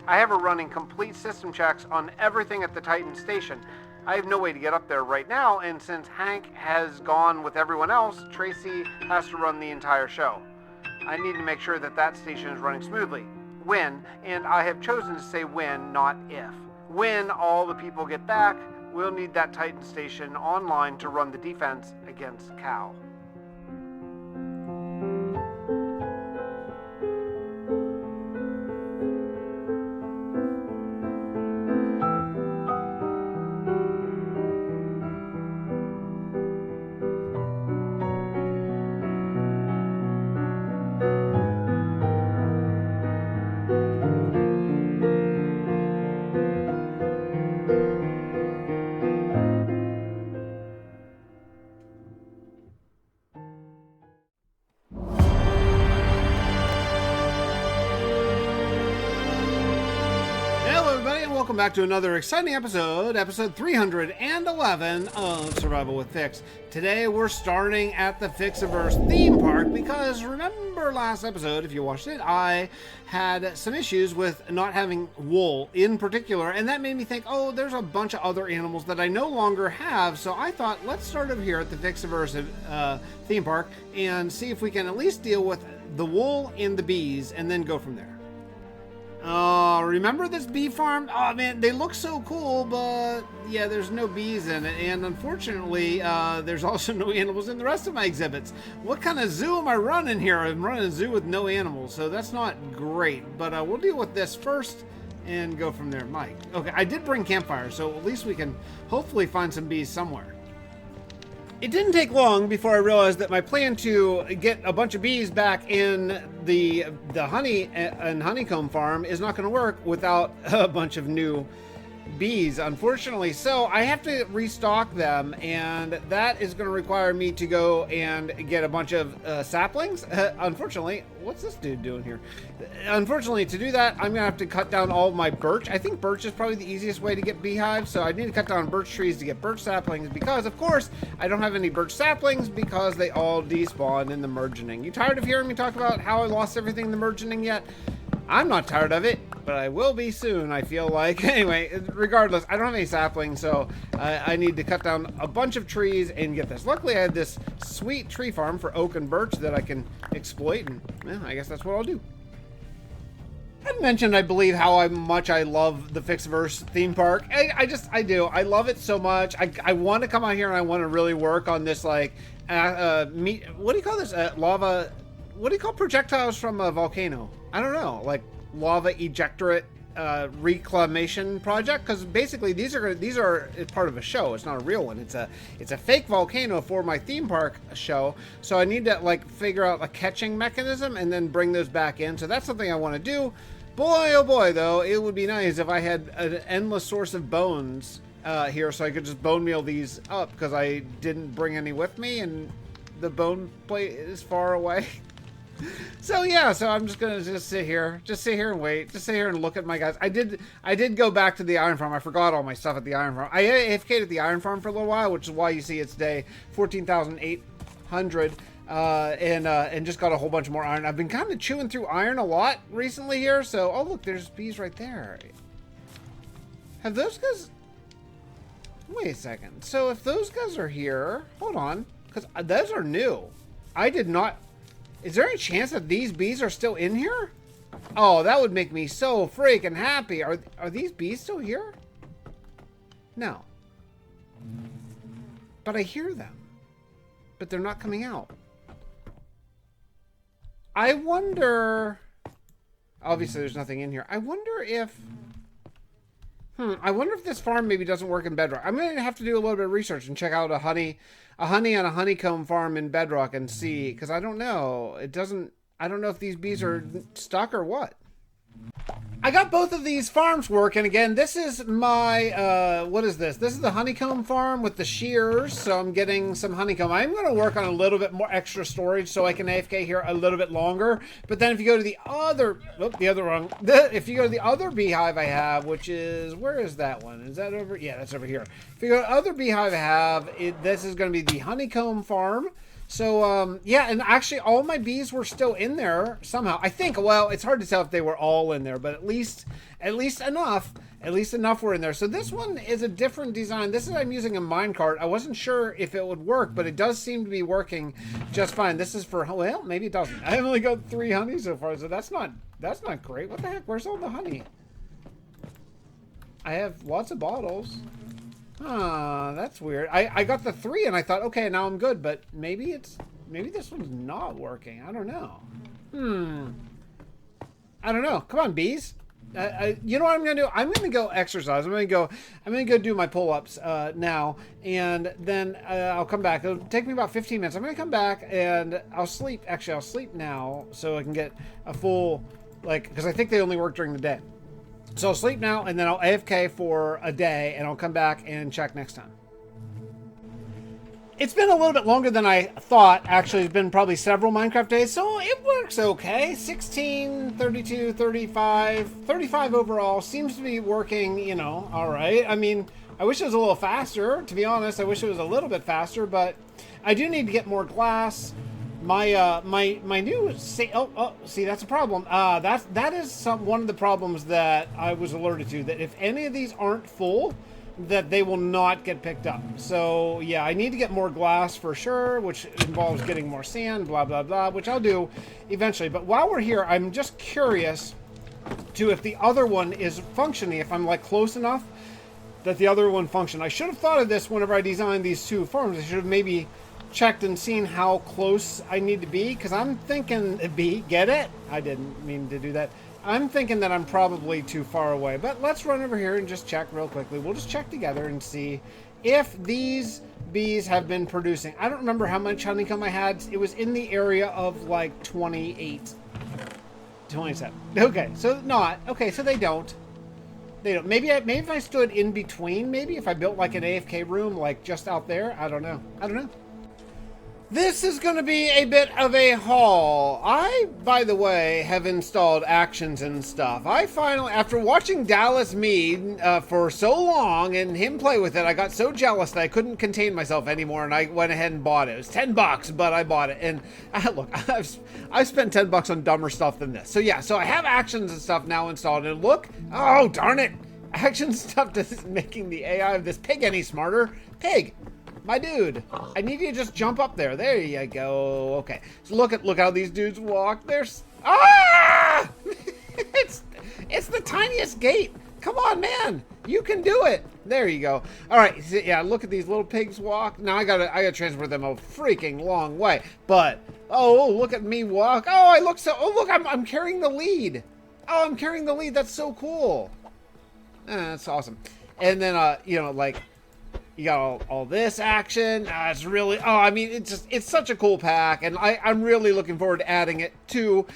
I have her running complete system checks on everything at the Titan station. I have no way to get up there right now, and since Hank has gone with everyone else, Tracy has to run the entire show. I need to make sure that that station is running smoothly. When, and I have chosen to say when, not if. When all the people get back, we'll need that Titan station online to run the defense against Cal. Welcome back to another exciting episode 311 of Survival with Fix. Today we're starting at the Fixxiverse theme park because remember last episode, if you watched it, I had some issues with not having wool in particular, and that made me think, oh, there's a bunch of other animals that I no longer have, so I thought, let's start over here at the Fixxiverse theme park and see if we can at least deal with the wool and the bees and then go from there. Remember this bee farm? Oh man, they look so cool, but yeah, there's no bees in it, and unfortunately, there's also no animals in the rest of my exhibits. What kind of zoo am I running here? I'm running a zoo with no animals, so that's not great, but we'll deal with this first and go from there. Mike. Okay, I did bring campfire, so at least we can hopefully find some bees somewhere. It didn't take long before I realized that my plan to get a bunch of bees back in the honey and honeycomb farm is not going to work without a bunch of new bees, unfortunately. So I have to restock them, and that is going to require me to go and get a bunch of saplings. Unfortunately, what's this dude doing here? Unfortunately, to do that, I'm going to have to cut down all of my birch. I think birch is probably the easiest way to get beehives, so I need to cut down birch trees to get birch saplings because, of course, I don't have any birch saplings because they all despawned in the mergening. You tired of hearing me talk about how I lost everything in the mergening yet? I'm not tired of it, but I will be soon, I feel like. Anyway, regardless, I don't have any saplings, so I need to cut down a bunch of trees and get this. Luckily, I had this sweet tree farm for oak and birch that I can exploit, and well, I guess that's what I'll do. I mentioned, I believe, how much I love the Fixverse theme park. I do. I love it so much. I want to come out here and I want to really work on this, like, what do you call this? Lava, what do you call projectiles from a volcano? I don't know, like lava ejectorate reclamation project, because basically these are part of a show. It's not a real one. It's a fake volcano for my theme park show. So I need to like figure out a catching mechanism and then bring those back in. So that's something I want to do. Boy, oh boy, though, it would be nice if I had an endless source of bones here so I could just bone meal these up because I didn't bring any with me and the bone plate is far away. So yeah, so I'm just gonna sit here and wait, just sit here and look at my guys. I did go back to the iron farm. I forgot all my stuff at the iron farm. I AFK'd at the iron farm for a little while, which is why you see it's day 14,800. And just got a whole bunch more iron. I've been kind of chewing through iron a lot recently here. So, oh look, there's bees right there. Have those guys? Wait a second. So if those guys are here, hold on, because those are new. I did not. Is there any chance that these bees are still in here? Oh, that would make me so freaking happy. Are these bees still here? No. But I hear them. But they're not coming out. I wonder... Obviously, there's nothing in here. I wonder if... I wonder if this farm maybe doesn't work in Bedrock. I'm going to have to do a little bit of research and check out a honey and a honeycomb farm in Bedrock and see. Because I don't know. It doesn't... I don't know if these bees are stuck or what. I got both of these farms working again. This is my, what is this? This is the honeycomb farm with the shears. So I'm getting some honeycomb. I'm going to work on a little bit more extra storage so I can AFK here a little bit longer. But then if you go to the other, if you go to the other beehive I have, which is, where is that one? Is that over? Yeah, that's over here. If you go to the other beehive I have, this is going to be the honeycomb farm. So, yeah, and actually all my bees were still in there somehow. I think, well, it's hard to tell if they were all in there, but at least enough were in there. So this one is a different design. This is, I'm using a minecart. I wasn't sure if it would work, but it does seem to be working just fine. This is for, well, maybe it doesn't. I only got 3 honey so far, so that's not great. What the heck? Where's all the honey? I have lots of bottles. That's weird. I got the 3 and I thought, okay, now I'm good, but maybe this one's not working. I don't know. I don't know. Come on, bees. You know what I'm gonna do? I'm gonna go exercise. I'm gonna go do my pull-ups now, and then I'll come back. It'll take me about 15 minutes. I'm gonna come back and I'll sleep. Actually, I'll sleep now so I can get a full, because I think they only work during the day. So I'll sleep now, and then I'll AFK for a day, and I'll come back and check next time. It's been a little bit longer than I thought. Actually, it's been probably several Minecraft days, so it works okay. 16, 32, 35, 35 overall. Seems to be working, you know, all right. I mean, I wish it was a little faster, to be honest. I wish it was a little bit faster, but I do need to get more glass. My new see that's a problem. That is one of the problems that I was alerted to, that if any of these aren't full, that they will not get picked up. So yeah, I need to get more glass for sure, which involves getting more sand, blah blah blah, which I'll do eventually. But while we're here, I'm just curious to if the other one is functioning, if I'm like close enough that the other one functioned. I should have thought of this whenever I designed these 2 farms. I should have maybe checked and seen how close I need to be, because I'm thinking, get it? I didn't mean to do that. I'm thinking that I'm probably too far away, but let's run over here and just check real quickly. We'll just check together and see if these bees have been producing. I don't remember how much honeycomb I had. It was in the area of like 28, 27. Okay, so not. Okay, so they don't. They don't. Maybe if I stood in between, maybe if I built like an AFK room, like just out there. I don't know. This is going to be a bit of a haul. I, by the way, have installed actions and stuff. I finally, after watching Dallas Mead for so long and him play with it, I got so jealous that I couldn't contain myself anymore, and I went ahead and bought it. It was $10, but I bought it. And look, I've spent $10 on dumber stuff than this. So yeah, so I have actions and stuff now installed, and look, oh darn it, action stuff is making the AI of this pig any smarter. Pig. My dude, I need you to just jump up there. There you go. Okay. So look how these dudes walk. There's it's the tiniest gate. Come on, man. You can do it. There you go. All right. Yeah, look at these little pigs walk. Now I gotta transport them a freaking long way. But look at me walk. Oh, I look so. Oh, look, I'm carrying the lead. Oh, I'm carrying the lead. That's so cool. That's awesome. And then you know, like, You got all this action. It's really, I mean, it's such a cool pack, and I'm really looking forward to adding it to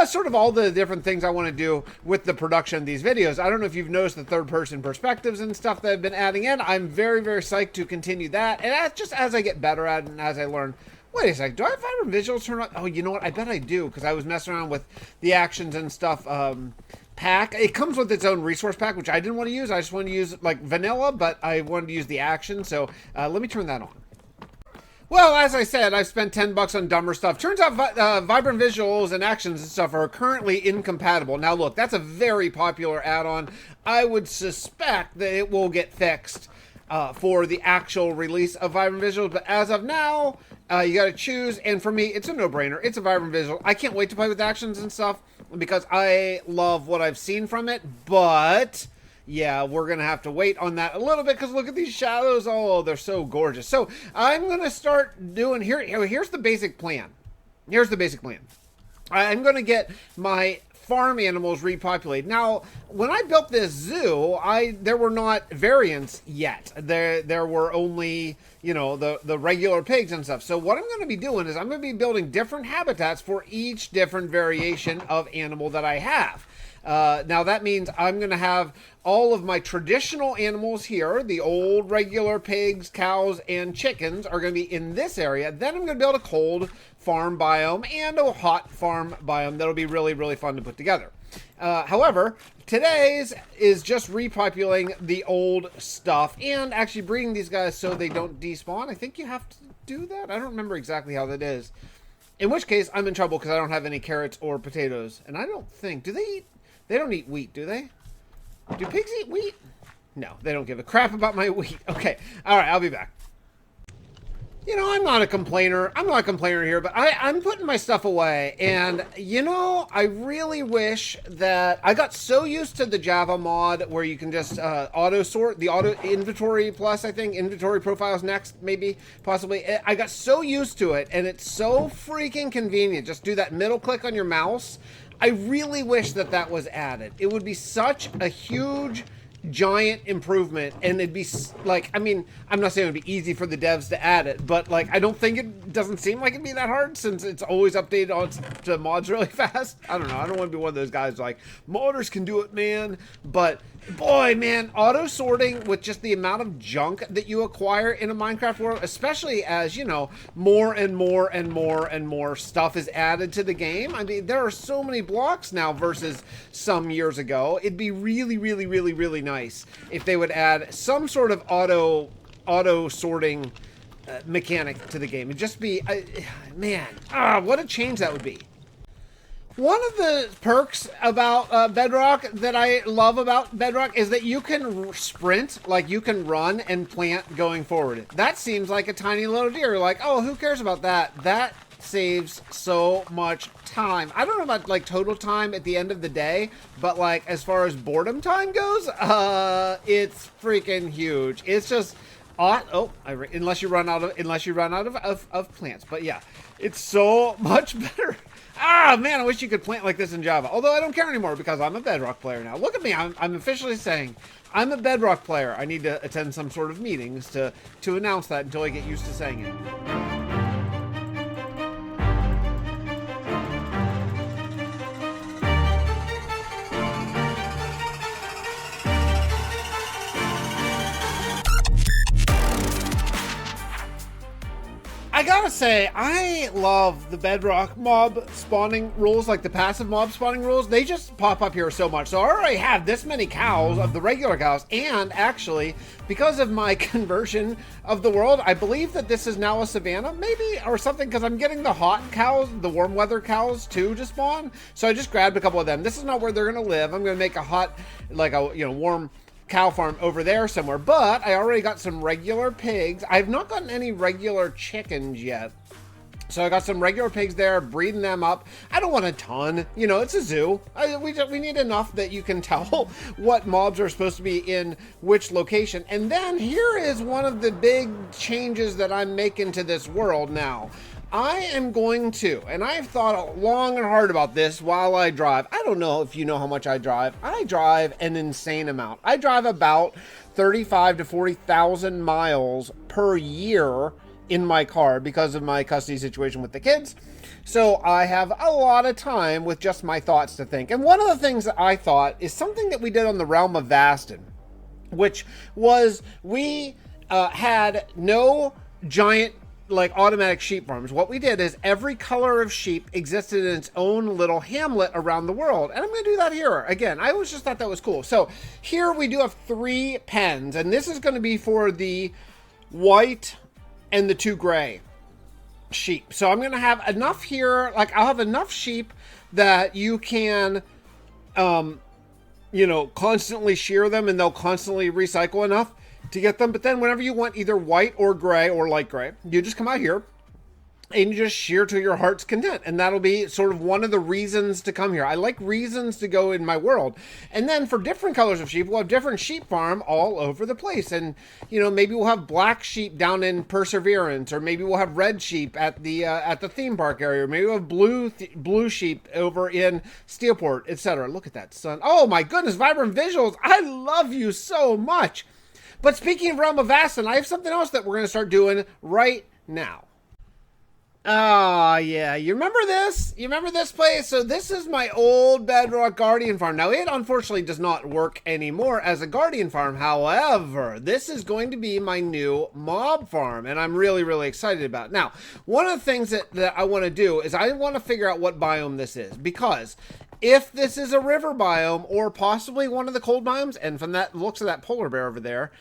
sort of all the different things I want to do with the production of these videos. I don't know if you've noticed the third-person perspectives and stuff that I've been adding in. I'm very, very psyched to continue that, and that's just as I get better at it and as I learn. Wait a sec, do I have vibrant visuals turned on? Oh, you know what? I bet I do, because I was messing around with the actions and stuff. Pack. It comes with its own resource pack, which I didn't want to use. I just wanted to use like vanilla, but I wanted to use the action. So let me turn that on. Well, as I said, I've spent $10 on dumber stuff. Turns out vibrant visuals and actions and stuff are currently incompatible. Now look, that's a very popular add-on. I would suspect that it will get fixed for the actual release of vibrant visuals, but as of now, you got to choose, and for me, it's a no-brainer. It's a vibrant visual. I can't wait to play with actions and stuff because I love what I've seen from it, but yeah, we're going to have to wait on that a little bit because look at these shadows. Oh, they're so gorgeous. So I'm going to start doing, here's the basic plan. Here's the basic plan. I'm going to get my farm animals repopulated. Now, when I built this zoo, there were not variants yet. There were only, you know, the regular pigs and stuff. So what I'm going to be doing is I'm going to be building different habitats for each different variation of animal that I have. Now that means I'm going to have all of my traditional animals here. The old regular pigs, cows, and chickens are going to be in this area. Then I'm going to build a cold farm biome and a hot farm biome that'll be really, really fun to put together. However, today's is just repopulating the old stuff and actually breeding these guys so they don't despawn. I think you have to do that. I don't remember exactly how that is. In which case, I'm in trouble because I don't have any carrots or potatoes. And I don't think, do they eat? They don't eat wheat, do they? Do pigs eat wheat? No, they don't give a crap about my wheat. Okay, all right, I'll be back. You know, I'm not a complainer. I'm not a complainer here, but I'm putting my stuff away. And, you know, I really wish that I got so used to the Java mod where you can just auto sort, the auto inventory plus, I think, inventory profiles next, maybe, possibly. I got so used to it, and it's so freaking convenient. Just do that middle click on your mouse. I really wish that that was added. It would be such a huge, giant improvement, and it'd be like, I mean, I'm not saying it'd be easy for the devs to add it, but like, I don't think it doesn't seem like it'd be that hard since it's always updated on to mods really fast. I don't know. I don't want to be one of those guys like, modders can do it, man. But boy, man, auto sorting with just the amount of junk that you acquire in a Minecraft world, especially as, you know, more and more and more and more stuff is added to the game. I mean, there are so many blocks now versus some years ago. It'd be really, really, really, really nice if they would add some sort of auto sorting mechanic to the game. It'd just be, man, what a change that would be. One of the perks about Bedrock that I love about Bedrock is that you can sprint, like you can run and plant going forward. That seems like a tiny little deer. Like, oh, who cares about that? That saves so much time. I don't know about like total time at the end of the day, but like as far as boredom time goes, it's freaking huge. It's just unless you run out of plants. But yeah, it's so much better. Man, I wish you could plant like this in Java. Although I don't care anymore because I'm a Bedrock player now. Look at me. I'm officially saying I'm a Bedrock player. I need to attend some sort of meetings to announce that until I get used to saying it. I gotta say, I love the Bedrock mob spawning rules, like the passive mob spawning rules. They just pop up here so much. So I already have this many cows of the regular cows, and actually, because of my conversion of the world, I believe that this is now a savanna, maybe, or something, because I'm getting the hot cows, the warm weather cows too to spawn. So I just grabbed a couple of them. This is not where they're gonna live. I'm gonna make a hot, like a, you know, warm cow farm over there somewhere, but I already got some regular pigs. I've not gotten any regular chickens yet. So I got some regular pigs there, breeding them up. I don't want a ton, you know, it's a zoo. We need enough that you can tell what mobs are supposed to be in which location. And then here is one of the big changes that I'm making to this world now. I am going to, and I've thought long and hard about this while I drive. I don't know if you know how much I drive. I drive an insane amount. I drive about 35 to 40,000 miles per year in my car because of my custody situation with the kids. So I have a lot of time with just my thoughts to think. And one of the things that I thought is something that we did on the Realm of Vastin, which was we had no giant like automatic sheep farms. What we did is every color of sheep existed in its own little hamlet around the world. And I'm going to do that here. Again, I always just thought that was cool. So here we do have 3 pens, and this is going to be for the white and the 2 gray sheep. So I'm going to have enough here. Like I'll have enough sheep that you can, you know, constantly shear them and they'll constantly recycle enough to get them. But then whenever you want either white or gray or light gray, you just come out here and you just shear to your heart's content. And that'll be sort of one of the reasons to come here. I like reasons to go in my world. And then for different colors of sheep, we'll have different sheep farm all over the place. And, you know, maybe we'll have black sheep down in Perseverance, or maybe we'll have red sheep at the theme park area, or maybe we'll have blue sheep over in Steelport, etc. Look at that sun. Oh my goodness, vibrant visuals. I love you so much. But speaking of Realm of Vastin, I have something else that we're going to start doing right now. Oh, yeah. You remember this? You remember this place? So this is my old Bedrock Guardian farm. Now, it unfortunately does not work anymore as a Guardian farm. However, this is going to be my new mob farm, and I'm really, really excited about it. Now, one of the things that I want to do is I want to figure out what biome this is, because if this is a river biome or possibly one of the cold biomes, and from that looks of that polar bear over there,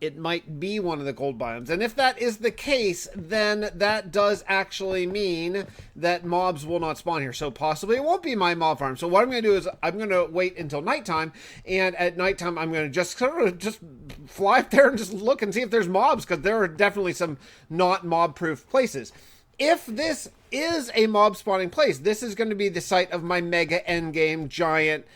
it might be one of the cold biomes. And if that is the case, then that does actually mean that mobs will not spawn here. So possibly it won't be my mob farm. So what I'm going to do is I'm going to wait until nighttime. And at nighttime, I'm going to just sort of just fly up there and just look and see if there's mobs, because there are definitely some not mob-proof places. If this is a mob spawning place, this is going to be the site of my mega endgame giant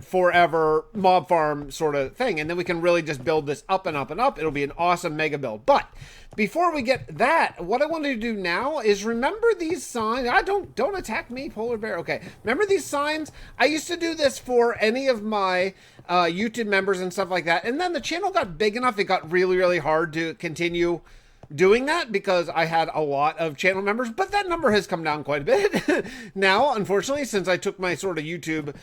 forever mob farm sort of thing, and then we can really just build this up and up and up. It'll be an awesome mega build. But before we get that, what I want to do now is remember these signs. Don't attack me, polar bear. Okay, remember these signs? I used to do this for any of my YouTube members and stuff like that, and then the channel got big enough, it got really, really hard to continue doing that because I had a lot of channel members, but that number has come down quite a bit now, unfortunately, since I took my sort of YouTube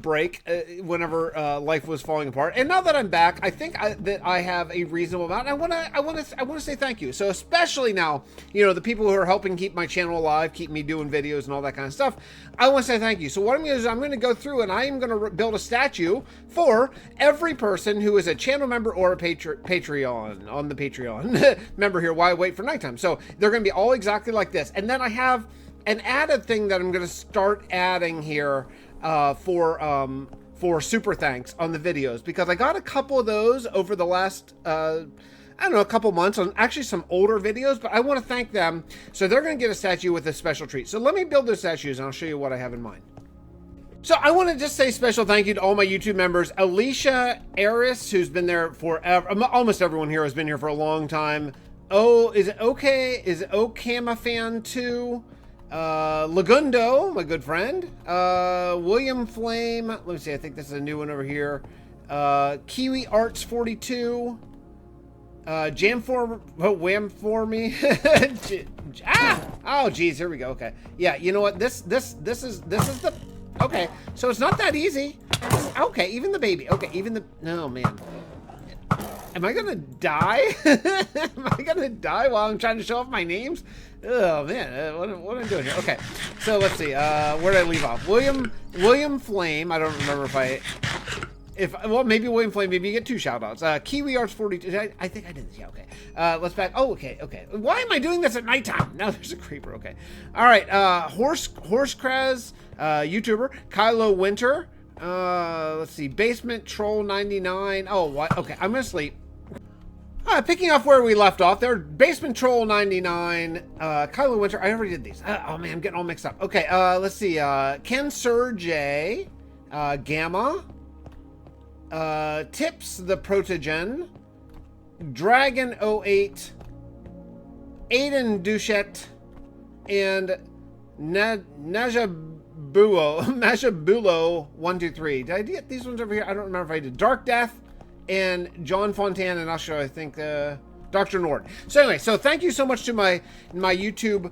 break whenever life was falling apart. And now that I'm back, I think that I have a reasonable amount. I want to say thank you. So especially now, you know, the people who are helping keep my channel alive, keep me doing videos and all that kind of stuff, I want to say thank you. So what I'm going to do is I'm going to go through and I am going to build a statue for every person who is a channel member or a Patreon on the Patreon member here while I wait for nighttime. So they're going to be all exactly like this. And then I have an added thing that I'm going to start adding here for super thanks on the videos, because I got a couple of those over the last I don't know, a couple months on actually some older videos, but I want to thank them. So they're going to get a statue with a special treat. So let me build those statues and I'll show you what I have in mind. So I want to just say special thank you to all my YouTube members. Alicia Eris, who's been there forever. Almost everyone here has been here for a long time. Oh, is it okay? Is it Okama fan too? Lagundo, my good friend. William Flame. Let me see. I think this is a new one over here. Kiwi Arts 42. Jam for Wham for me. Oh geez, here we go. Okay. Yeah, you know what? This is the okay. So it's not that easy. Okay, even the baby. Okay, even the oh man. Am I gonna die? Am I gonna die while I'm trying to show off my names? Oh man, what am I doing here? Okay, so let's see. Where did I leave off? William Flame. I don't remember well, maybe William Flame. Maybe you get 2 shout outs. Kiwi Arts 42. I think I did this. Yeah. Okay. Let's back. Oh, okay. Why am I doing this at nighttime? Now there's a creeper. Okay. All right. Horsecrez, YouTuber. Kylo Winter. Let's see. Basement Troll 99. Oh, what? Okay. I'm gonna sleep. Picking off where we left off there, Basement Troll 99, Kylo Winter. I already did these. Oh man, I'm getting all mixed up. Okay, let's see. Ken Sir J, Gamma, Tips the Protogen, Dragon 08, Aiden Duchette, and Najabulo123. Did I get these ones over here? I don't remember if I did. Dark Death and John Fontan and Usher, I think, Dr. Nord. So anyway, so thank you so much to my YouTube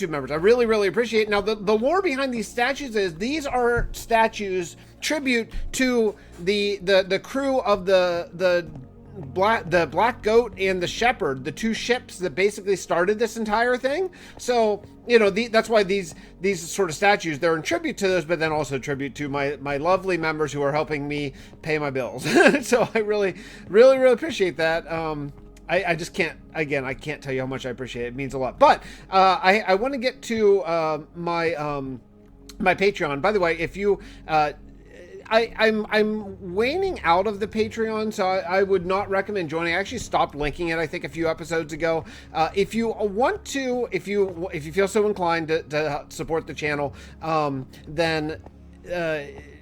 members. I really, really appreciate it. Now, the lore behind these statues is these are statues tribute to the crew of the Black Goat and the Shepherd, the two ships that basically started this entire thing. So, you know, that's why these sort of statues, they're in tribute to those, but then also tribute to my lovely members who are helping me pay my bills. So I really, really, really appreciate that. I just can't, again, I can't tell you how much I appreciate it. It means a lot. But I want to get to my Patreon. By the way, if you I'm waning out of the Patreon, so I would not recommend joining. I actually stopped linking it, I think, a few episodes ago. If you want to, if you feel so inclined to support the channel, then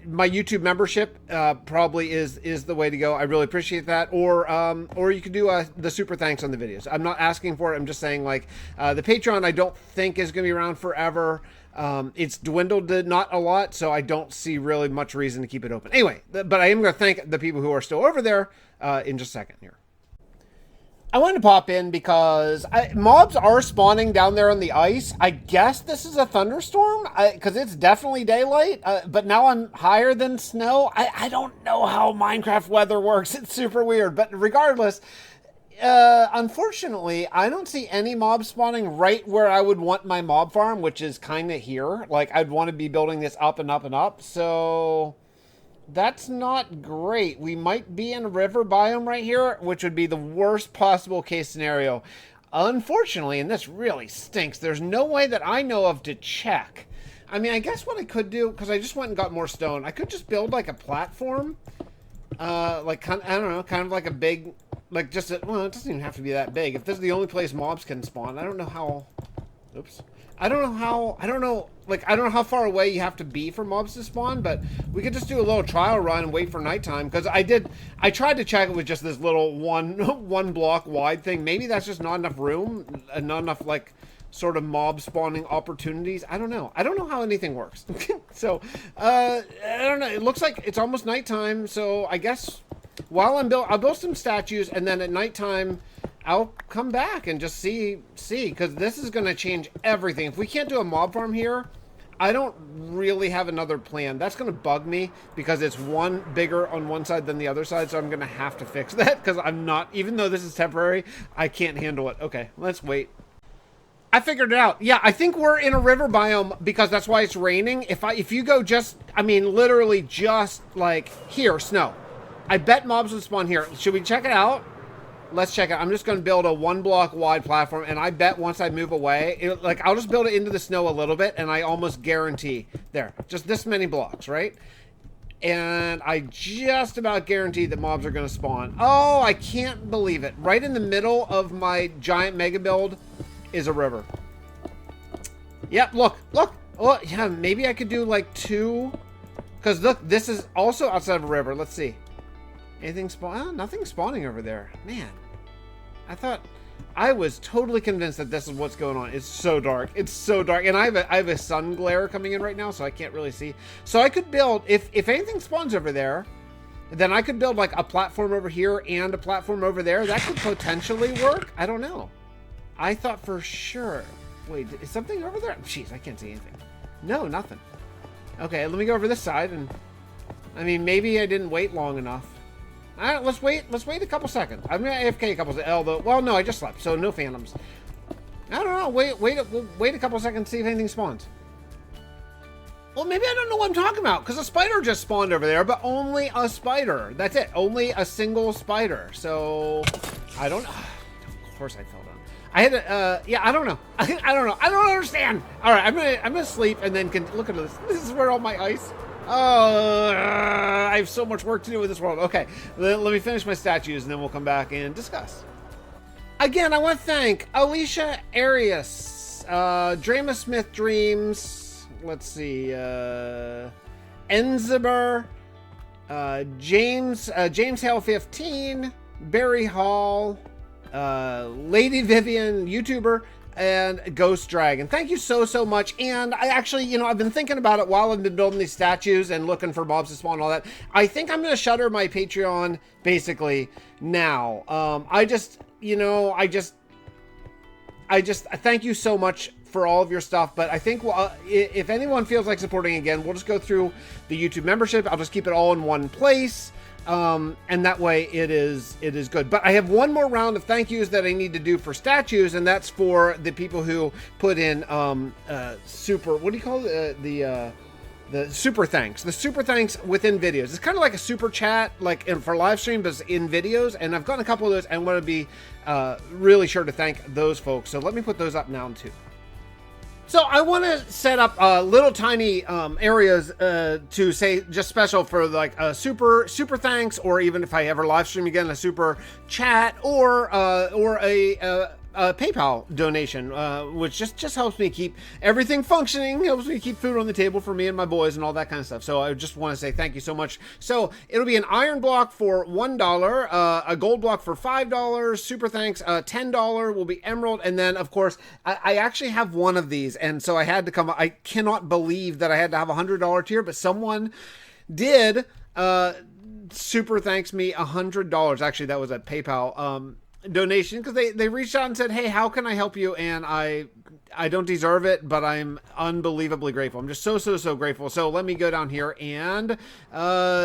my YouTube membership probably is the way to go. I really appreciate that. Or you could do the super thanks on the videos. I'm not asking for it. I'm just saying, like, the Patreon I don't think is going to be around forever. It's dwindled to not a lot, so I don't see really much reason to keep it open. Anyway, but I am going to thank the people who are still over there in just a second here. I wanted to pop in because mobs are spawning down there on the ice. I guess this is a thunderstorm because it's definitely daylight, but now I'm higher than snow. I don't know how Minecraft weather works. It's super weird, but regardless, unfortunately, I don't see any mobs spawning right where I would want my mob farm, which is kind of here. Like, I'd want to be building this up and up and up, so that's not great. We might be in a river biome right here, which would be the worst possible case scenario. Unfortunately, and this really stinks, there's no way that I know of to check. I mean, I guess what I could do, because I just went and got more stone, I could just build like a platform, like, kind of, I don't know, kind of like a big, like just a, well, it doesn't even have to be that big. If this is the only place mobs can spawn, I don't know how, oops. I don't know how far away you have to be for mobs to spawn, but we could just do a little trial run and wait for nighttime, because I tried to check it with just this little one block wide thing. Maybe that's just not enough room, not enough, like, sort of mob spawning opportunities. I don't know how anything works. So, I don't know. It looks like it's almost nighttime, so I guess while I'll build some statues, and then at nighttime, I'll come back and just see, because this is going to change everything. If we can't do a mob farm here, I don't really have another plan. That's going to bug me, because it's one bigger on one side than the other side, so I'm going to have to fix that, because I'm not, even though this is temporary, I can't handle it. Okay, let's wait. I figured it out. Yeah, I think we're in a river biome, because that's why it's raining. If you go just, I mean, literally just, like, here, snow. I bet mobs would spawn here. Should we check it out? Let's check it. I'm just going to build a 1 block wide platform, and I bet once I move away, I'll just build it into the snow a little bit, and I almost guarantee, there, just this many blocks, right? And I just about guarantee that mobs are going to spawn. Oh, I can't believe it. Right in the middle of my giant mega build is a river. Yep, look. Oh, yeah, maybe I could do like 2, because look, this is also outside of a river. Let's see. Anything spawn? Oh, nothing spawning over there. Man, I was totally convinced that this is what's going on. It's so dark. It's so dark. And I have a sun glare coming in right now, so I can't really see. So I could build, if anything spawns over there, then I could build like a platform over here and a platform over there. That could potentially work. I don't know. I thought for sure. Wait, is something over there? Jeez, I can't see anything. No, nothing. Okay, let me go over this side, and I mean, maybe I didn't wait long enough. All right, let's wait a couple seconds. I'm gonna AFK a couple. Although, well, no, I just slept, so no phantoms. I don't know. Wait a couple seconds, see if anything spawns. Well, maybe I don't know what I'm talking about, because a spider just spawned over there, but only a spider. That's it. Only a single spider. So I don't. Of course, I fell down. I had to. Yeah, I don't know. I don't know. I don't understand. All right, I'm gonna sleep and then look at this. This is where all my ice. Oh, I have so much work to do with this world. Okay, let me finish my statues, and then we'll come back and discuss. Again, I want to thank Alicia Arias, Drama Smith Dreams, let's see, Enziber, James Hale 15, Barry Hall, Lady Vivian, YouTuber, and Ghost Dragon. Thank you so much. And I actually, you know, I've been thinking about it while I've been building these statues and looking for mobs to spawn and all that. I think I'm going to shutter my Patreon basically now. I thank you so much for all of your stuff, but I think if anyone feels like supporting again, we'll just go through the YouTube membership. I'll just keep it all in one place. And that way it is good. But I have one more round of thank yous that I need to do for statues, and that's for the people who put in super, what do you call it? The super thanks. The super thanks within videos. It's kind of like a super chat, like for live stream, but in videos. And I've gotten a couple of those, and I want to be really sure to thank those folks. So let me put those up now too. So I want to set up little tiny areas to say just special for like a super thanks, or even if I ever live stream again, a super chat, or a PayPal donation, which just helps me keep everything functioning, helps me keep food on the table for me and my boys and all that kind of stuff. So I just want to say thank you so much. So it'll be an iron block for $1, a gold block for $5, super thanks, $10 will be emerald, and then of course I actually have one of these, and so I had to come. I cannot believe that I had to have a $100 tier, but someone did super thanks me $100. Actually, that was a PayPal donation, because they reached out and said, hey, how can I help you? And I don't deserve it, but I'm unbelievably grateful. I'm just so grateful. So let me go down here and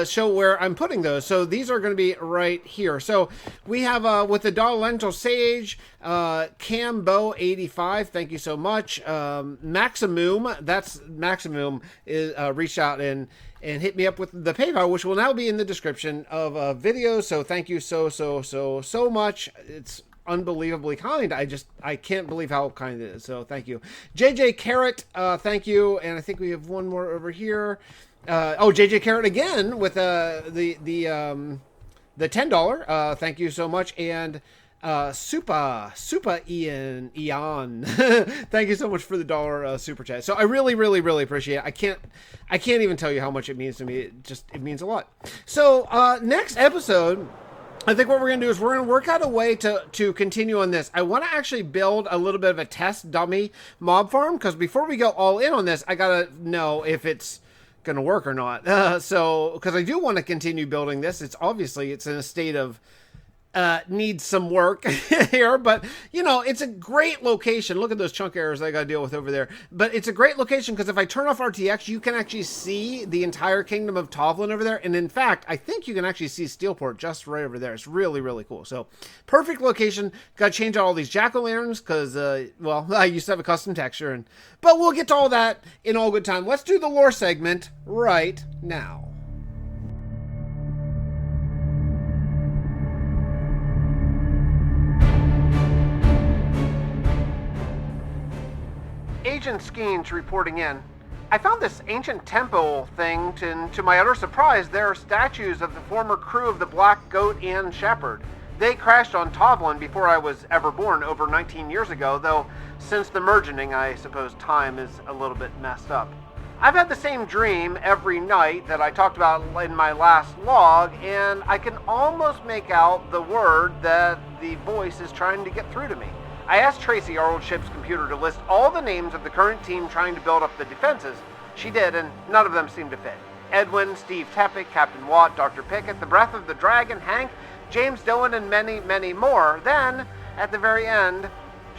show where I'm putting those. So these are going to be right here. So we have with the Dollar Lentil Sage, Cambo85, thank you so much. Maximum, that's Maximum, is reached out and hit me up with the PayPal, which will now be in the description of a video. So thank you so much. It's unbelievably kind. I can't believe how kind it is. So thank you. JJ Carrot, thank you. And I think we have one more over here. JJ Carrot again with the $10. Thank you so much. And Super Eon. Thank you so much for the $1 super chat. So I really appreciate it. I can't even tell you how much it means to me. It means a lot. So next episode, I think what we're going to do is we're going to work out a way to continue on this. I want to actually build a little bit of a test dummy mob farm, because before we go all in on this, I got to know if it's going to work or not. Because I do want to continue building this. It's in a state of needs some work here, but you know, it's a great location. Look at those chunk errors I got to deal with over there. But it's a great location because if I turn off RTX, you can actually see the entire kingdom of Tovlin over there. And in fact, I think you can actually see Steelport just right over there. It's really cool. So perfect location. Got to change out all these jack-o'-lanterns because, well, I used to have a custom texture, but we'll get to all that in all good time. Let's do the lore segment right now. Agent Skeens reporting in. I found this ancient temple thing, and to my utter surprise, there are statues of the former crew of the Black Goat and Shepherd. They crashed on Tovlin before I was ever born, over 19 years ago, though since the merging, I suppose time is a little bit messed up. I've had the same dream every night that I talked about in my last log, and I can almost make out the word that the voice is trying to get through to me. I asked Tracy, our old ship's computer, to list all the names of the current team trying to build up the defenses. She did, and none of them seemed to fit. Edwin, Steve Teppick, Captain Watt, Dr. Pickett, the Breath of the Dragon, Hank, James Dillon, and many more. Then, at the very end,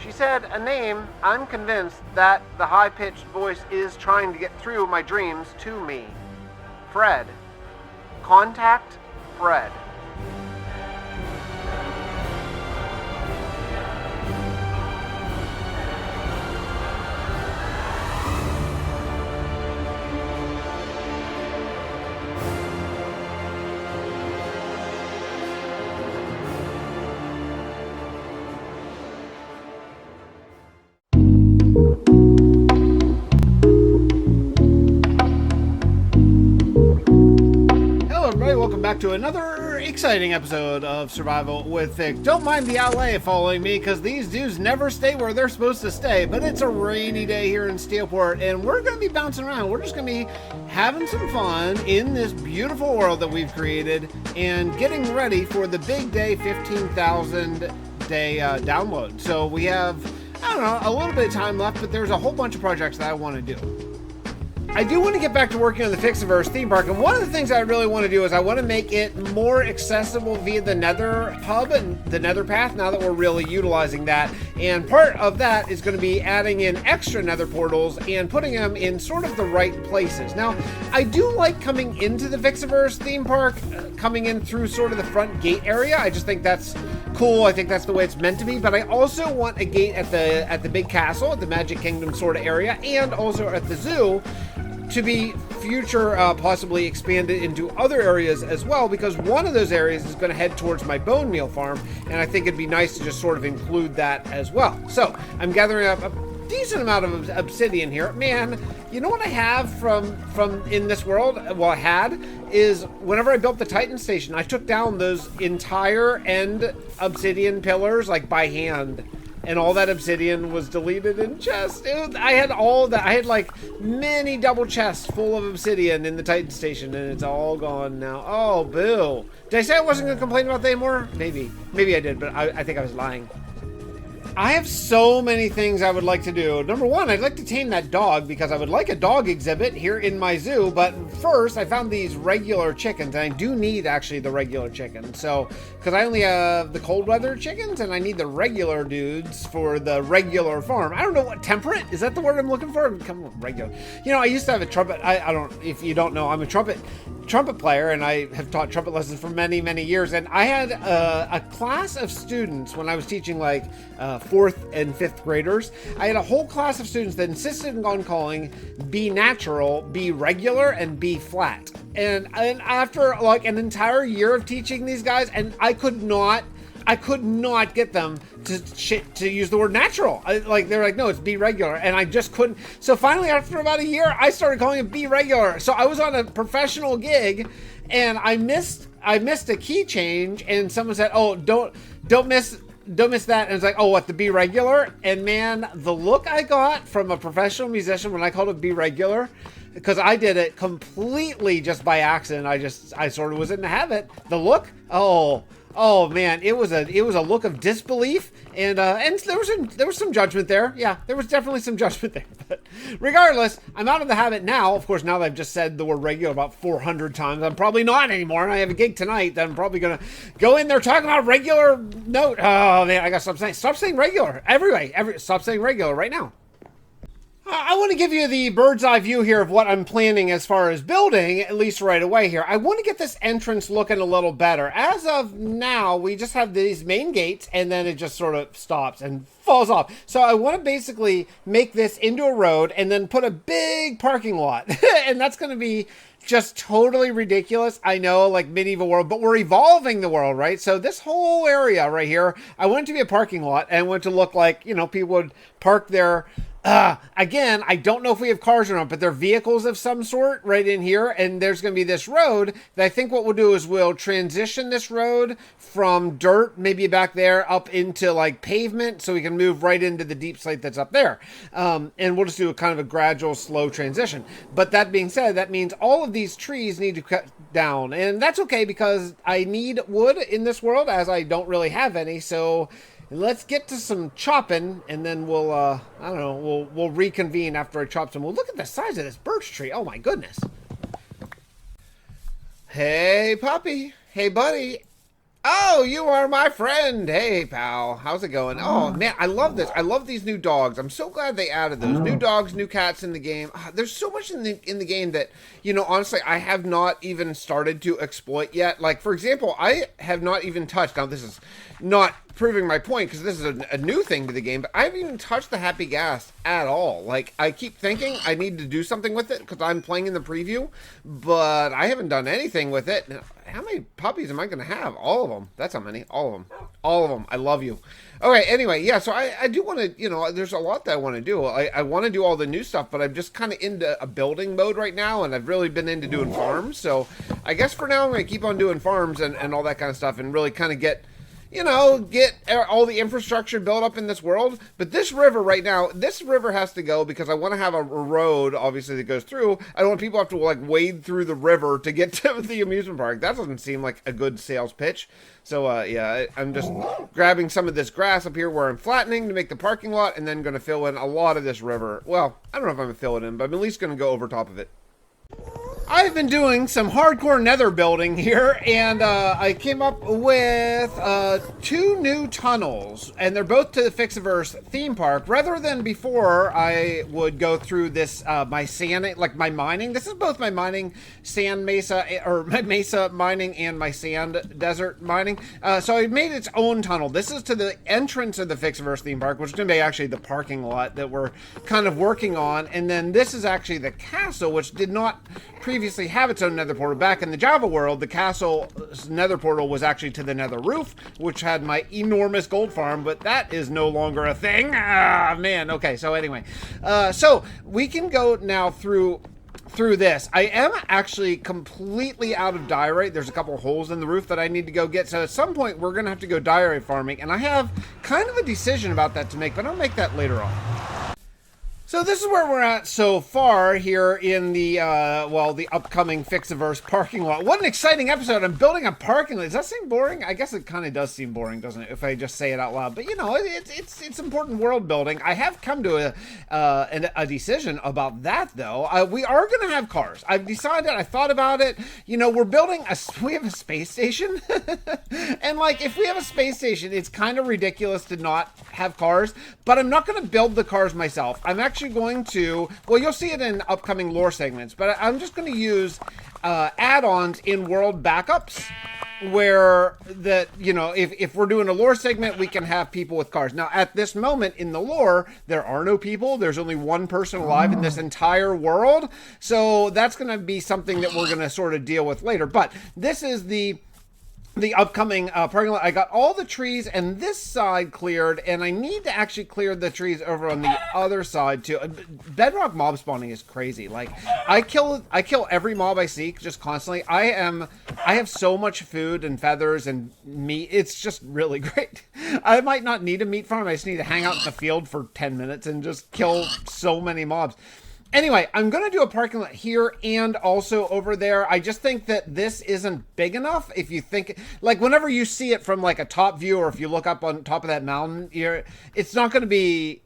she said a name I'm convinced that the high-pitched voice is trying to get through my dreams to me. Fred. Contact Fred. Welcome back to another exciting episode of Survival with Fix. Don't mind the Allay following me, because these dudes never stay where they're supposed to stay, but it's a rainy day here in Steelport, and we're going to be bouncing around. We're just going to be having some fun in this beautiful world that we've created and getting ready for the big day, 15,000 day download. So we have I don't know, a little bit of time left, but there's a whole bunch of projects that I want to do. I do want to get back to working on the Fixxiverse theme park, and one of the things I really want to do is I want to make it more accessible via the Nether hub and the Nether path now that we're really utilizing that. And part of that is going to be adding in extra Nether portals and putting them in sort of the right places. Now, I do like coming into the Fixxiverse theme park, coming in through sort of the front gate area. I just think that's cool. I think that's the way it's meant to be, but I also want a gate at the big castle, at the Magic Kingdom sort of area, and also at the zoo, to be future possibly expanded into other areas as well, because one of those areas is going to head towards my bone meal farm, and I think it'd be nice to just sort of include that as well. So I'm gathering up a decent amount of obsidian here. Man, you know what I have from in this world, well, I had, is whenever I built the Titan station, I took down those entire end obsidian pillars like by hand. And all that obsidian was deleted in chests. Dude, I had all that. I had like many double chests full of obsidian in the Titan station, and it's all gone now. Oh, boo. Did I say I wasn't going to complain about that anymore? Maybe. Maybe I did, but I think I was lying. I have so many things I would like to do. Number one, I'd like to tame that dog because I would like a dog exhibit here in my zoo. But first, I found these regular chickens, and I do need actually the regular chicken. So, because I only have the cold weather chickens, and I need the regular dudes for the regular farm. I don't know what temperate is that the word I'm looking for? Come on, regular. You know, I used to have a trumpet. I don't. If you don't know, I'm a trumpet player, and I have taught trumpet lessons for many years. And I had a class of students when I was teaching like 4th and 5th graders. I had a whole class of students that insisted on calling B natural, B regular, and B flat. And after like an entire year of teaching these guys, and I could not get them to use the word natural. They're like, no, it's B regular, and I just couldn't. So finally, after about a year, I started calling it B regular. So I was on a professional gig, and I missed a key change, and someone said, "Oh, don't miss that." And it's like, oh, what, the B regular? And man, the look I got from a professional musician when I called it B regular, because I did it completely just by accident. I sort of was in the habit. The look, oh man, it was a look of disbelief, and there was some judgment there. Yeah, there was definitely some judgment there. But regardless, I'm out of the habit now. Of course, now that I've just said the word regular about 400 times, I'm probably not anymore. And I have a gig tonight that I'm probably gonna go in there talking about regular note. Oh man, I gotta stop saying regular. Stop saying regular right now. I want to give you the bird's eye view here of what I'm planning as far as building, at least right away here. I want to get this entrance looking a little better. As of now, we just have these main gates, and then it just sort of stops and falls off. So I want to basically make this into a road and then put a big parking lot. And that's going to be just totally ridiculous. I know, like medieval world, but we're evolving the world, right? So this whole area right here, I want it to be a parking lot, and I want it to look like, you know, people would park their again, I don't know if we have cars or not, but they're vehicles of some sort right in here. And there's going to be this road that I think what we'll do is we'll transition this road from dirt, maybe back there, up into like pavement, so we can move right into the deep slate that's up there. And we'll just do a kind of a gradual, slow transition. But that being said, that means all of these trees need to cut down. And that's okay, because I need wood in this world, as I don't really have any. So let's get to some chopping, and then we'll, I don't know, we'll reconvene after I chop some. Well, look at the size of this birch tree. Oh, my goodness. Hey, puppy. Hey, buddy. Oh, you are my friend. Hey, pal. How's it going? Oh, man, I love this. I love these new dogs. I'm so glad they added those. New dogs, new cats in the game. There's so much in the game that, you know, honestly, I have not even started to exploit yet. Like, for example, I have not even touched, now this is not proving my point because this is a new thing to the game, but I haven't even touched the happy gas at all. Like, I keep thinking I need to do something with it because I'm playing in the preview, but I haven't done anything with it. Now, how many puppies am I going to have? All of them. That's how many. All of them. All of them. I love you. Okay, anyway, yeah, so I do want to, you know, there's a lot that I want to do. I want to do all the new stuff, but I'm just kind of into a building mode right now, and I've really been into doing farms. So I guess for now I'm going to keep on doing farms and all that kind of stuff, and really kind of get you know, get all the infrastructure built up in this world. But this river right now, this river has to go because I want to have a road, obviously, that goes through. I don't want people to have to, like, wade through the river to get to the amusement park. That doesn't seem like a good sales pitch. So, yeah, I'm just grabbing some of this grass up here where I'm flattening to make the parking lot, and then going to fill in a lot of this river. Well, I don't know if I'm going to fill it in, but I'm at least going to go over top of it. I've been doing some hardcore nether building here, and I came up with 2 new tunnels, and they're both to the Fixxiverse theme park. Rather than before, I would go through this, my sand, like my mining. This is both my mining sand mesa, or my mesa mining and my sand desert mining. So I made its own tunnel. This is to the entrance of the Fixxiverse theme park, which is going to be actually the parking lot that we're kind of working on. And then this is actually the castle, which did not previously have its own nether portal. Back in the Java world, the castle's nether portal was actually to the nether roof, which had my enormous gold farm, but that is no longer a thing. Ah, man. Okay, so anyway. So we can go now through this. I am actually completely out of diorite. There's a couple of holes in the roof that I need to go get. So at some point, we're going to have to go diorite farming, and I have kind of a decision about that to make, but I'll make that later on. So this is where we're at so far here in the, well, the upcoming Fixxiverse parking lot. What an exciting episode. I'm building a parking lot. Does that seem boring? I guess it kind of does seem boring, doesn't it, if I just say it out loud. But, you know, it's important world building. I have come to a decision about that, though. We are going to have cars. I've decided, I thought about it. You know, we have a space station. And, like, if we have a space station, it's kind of ridiculous to not have cars. But I'm not going to build the cars myself. I'm actually going to, well, you'll see it in upcoming lore segments, but I'm just going to use add-ons in world backups where that, you know, if we're doing a lore segment, we can have people with cars. Now, at this moment in the lore, there are no people. There's only one person alive in this entire world. So that's going to be something that we're going to sort of deal with later. But this is the upcoming parking lot. I got all the trees and this side cleared, and I need to actually clear the trees over on the other side too. Bedrock mob spawning is crazy. Like, I kill every mob I see just constantly. I have so much food and feathers and meat. It's just really great. I might not need a meat farm. I just need to hang out in the field for 10 minutes and just kill so many mobs. Anyway, I'm going to do a parking lot here and also over there. I just think that this isn't big enough. If you think, like, whenever you see it from, like, a top view, or if you look up on top of that mountain, it's not going to be,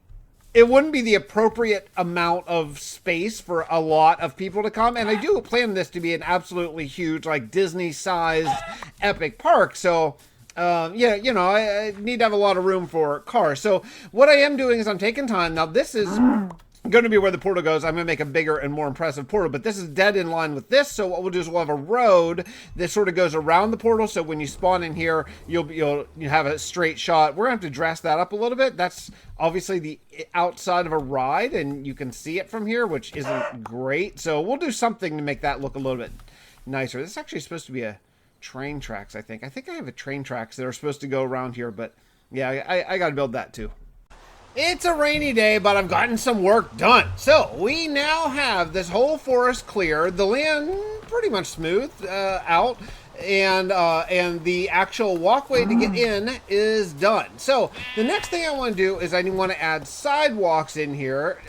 it wouldn't be the appropriate amount of space for a lot of people to come. And I do plan this to be an absolutely huge, like, Disney-sized epic park. So, yeah, you know, I need to have a lot of room for cars. So what I am doing is I'm taking time. Now, this is going to be where the portal goes. I'm going to make a bigger and more impressive portal, but this is dead in line with this. So what we'll do is we'll have a road that sort of goes around the portal. So when you spawn in here, you'll have a straight shot. We're going to have to dress that up a little bit. That's obviously the outside of a ride, and you can see it from here, which isn't great. So we'll do something to make that look a little bit nicer. This is actually supposed to be a train tracks, I think. I think I have a train tracks that are supposed to go around here, but yeah, I got to build that too. It's a rainy day, but I've gotten some work done. So we now have this whole forest cleared, the land pretty much smooth out, and the actual walkway to get in is done. So the next thing I want to do is I want to add sidewalks in here.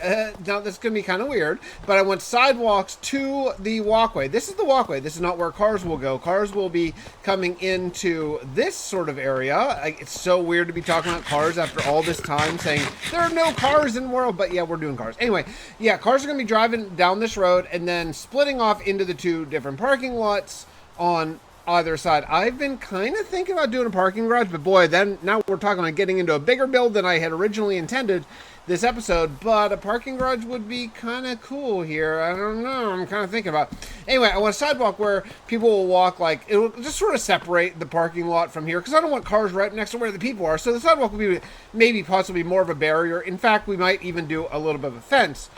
Now this is going to be kind of weird, but I want sidewalks to the walkway. This is the walkway. This is not where cars will go. Cars will be coming into this sort of area. It's so weird to be talking about cars after all this time saying there are no cars in the world, but yeah, we're doing cars. Anyway, yeah, cars are going to be driving down this road and then splitting off into the 2 different parking lots on either side. I've been kind of thinking about doing a parking garage, but boy, then now we're talking about getting into a bigger build than I had originally intended this episode, but a parking garage would be kind of cool here. I don't know. I'm kind of thinking about it. Anyway, I want a sidewalk where people will walk, like, it'll just sort of separate the parking lot from here, because I don't want cars right next to where the people are. So the sidewalk will be maybe possibly more of a barrier. In fact, we might even do a little bit of a fence.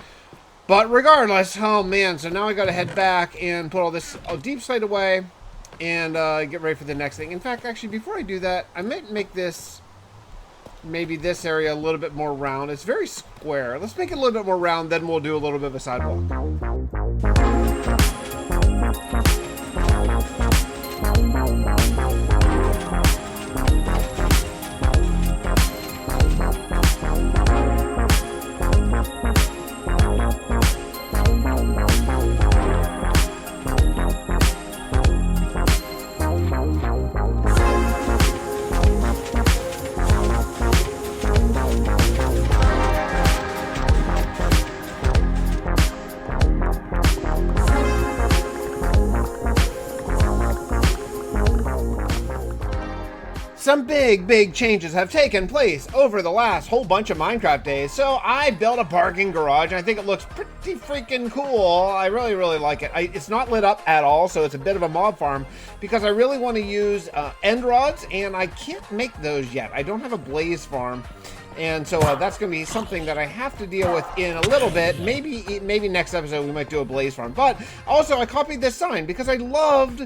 But regardless, oh man, so now I got to head back and put all this deep slate away and get ready for the next thing. In fact, actually, before I do that, I might make this, maybe this area a little bit more round. It's very square. Let's make it a little bit more round, then we'll do a little bit of a sidewalk. some big changes have taken place over the last whole bunch of Minecraft days. So I built a parking garage. I think it looks pretty freaking cool. I really like it. It's not lit up at all, so it's a bit of a mob farm because I really want to use end rods, and I can't make those yet. I don't have a blaze farm. And so that's going to be something that I have to deal with in a little bit. Maybe next episode we might do a blaze farm. But also I copied this sign because I love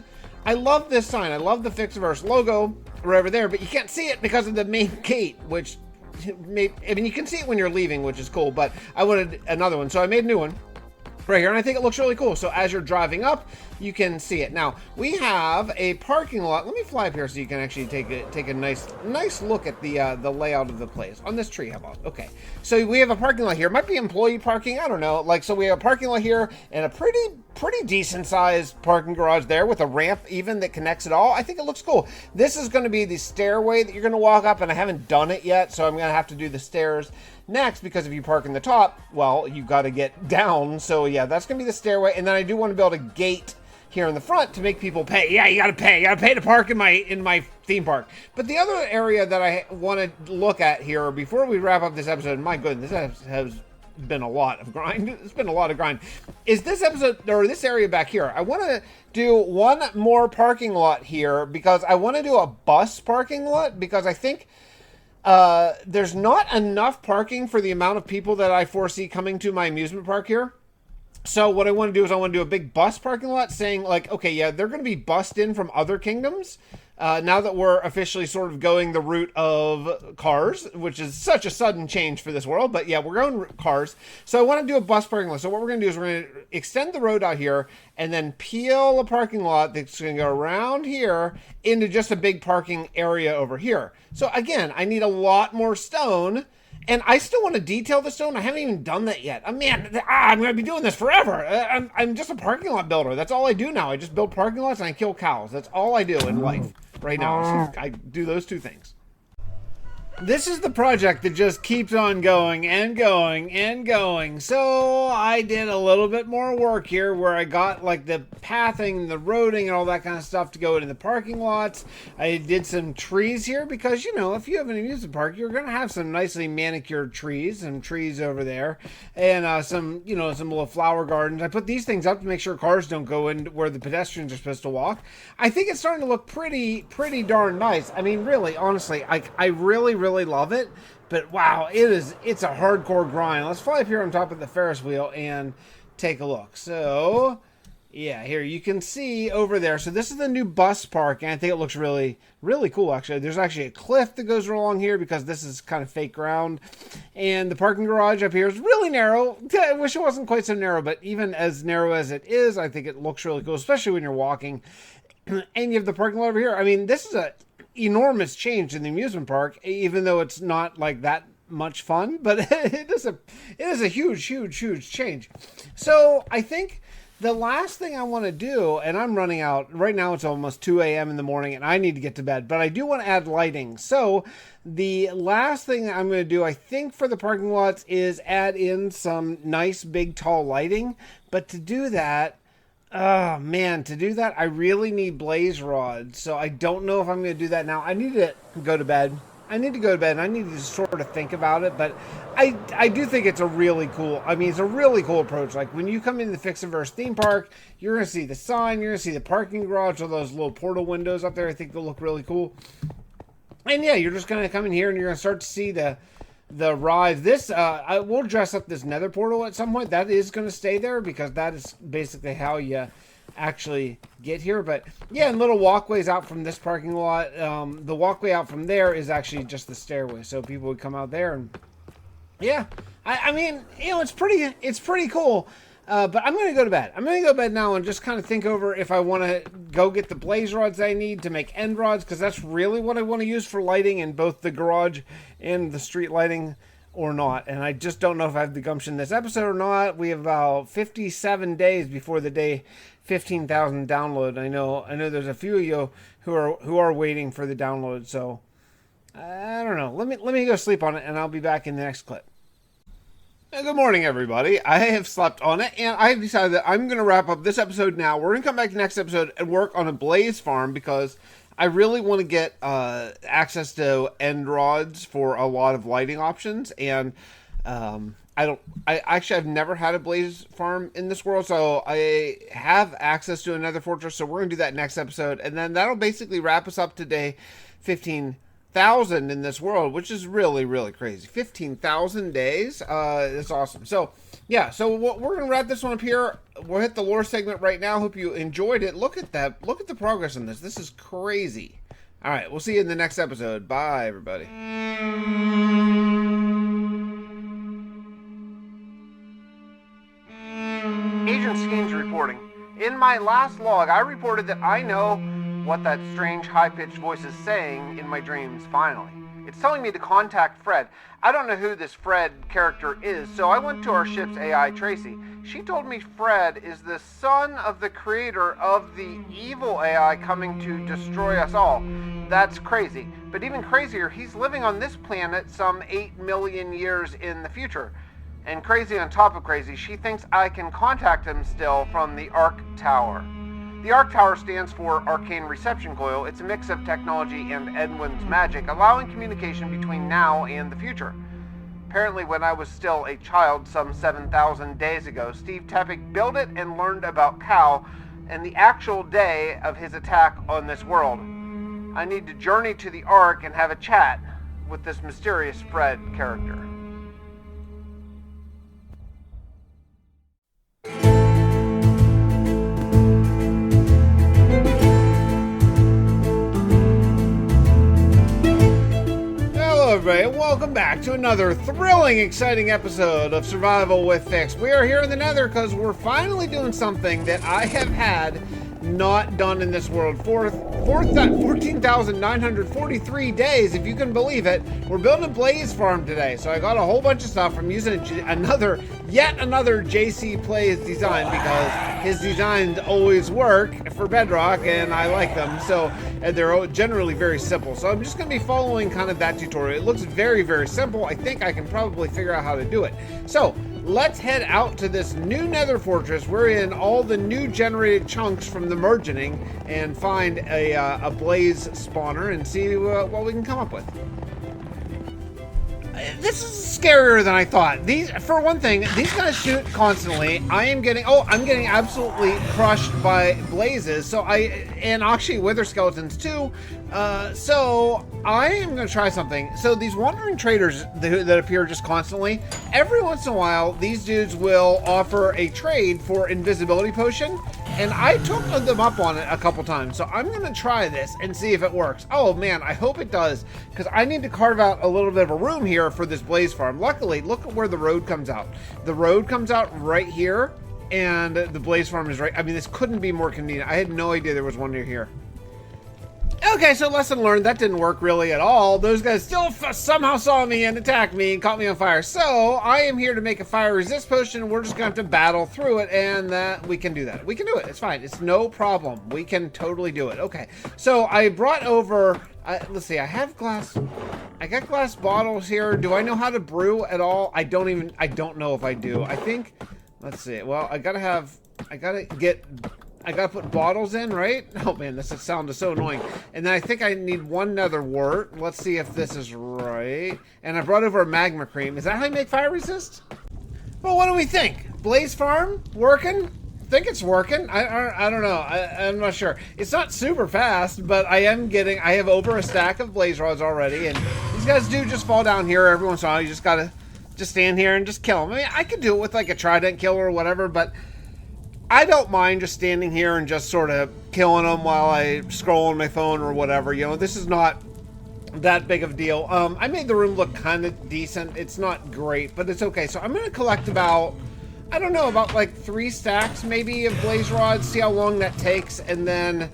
this sign. I love the Fixxiverse logo right over there, but you can't see it because of the main gate, which I mean, you can see it when you're leaving, which is cool, but I wanted another one. So I made a new one right here, and I think it looks really cool. So as you're driving up, you can see it. Now we have a parking lot. Let me fly up here so you can actually take a nice look at the layout of the place on this tree. How about? Okay, so we have a parking lot here. It might be employee parking, I don't know. Like, so we have a parking lot here and a pretty decent sized parking garage there with a ramp even that connects it all. I think it looks cool. This is going to be the stairway that you're going to walk up, and I haven't done it yet, so I'm going to have to do the stairs next, because if you park in the top, well, you got to get down. So yeah, that's going to be the stairway. And then I do want to build a gate here in the front to make people pay. Yeah, you got to pay to park in my theme park. But the other area that I want to look at here before we wrap up this episode, my goodness, this has been a lot of grind. It's been a lot of grind. Is this episode, or this area back here? I want to do one more parking lot here because I want to do a bus parking lot, because I think there's not enough parking for the amount of people that I foresee coming to my amusement park here. So what I want to do is I want to do a big bus parking lot saying, like, okay, yeah, they're going to be bussed in from other kingdoms. Now that we're officially sort of going the route of cars, which is such a sudden change for this world. But yeah, we're going cars. So I want to do a bus parking lot. So what we're going to do is we're going to extend the road out here and then peel a parking lot that's going to go around here into just a big parking area over here. So again, I need a lot more stone. And I still want to detail the stone. I haven't even done that yet. I'm going to be doing this forever. I'm just a parking lot builder. That's all I do now. I just build parking lots and I kill cows. That's all I do in life right now. I do those two things. This is the project that just keeps on going and going and going. So I did a little bit more work here where I got like the pathing, the roading, and all that kind of stuff to go into the parking lots. I did some trees here because, you know, if you have an amusement park, you're going to have some nicely manicured trees and trees over there, and some little flower gardens. I put these things up to make sure cars don't go in where the pedestrians are supposed to walk. I think it's starting to look pretty darn nice. I mean, really, honestly, I really love it, but wow, it's a hardcore grind. Let's fly up here on top of the Ferris wheel and take a look. So yeah, here you can see over there. So this is the new bus park, and I think it looks really cool. Actually, there's actually a cliff that goes along here because this is kind of fake ground, and the parking garage up here is really narrow. I wish it wasn't quite so narrow, but even as narrow as it is, I think it looks really cool, especially when you're walking. And you have the parking lot over here. I mean, this is a enormous change in the amusement park, even though it's not like that much fun, but it is a huge change. So I think the last thing I want to do, and I'm running out right now, it's almost 2 a.m. in the morning and I need to get to bed, but I do want to add lighting. So the last thing I'm going to do, I think, for the parking lots is add in some nice big tall lighting. But to do that, oh man, I really need blaze rods. So I don't know if I'm going to do that now. I need to go to bed. I need to sort of think about it, but I do think it's a really cool, it's a really cool approach. Like when you come into the Fixxiverse theme park, you're going to see the sign, you're going to see the parking garage, all those little portal windows up there. I think they'll look really cool. And yeah, you're just going to come in here and you're going to start to see the rides. This, I will dress up this Nether portal at some point. That is going to stay there because that is basically how you actually get here. But yeah, and little walkways out from this parking lot. The walkway out from there is actually just the stairway, so people would come out there. And yeah, I mean, it's pretty cool. But I'm going to go to bed. I'm going to go to bed now and just kind of think over if I want to go get the blaze rods I need to make end rods, because that's really what I want to use for lighting in both the garage and the street lighting, or not. And I just don't know if I have the gumption this episode or not. We have about 57 days before the day 15,000 download. I know there's a few of you who are waiting for the download. So I don't know. Let me go sleep on it, and I'll be back in the next clip. Good morning, everybody. I have slept on it, and I have decided that I'm going to wrap up this episode now. We're going to come back next episode and work on a blaze farm because I really want to get access to end rods for a lot of lighting options, and I've never had a blaze farm in this world, so I have access to another fortress, so we're going to do that next episode, and then that'll basically wrap us up to day 15,000 in this world, which is really, really crazy. 15,000 days, it's awesome. So, yeah, so we're going to wrap this one up here. We'll hit the lore segment right now. Hope you enjoyed it. Look at that. Look at the progress in this. This is crazy. All right, we'll see you in the next episode. Bye, everybody. Agent Skeens reporting. In my last log, I reported that I know what that strange high-pitched voice is saying in my dreams, finally. It's telling me to contact Fred. I don't know who this Fred character is, so I went to our ship's AI, Tracy. She told me Fred is the son of the creator of the evil AI coming to destroy us all. That's crazy. But even crazier, he's living on this planet some 8 million years in the future. And crazy on top of crazy, she thinks I can contact him still from the Arc Tower. The Arc Tower stands for Arcane Reception Coil. It's a mix of technology and Edwin's magic, allowing communication between now and the future. Apparently, when I was still a child some 7,000 days ago, Steve Teppick built it and learned about Cal and the actual day of his attack on this world. I need to journey to the Ark and have a chat with this mysterious Fred character. Everybody, welcome back to another thrilling, exciting episode of Survival with Fix. We are here in the Nether because we're finally doing something that I have had not done in this world for 14,943 days, if you can believe it. We're building a blaze farm today, so I got a whole bunch of stuff. I'm using yet another JC Plays design because his designs always work for Bedrock, and I like them. So they're generally very simple. So I'm just going to be following kind of that tutorial. It looks very, very simple. I think I can probably figure out how to do it. So let's head out to this new Nether fortress. We're in all the new generated chunks from the mergening and find a blaze spawner and see what we can come up with. This is scarier than I thought. For one thing, these guys shoot constantly. I'm getting absolutely crushed by blazes. And actually wither skeletons too. So I am going to try something. So these wandering traders that appear just constantly, every once in a while, these dudes will offer a trade for invisibility potion. And I took them up on it a couple times. So I'm going to try this and see if it works. Oh man, I hope it does. Because I need to carve out a little bit of a room here for this blaze farm. Luckily, look at where the road comes out. The road comes out right here. And the blaze farm is right. I mean, this couldn't be more convenient. I had no idea there was one near here. Okay, so lesson learned. That didn't work really at all. Those guys still somehow saw me and attacked me and caught me on fire. So I am here to make a fire resist potion. We're just going to have to battle through it, and we can do that. We can do it. It's fine. It's no problem. We can totally do it. Okay, so I brought over... let's see. I got glass bottles here. Do I know how to brew at all? I don't know if I do. I think... Let's see. Well, I gotta put bottles in, right? Oh man, this sound is so annoying. And then I think I need one nether wart. Let's see if this is right. And I brought over a magma cream. Is that how you make fire resist? Well, what do we think? Blaze farm working? I think it's working. I don't know. I'm not sure. It's not super fast, but I have over a stack of blaze rods already. And these guys do just fall down here every once in a while. You just gotta stand here and just kill them. I mean, I could do it with like a trident killer or whatever, but I don't mind just standing here and just sort of killing them while I scroll on my phone or whatever. You know, this is not that big of a deal. I made the room look kind of decent. It's not great, but it's okay. So I'm going to collect about like 3 stacks maybe of blaze rods, see how long that takes, and then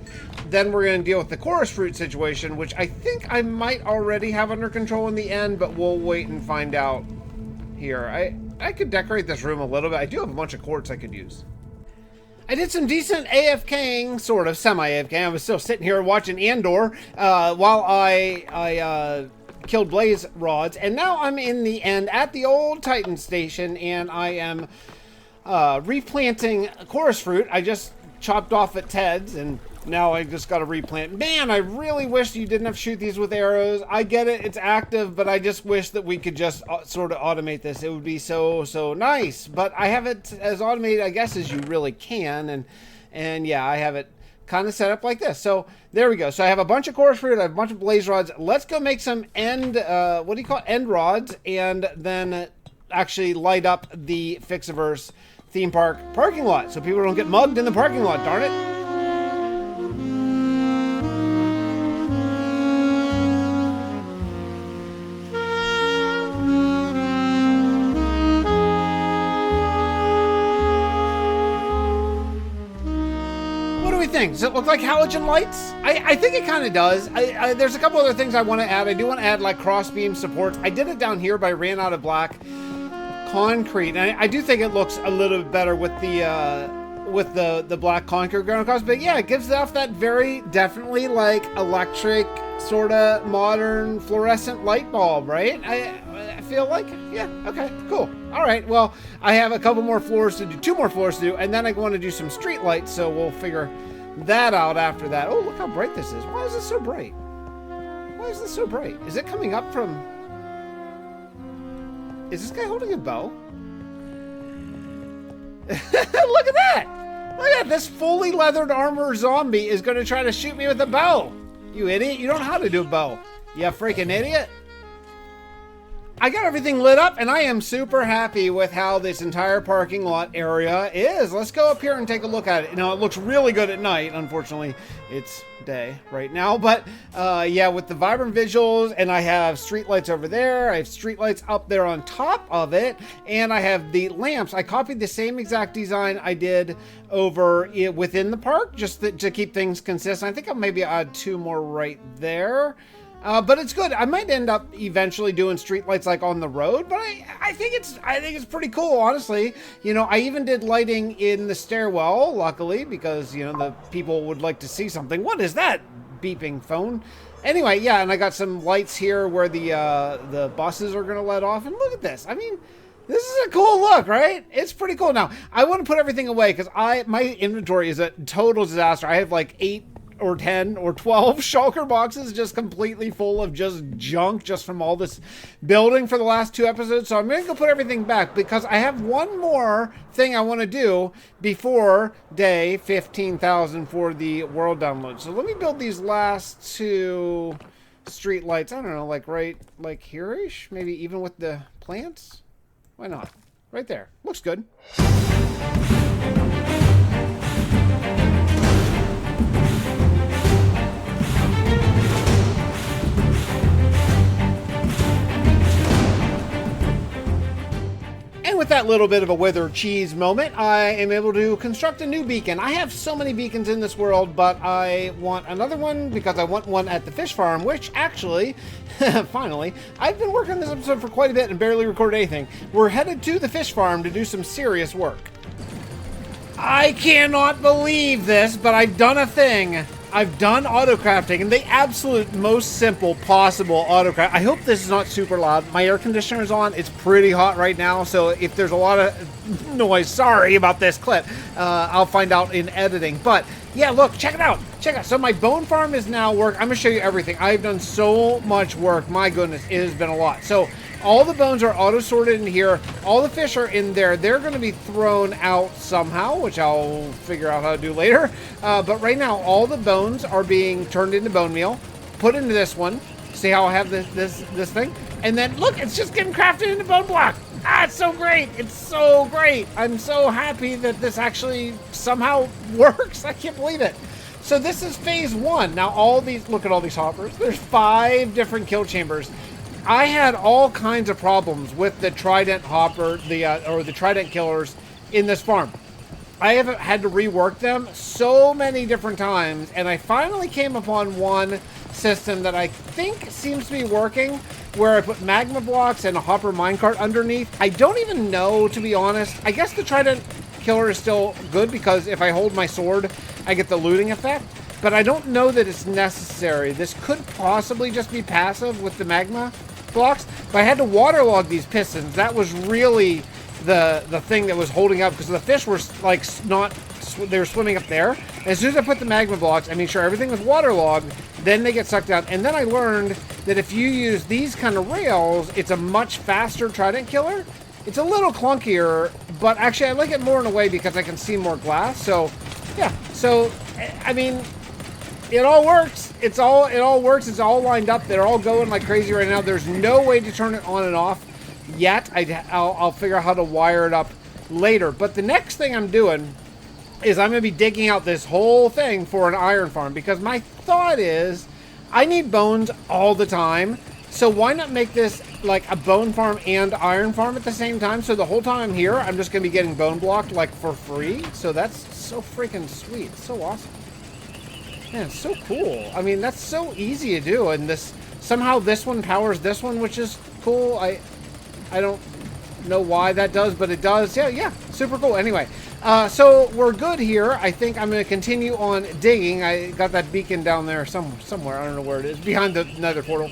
we're going to deal with the chorus fruit situation, which I think I might already have under control in the end, but we'll wait and find out here. I could decorate this room a little bit. I do have a bunch of quartz I could use. I did some decent AFKing, sort of semi-AFKing. I was still sitting here watching Andor while I killed blaze rods, and now I'm in the end at the old Titan station, and I am replanting chorus fruit. I just chopped off at Ted's, and Now I just got to replant. Man, I really wish you didn't have to shoot these with arrows. I get it, it's active, but I just wish that we could just sort of automate this. It would be so nice. But I have it as automated, I guess, as you really can. And yeah, I have it kind of set up like this. So there we go. So I have a bunch of chorus fruit, I have a bunch of blaze rods. Let's go make some end rods, and then actually light up the Fixxiverse theme park parking lot so people don't get mugged in the parking lot, darn it. Does it look like halogen lights? I think it kind of does. There's a couple other things I want to add. I do want to add like cross beam supports. I did it down here, but I ran out of black concrete. And I do think it looks a little bit better with the black concrete going across. But yeah, it gives off that very definitely like electric sort of modern fluorescent light bulb, right? I feel like, yeah, okay, cool. All right, well, I have a couple more floors to do, 2 more floors to do, and then I want to do some street lights, so we'll figure that out after that. Oh, look how bright this is. Why is this so bright? Why is this so bright? Is it coming up from... Is this guy holding a bow? Look at that! Look at that! This fully leathered armor zombie is going to try to shoot me with a bow. You idiot. You don't know how to do a bow. You freaking idiot. I got everything lit up, and I am super happy with how this entire parking lot area is. Let's go up here and take a look at it. Now, it looks really good at night. Unfortunately, it's day right now. But, yeah, with the vibrant visuals, and I have street lights over there. I have street lights up there on top of it, and I have the lamps. I copied the same exact design I did over within the park, just to keep things consistent. I think I'll maybe add 2 more right there. But it's good. I might end up eventually doing streetlights like on the road, but I think it's pretty cool, honestly. You know, I even did lighting in the stairwell, luckily, because, you know, the people would like to see something. What is that beeping phone? Anyway, yeah, and I got some lights here where the buses are going to let off. And look at this. I mean, this is a cool look, right? It's pretty cool. Now, I want to put everything away because my inventory is a total disaster. I have like 8 or 10 or 12 shulker boxes just completely full of just junk just from all this building for the last 2 episodes. So I'm going to go put everything back because I have one more thing I want to do before day 15,000 for the world download. So let me build these last 2 street lights. I don't know, like right like here-ish, maybe even with the plants. Why not? Right there. Looks good. And with that little bit of a wither cheese moment, I am able to construct a new beacon. I have so many beacons in this world, but I want another one because I want one at the fish farm, which actually, finally, I've been working on this episode for quite a bit and barely recorded anything. We're headed to the fish farm to do some serious work. I cannot believe this, but I've done a thing. I've done auto-crafting, and the absolute most simple possible auto-craft. I hope this is not super loud. My air conditioner is on. It's pretty hot right now, so if there's a lot of noise, sorry about this clip. I'll find out in editing. But, yeah, look, check it out. Check it out. So my bone farm is now work. I'm going to show you everything. I've done so much work. My goodness, it has been a lot. So all the bones are auto-sorted in here. All the fish are in there. They're going to be thrown out somehow, which I'll figure out how to do later. But right now, all the bones are being turned into bone meal, put into this one. See how I have this thing? And then, look, it's just getting crafted into bone block. Ah, it's so great. It's so great. I'm so happy that this actually somehow works. I can't believe it. So this is phase 1. Now, all these, look at all these hoppers. There's 5 different kill chambers. I had all kinds of problems with the Trident hopper, or the Trident killers in this farm. I have had to rework them so many different times, and I finally came upon one system that I think seems to be working, where I put magma blocks and a hopper minecart underneath. I don't even know, to be honest. I guess the Trident killer is still good because if I hold my sword, I get the looting effect. But I don't know that it's necessary. This could possibly just be passive with the magma blocks, but I had to waterlog these pistons. That was really the thing that was holding up because the fish were like not they were swimming up there. And as soon as I put the magma blocks, I made sure everything was waterlogged, then they get sucked out. And then I learned that if you use these kind of rails, it's a much faster Trident killer. It's a little clunkier, but actually I like it more in a way because I can see more glass. So, yeah. So, I mean, it all works. It all works. It's all lined up. They're all going like crazy right now. There's no way to turn it on and off yet. I'll figure out how to wire it up later. But the next thing I'm doing is I'm going to be digging out this whole thing for an iron farm, because my thought is I need bones all the time. So why not make this like a bone farm and iron farm at the same time? So the whole time I'm here, I'm just going to be getting bone blocked like for free. So that's so freaking sweet. It's so awesome. Man, it's so cool. I mean, that's so easy to do. And this somehow this one powers this one, which is cool. I don't know why that does, but it does. Yeah, super cool. Anyway, so we're good here. I think I'm going to continue on digging. I got that beacon down there somewhere. I don't know where it is. Behind the Nether portal.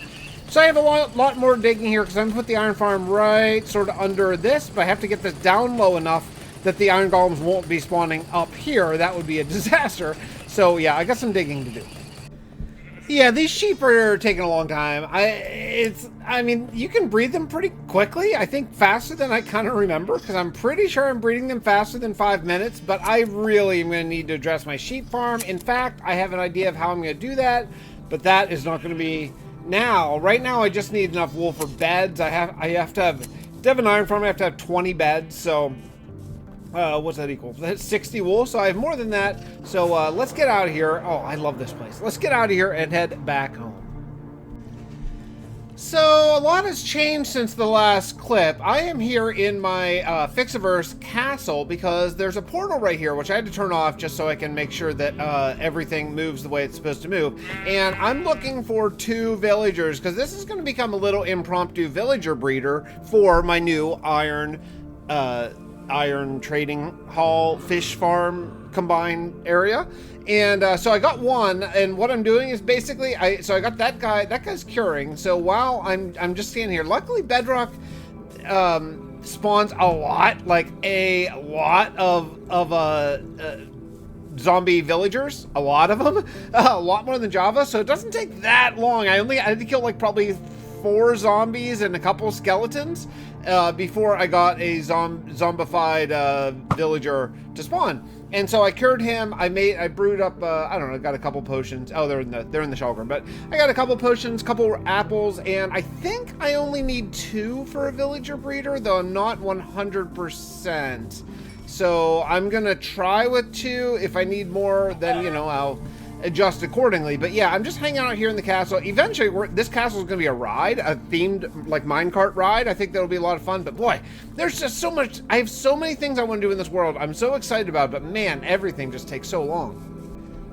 So I have a lot more digging here because I'm going to put the iron farm right sort of under this, but I have to get this down low enough that the iron golems won't be spawning up here. That would be a disaster. So yeah, I got some digging to do. Yeah, these sheep are taking a long time. I mean, you can breed them pretty quickly. I think faster than I kind of remember, because I'm pretty sure I'm breeding them faster than 5 minutes, but I really am going to need to address my sheep farm. In fact, I have an idea of how I'm going to do that, but that is not going to be now. Right now, I just need enough wool for beds. I have to have an iron farm. I have to have 20 beds, so what's that equal? That's 60 wool, so I have more than that. So let's get out of here. Oh, I love this place. Let's get out of here and head back home. So a lot has changed since the last clip. I am here in my Fixxiverse castle because there's a portal right here, which I had to turn off just so I can make sure that everything moves the way it's supposed to move. And I'm looking for 2 villagers because this is going to become a little impromptu villager breeder for my new iron trading hall fish farm combined area. And so I got one, and what I'm doing is basically I got that guy's curing. So while I'm just standing here, luckily Bedrock spawns a lot of zombie villagers, a lot of them, a lot more than Java, so it doesn't take that long. I had to kill like probably 4 zombies and a couple skeletons before I got a zombified villager to spawn. And so I cured him. I brewed up. I don't know. I got a couple potions. Oh, they're in the shulker. But I got a couple potions, couple apples, and I think I only need 2 for a villager breeder, though I'm not 100%. So I'm gonna try with 2. If I need more, then I'll adjust accordingly. But yeah, I'm just hanging out here in the castle. Eventually, this castle is going to be a ride, a themed like minecart ride. I think that'll be a lot of fun. But boy, there's just so much. I have so many things I want to do in this world. I'm so excited about it, but man, everything just takes so long.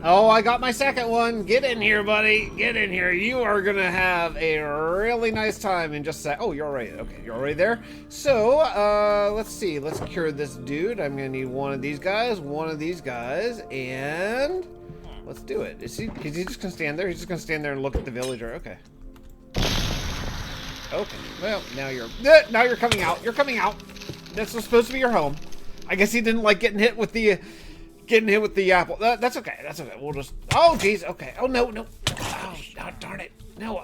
Oh, I got my second one. Get in here, buddy. Get in here. You are going to have a really nice time in just a sec. Oh, you're already, okay, you're already there. So, let's see. Let's cure this dude. I'm going to need one of these guys, and let's do it. Is he just gonna stand there? He's just gonna stand there and look at the villager. Okay. Okay. Well, now you're coming out. You're coming out. That's supposed to be your home. I guess he didn't like getting hit with the apple. That's okay. That's okay. We'll just. Oh, geez. Okay. Oh no. Oh, darn it. No.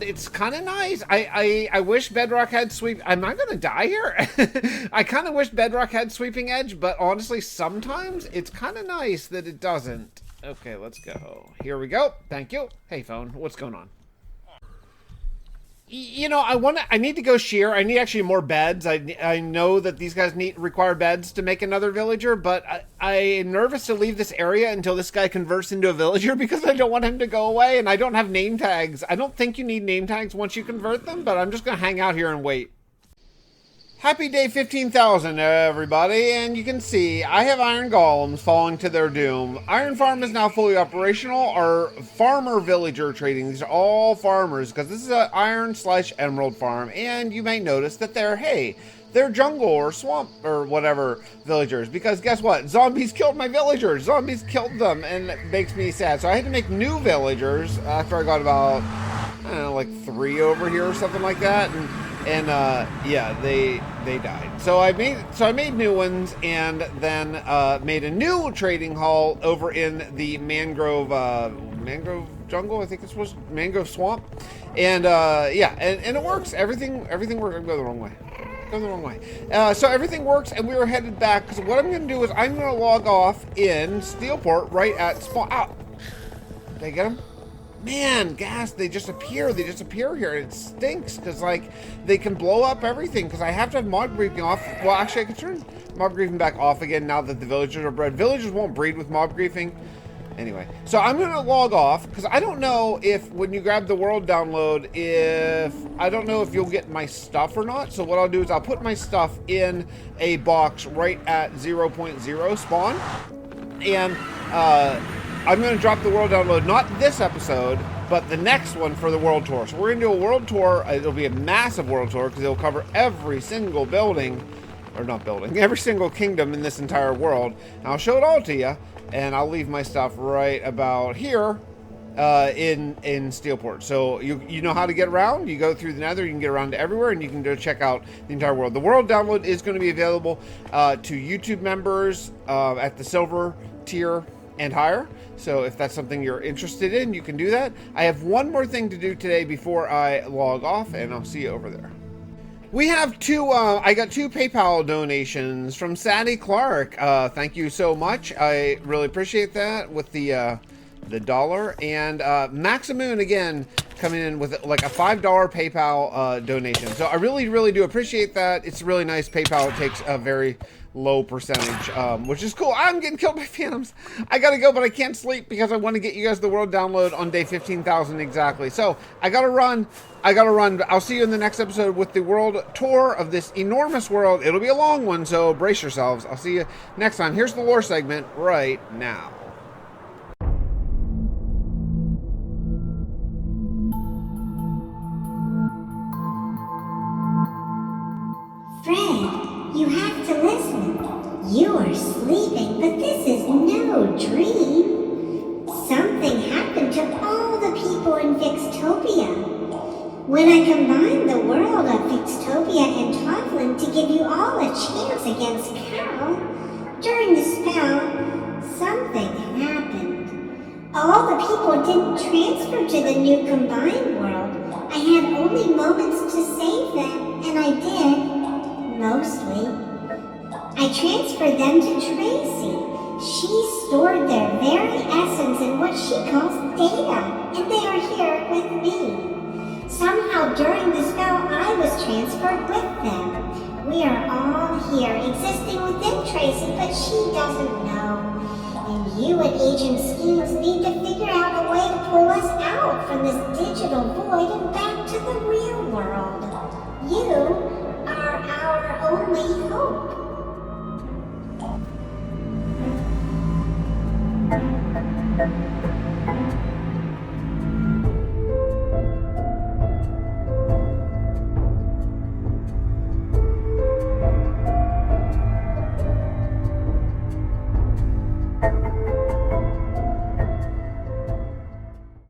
It's kind of nice. I wish Bedrock had sweep. Am I gonna die here? I kind of wish Bedrock had sweeping edge, but honestly, sometimes it's kind of nice that it doesn't. Okay, let's go. Here we go. Thank you. Hey, phone. What's going on? I need to go shear. I need actually more beds. I know that these guys require beds to make another villager, but I'm nervous to leave this area until this guy converts into a villager because I don't want him to go away, and I don't have name tags. I don't think you need name tags once you convert them, but I'm just going to hang out here and wait. Happy day 15,000, everybody, and you can see I have iron golems falling to their doom. Iron farm is now fully operational. Our farmer villager trading, these are all farmers because this is an iron/emerald farm, and you may notice that they're jungle or swamp or whatever villagers, because guess what? Zombies killed my villagers. Zombies killed them, and it makes me sad. So I had to make new villagers after I got about, I don't know, like 3 over here or something like that, and And yeah, they died. So I made new ones, and then made a new trading hall over in the mangrove jungle. I think it's supposed to, mangrove swamp. And yeah, and it works. Everything works. I'm going the wrong way. So everything works, and we were headed back, because what I'm going to do is I'm going to log off in Steelport right at spawn. Ow! Did I get him? Man, gas, they just appear here. It stinks, because, like, they can blow up everything, because I have to have mob griefing off. Well, actually, I can turn mob griefing back off again now that the villagers are bred. Villagers won't breed with mob griefing. Anyway, so I'm going to log off, because I don't know if, when you grab the world download, I don't know if you'll get my stuff or not. So what I'll do is I'll put my stuff in a box right at 0.0 spawn, and I'm going to drop the world download, not this episode, but the next one for the world tour. So we're going to do a world tour. It'll be a massive world tour, because it'll cover every single building, or not building, every single kingdom in this entire world. And I'll show it all to you. And I'll leave my stuff right about here in Steelport. So you know how to get around. You go through the Nether, you can get around to everywhere, and you can go check out the entire world. The world download is going to be available to YouTube members at the silver tier and higher. So if that's something you're interested in, you can do that. I have one more thing to do today before I log off, and I'll see you over there. We have I got two PayPal donations from Sadie Clark. Thank you so much. I really appreciate that with the dollar. And Maximoon, again, coming in with like a $5 PayPal donation. So I really, really do appreciate that. It's really nice. PayPal takes a very low percentage, which is cool. I'm getting killed by phantoms. I gotta go, but I can't sleep because I want to get you guys the world download on day 15,000 exactly. So I gotta run. I'll see you in the next episode with the world tour of this enormous world. It'll be a long one, so brace yourselves. I'll see you next time. Here's the lore segment right now. Fred, you have to listen. You are sleeping, but this is no dream. Something happened to all the people in Fixtopia. When I combined the world of Fixtopia and Tofflin to give you all a chance against Carol, during the spell, something happened. All the people didn't transfer to the new combined world. I had only moments to save them, and I did, mostly. I transferred them to Tracy. She stored their very essence in what she calls data, and they are here with me. Somehow during the spell, I was transferred with them. We are all here, existing within Tracy, but she doesn't know. And you and Agent Schemes need to figure out a way to pull us out from this digital void and back to the real world. You are our only hope.